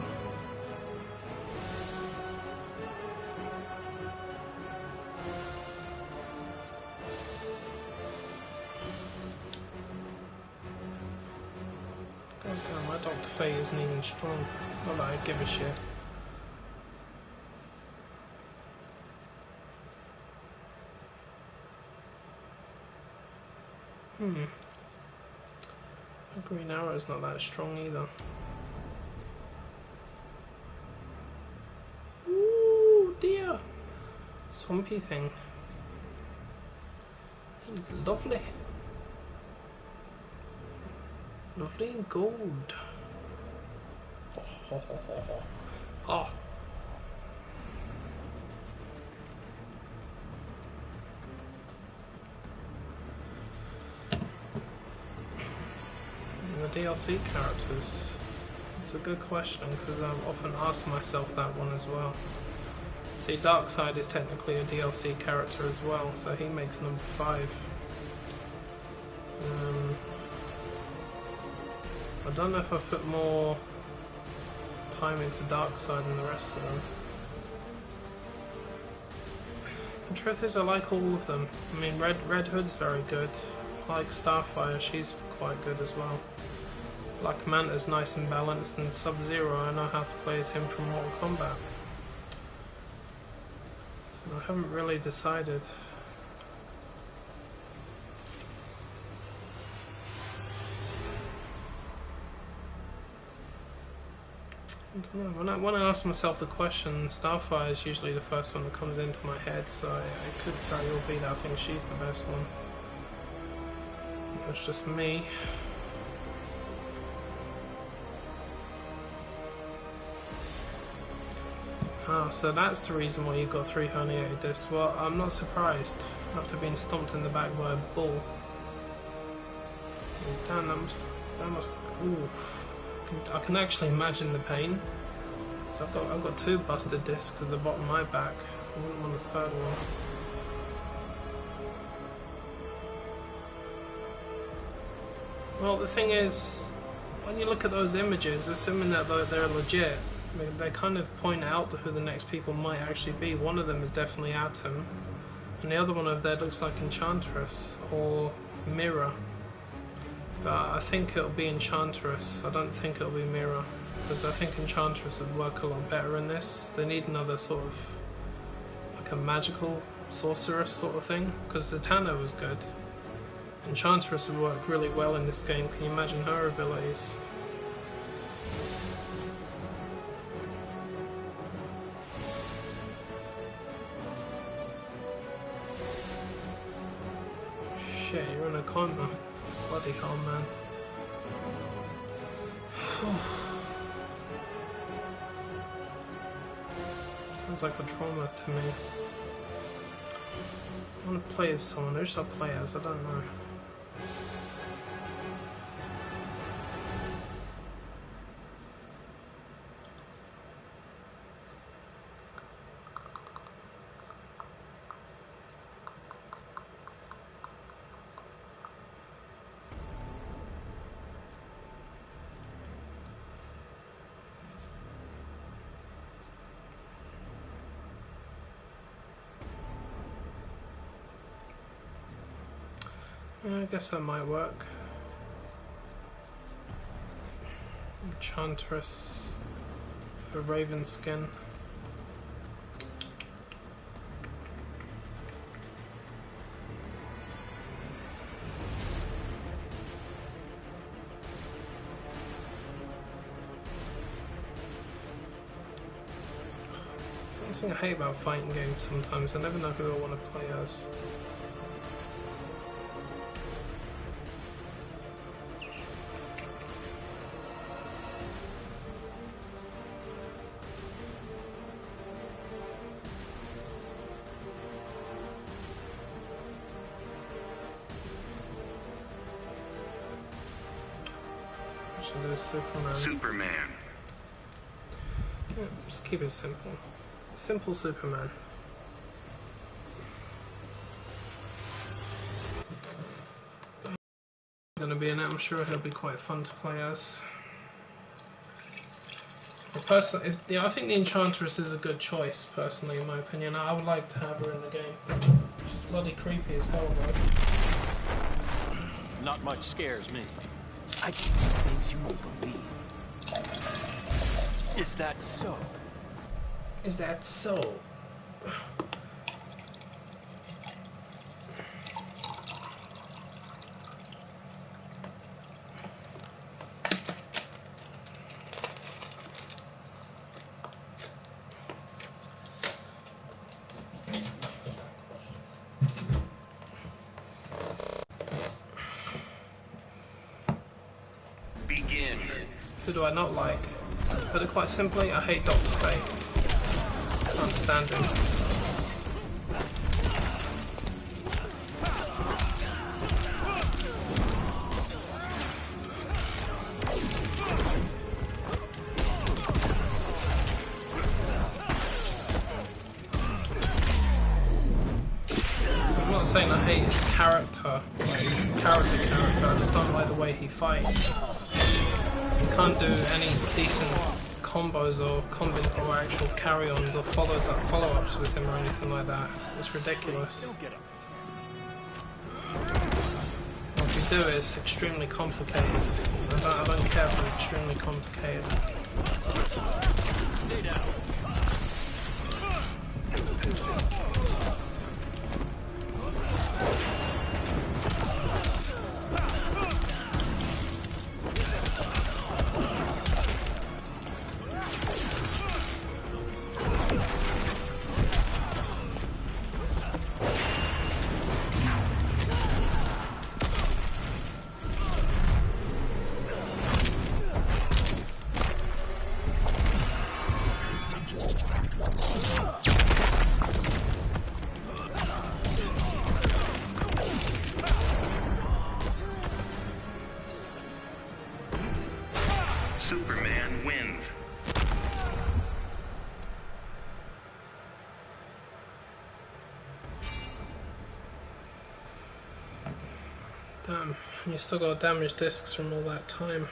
Dr. Fate isn't even strong. Not that I give a shit. Green Arrow's not that strong either. Ooh, dear! Swampy thing. He's lovely. Lovely and gold. Oh. The DLC characters. It's a good question because I've often asked myself that one as well. See, Darkseid is technically a DLC character as well, so he makes number 5. I don't know if I've put more time into Darkseid than the rest of them. The truth is I like all of them. I mean, Red Hood's very good. I like Starfire, she's quite good as well. Black Manta's nice and balanced, and Sub-Zero, I know how to play as him from Mortal Kombat. So I haven't really decided. I don't know. When I ask myself the question, Starfire is usually the first one that comes into my head, so it could very well be that I think she's the best one. It's just me. Ah, so that's the reason why you've got 3 herniated discs. Well, I'm not surprised after being stomped in the back by a bull. Damn, that must. Ooh, I can actually imagine the pain. So I've got 2 busted discs at the bottom of my back. I wouldn't want a 3rd one. Well, the thing is, when you look at those images, assuming that they're legit, they kind of point out who the next people might actually be. One of them is definitely Atom, and the other one over there looks like Enchantress or Mira. But I think it'll be Enchantress. I don't think it'll be Mira, because I think Enchantress would work a lot better in this. They need another sort of like a magical sorceress sort of thing, because Zatanna was good. Enchantress would work really well in this game. Can you imagine her abilities? Shit, you're in a coma. Bloody hell, man. Sounds like a trauma to me. I want to play as someone. Who should I play as? I don't know. I guess that might work. Enchantress for Raven skin. Something I hate about fighting games sometimes, I never know who I want to play as. Superman. Yeah, just keep it simple. Simple Superman. Gonna be in it. I'm sure he'll be quite fun to play as. Personally, I think the Enchantress is a good choice. Personally, in my opinion, I would like to have her in the game. She's bloody creepy as hell, bro. Not much scares me. I can do things you won't believe. Is that so? Is that so? Begin. Who do I not like? Put it quite simply, I hate Dr. Fate. Can't stand him. I'm not saying I hate his character, like character, I just don't like the way he fights. You can't do any decent combos or actual carry-ons or follow-ups with him or anything like that. It's ridiculous. If you do, it's extremely complicated. I don't care if it's extremely complicated. Stay down. Superman wins. Damn, you still got damaged discs from all that time.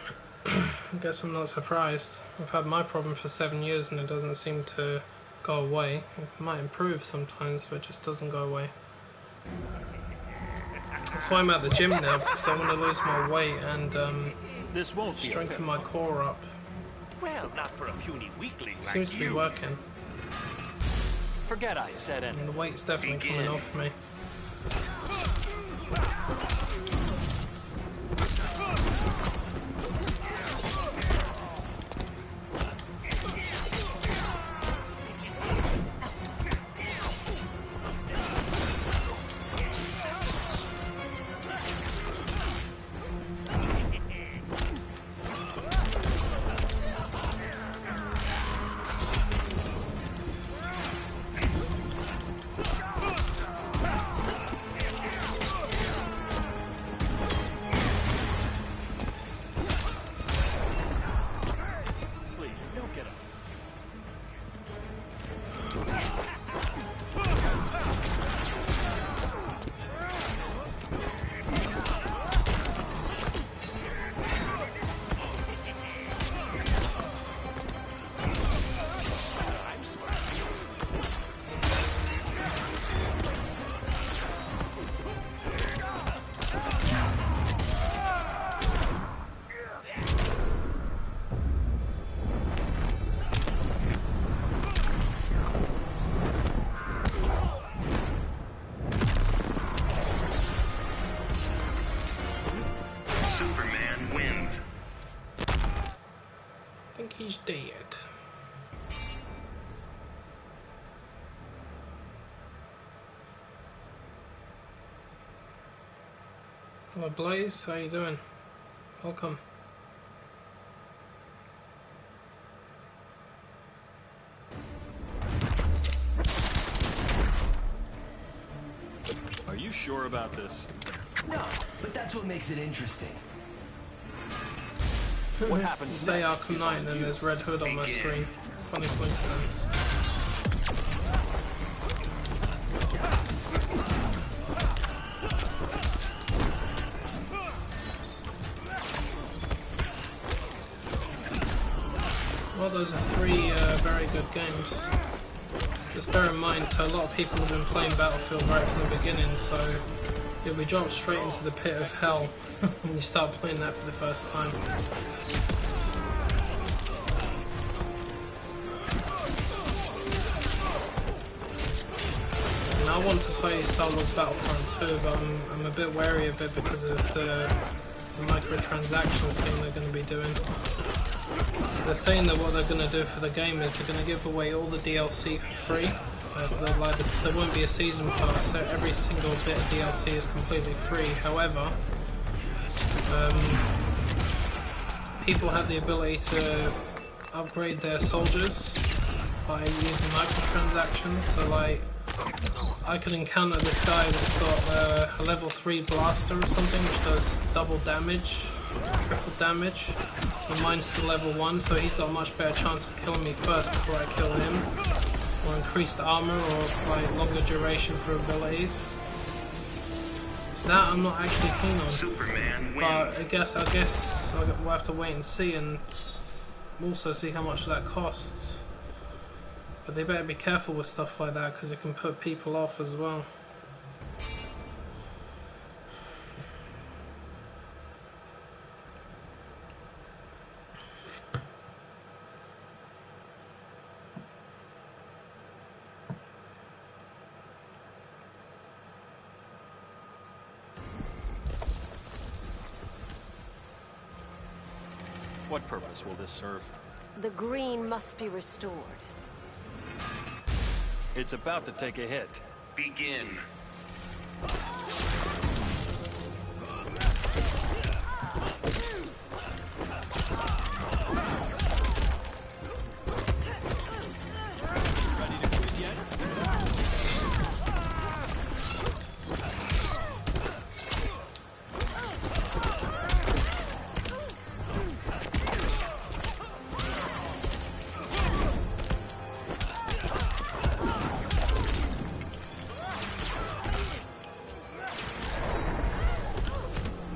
I guess I'm not surprised. I've had my problem for 7 years and it doesn't seem to go away. It might improve sometimes, but it just doesn't go away. That's why I'm at the gym now, because I want to lose my weight and this won't strengthen my core up. Well, not for a puny weakling like Seems to be working. Forget I said And anything. the weight's definitely coming off me. He's dead. Hello Blaze, how you doing? Welcome. Are you sure about this? No, but that's what makes it interesting. What happens Say next? Arkham Knight and then there's Red Hood on my screen. Funny coincidence. Well, those are three very good games. Just bear in mind, a lot of people have been playing Battlefield right from the beginning, so you'll be dropped straight into the pit of hell when you start playing that for the first time. I want to play Star Wars Battlefront 2, but I'm a bit wary of it because of the microtransactions thing they're going to be doing. They're saying that what they're going to do for the game is they're going to give away all the DLC for free. There won't be a season pass, so every single bit of DLC is completely free. However, people have the ability to upgrade their soldiers by using microtransactions. So like, I could encounter this guy that's got a level 3 blaster or something which does double damage, triple damage, and mine's still level 1, so he's got a much better chance of killing me first before I kill him. Or increased armor, or like longer duration for abilities. That I'm not actually keen on. Superman wins. But I guess we'll have to wait and see, and also see how much that costs. But they better be careful with stuff like that because it can put people off as well. What purpose will this serve? The green must be restored. It's about to take a hit. Begin. Ready to quit yet?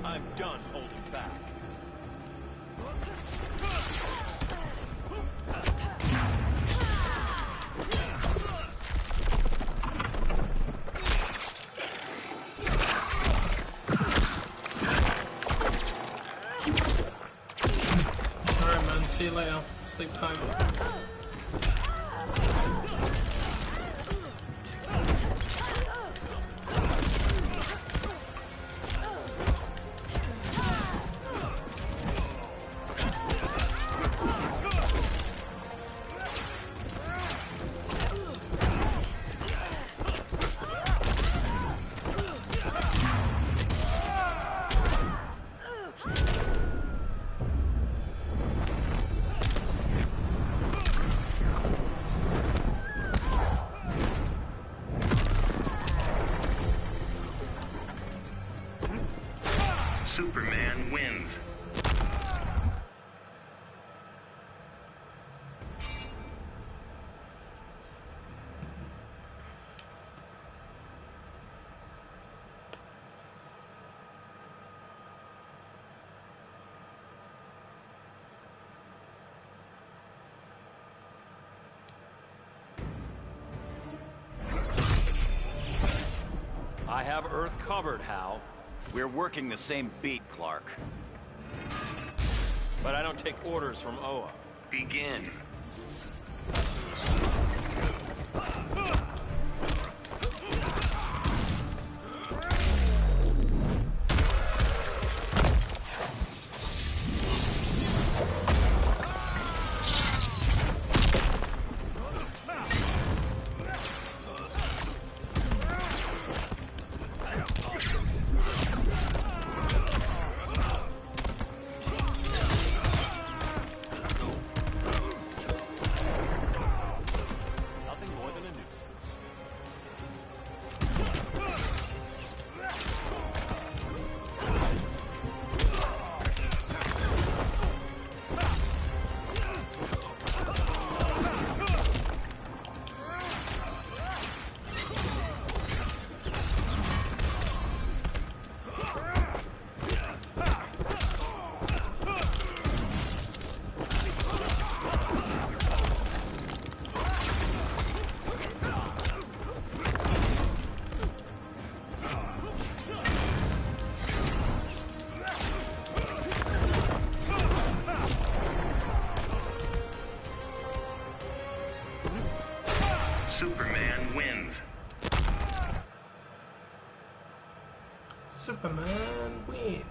I'm done holding back. Alright man, see you later. Sleep tight. Superman wins. I have Earth covered, Hal. We're working the same beat, Clark. But I don't take orders from Oa. Begin. Nothing more than a nuisance. Superman wins.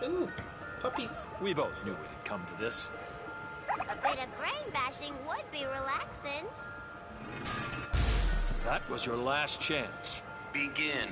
Ooh, puppies. We both knew it'd come to this. A bit of brain bashing would be relaxing. That was your last chance. Begin.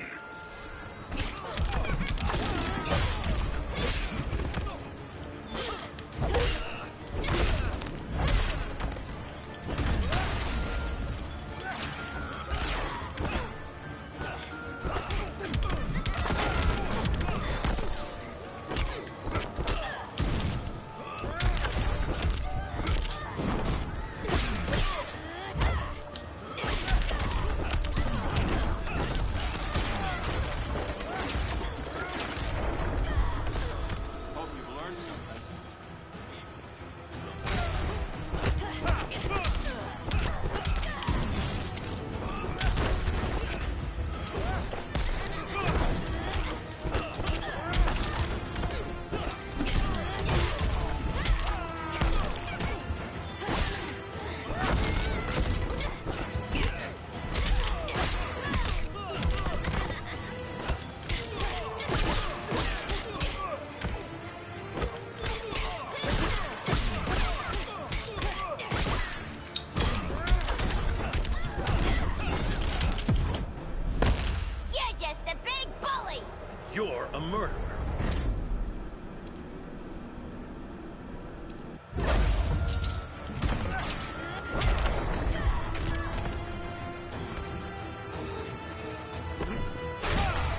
You're a murderer.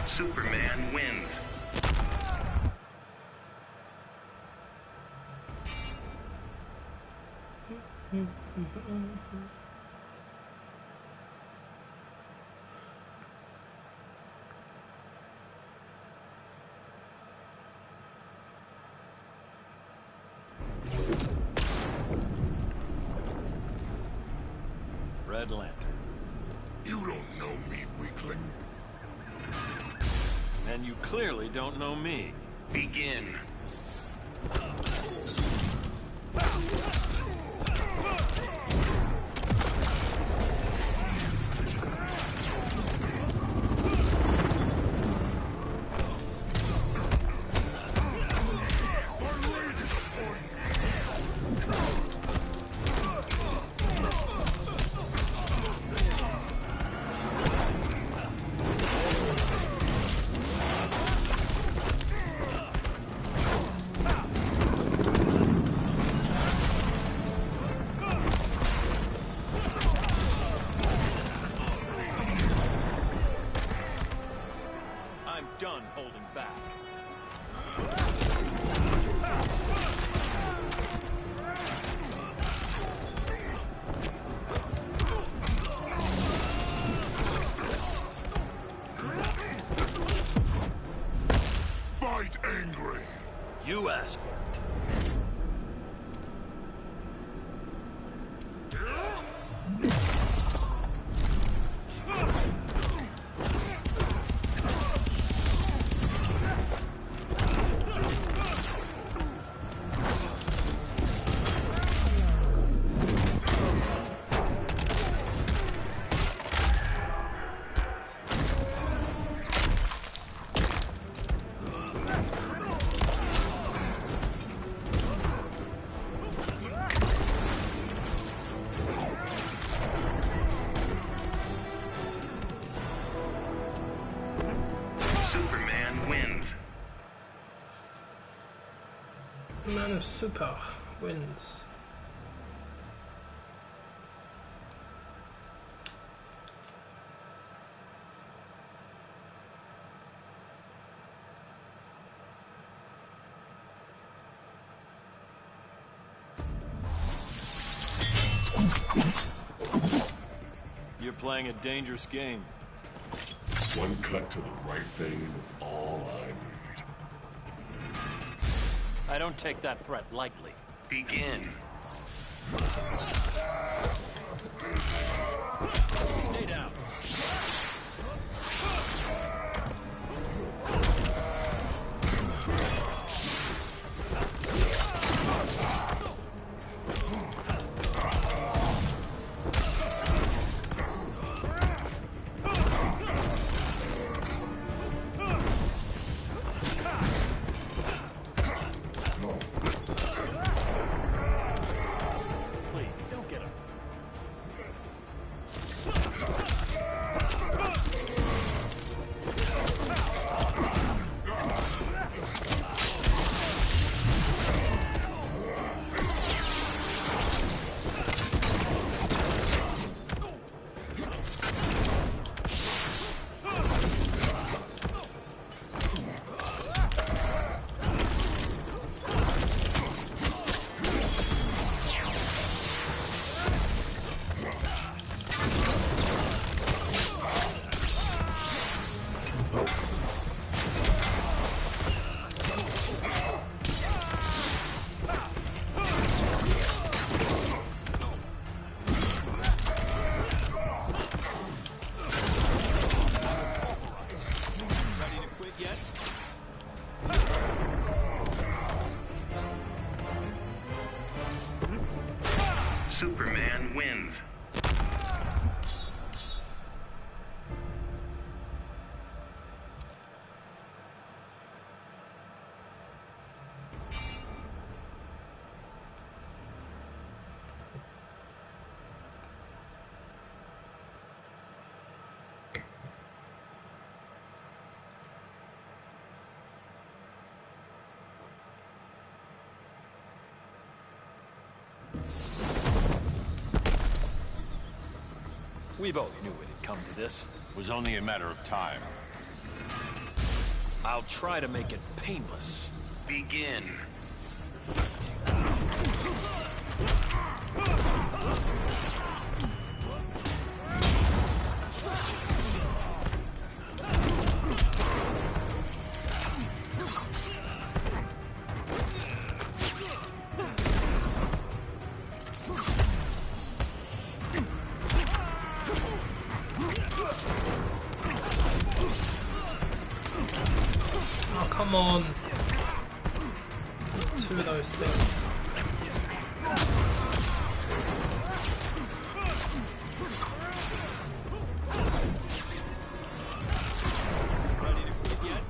Superman wins. Red Lantern. You don't know me, weakling. And you clearly don't know me. Begin. I'm done holding back. Fight angry. You asked for it. Superman wins. Man of Super wins. You're playing a dangerous game. One cut to the right vein is all I need. I don't take that threat lightly. Begin. Stay down. We both knew it'd come to this. It was only a matter of time. I'll try to make it painless. Begin. Oh, come on. Two of those things. Ready to quit yet?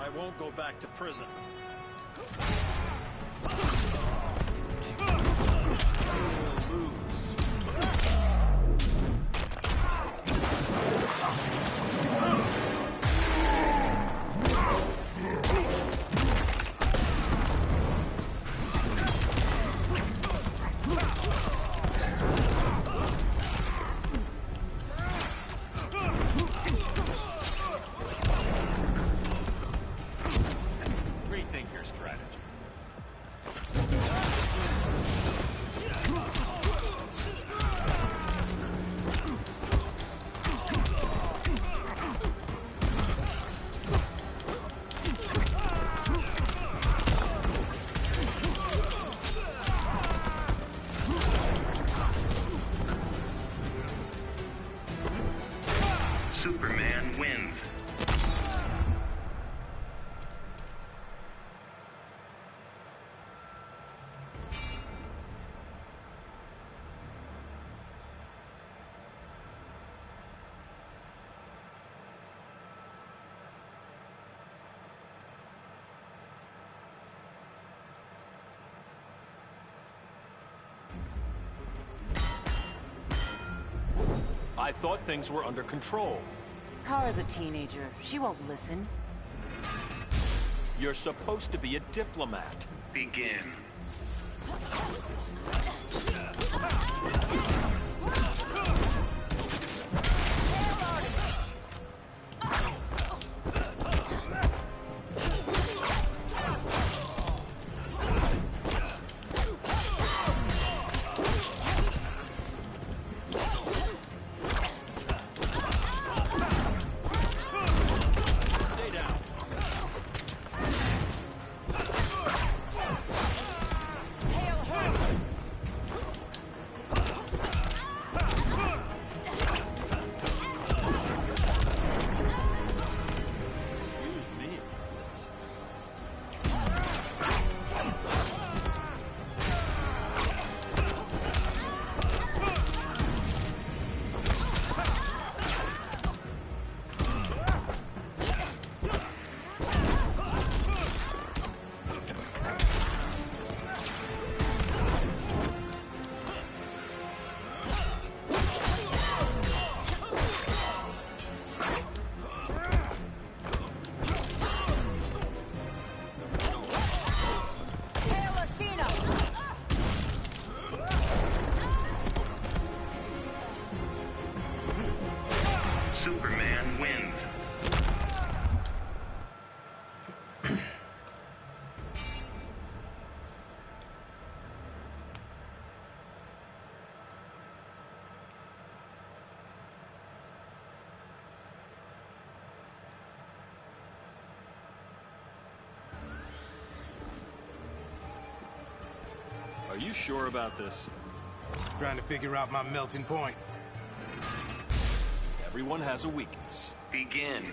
I won't go back to prison. You'll lose. Rethink your strategy. Superman wins. I thought things were under control. Kara's a teenager. She won't listen. You're supposed to be a diplomat. Begin. Stay down. Excuse me, Princess. Superman wins. Are you sure about this? Trying to figure out my melting point. Everyone has a weakness. Begin.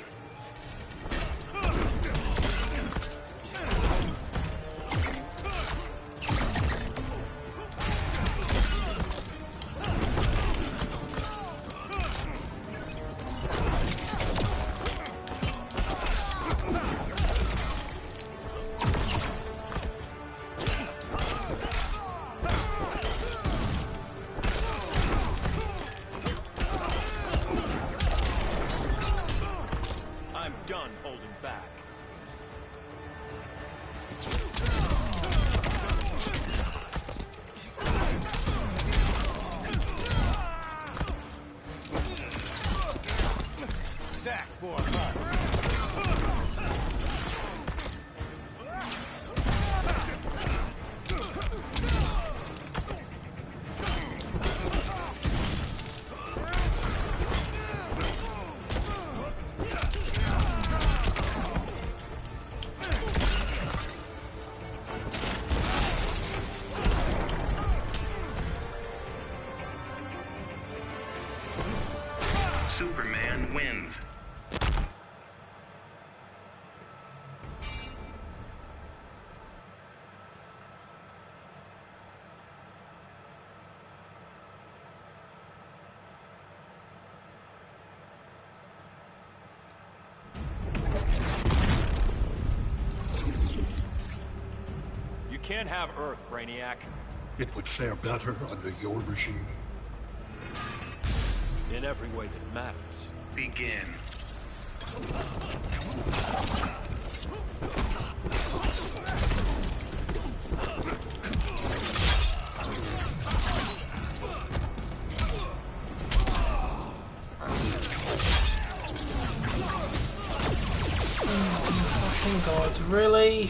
I'm done holding back. sack 4 bucks. Superman wins. You can't have Earth, Brainiac. It would fare better under your regime. In every way that matters. Begin. Oh God, really?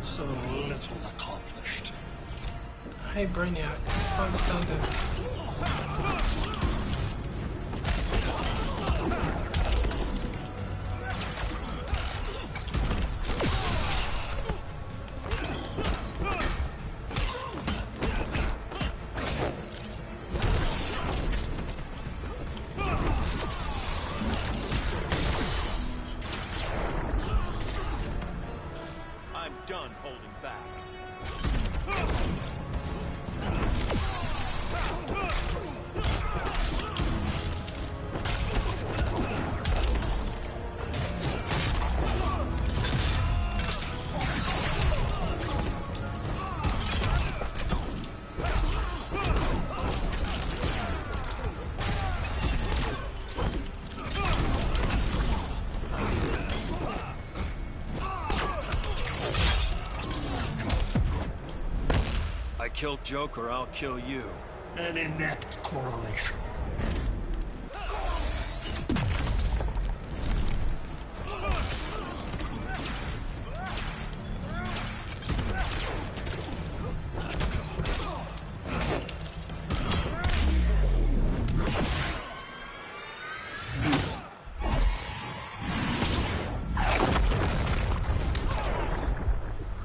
So little accomplished. Hey Brainiac, can't stand it. I'm done holding back. I kill Joker, I'll kill you. An inept correlation.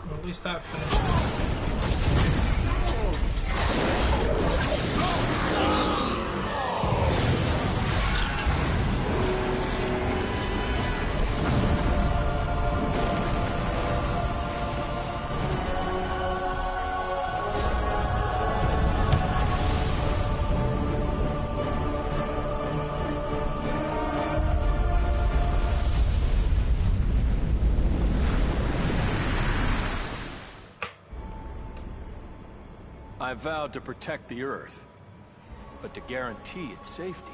Well, at least that finished. I vowed to protect the Earth. But to guarantee its safety,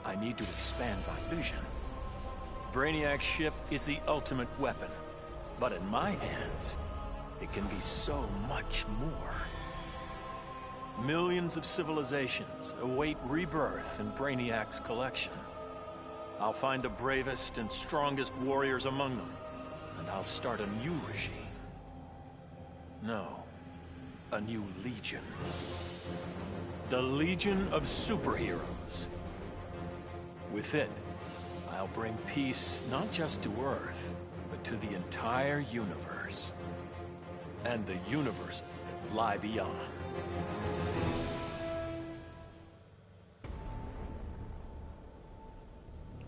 I need to expand my vision. Brainiac's ship is the ultimate weapon. But in my hands, it can be so much more. Millions of civilizations await rebirth in Brainiac's collection. I'll find the bravest and strongest warriors among them, and I'll start a new regime. No. A new legion. The Legion of Superheroes. With it, I'll bring peace not just to Earth, but to the entire universe. And the universes that lie beyond.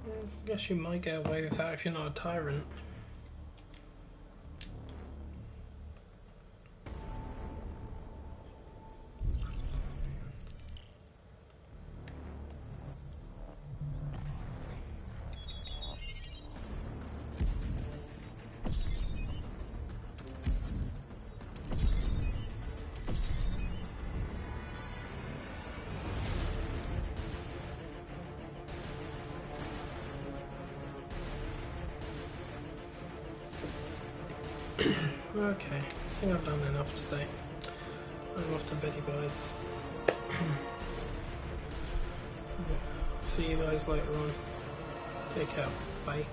I guess you might get away with that if you're not a tyrant. Okay, I think I've done enough today. I'm off to bed, you guys. See you guys later on. Take care. Bye.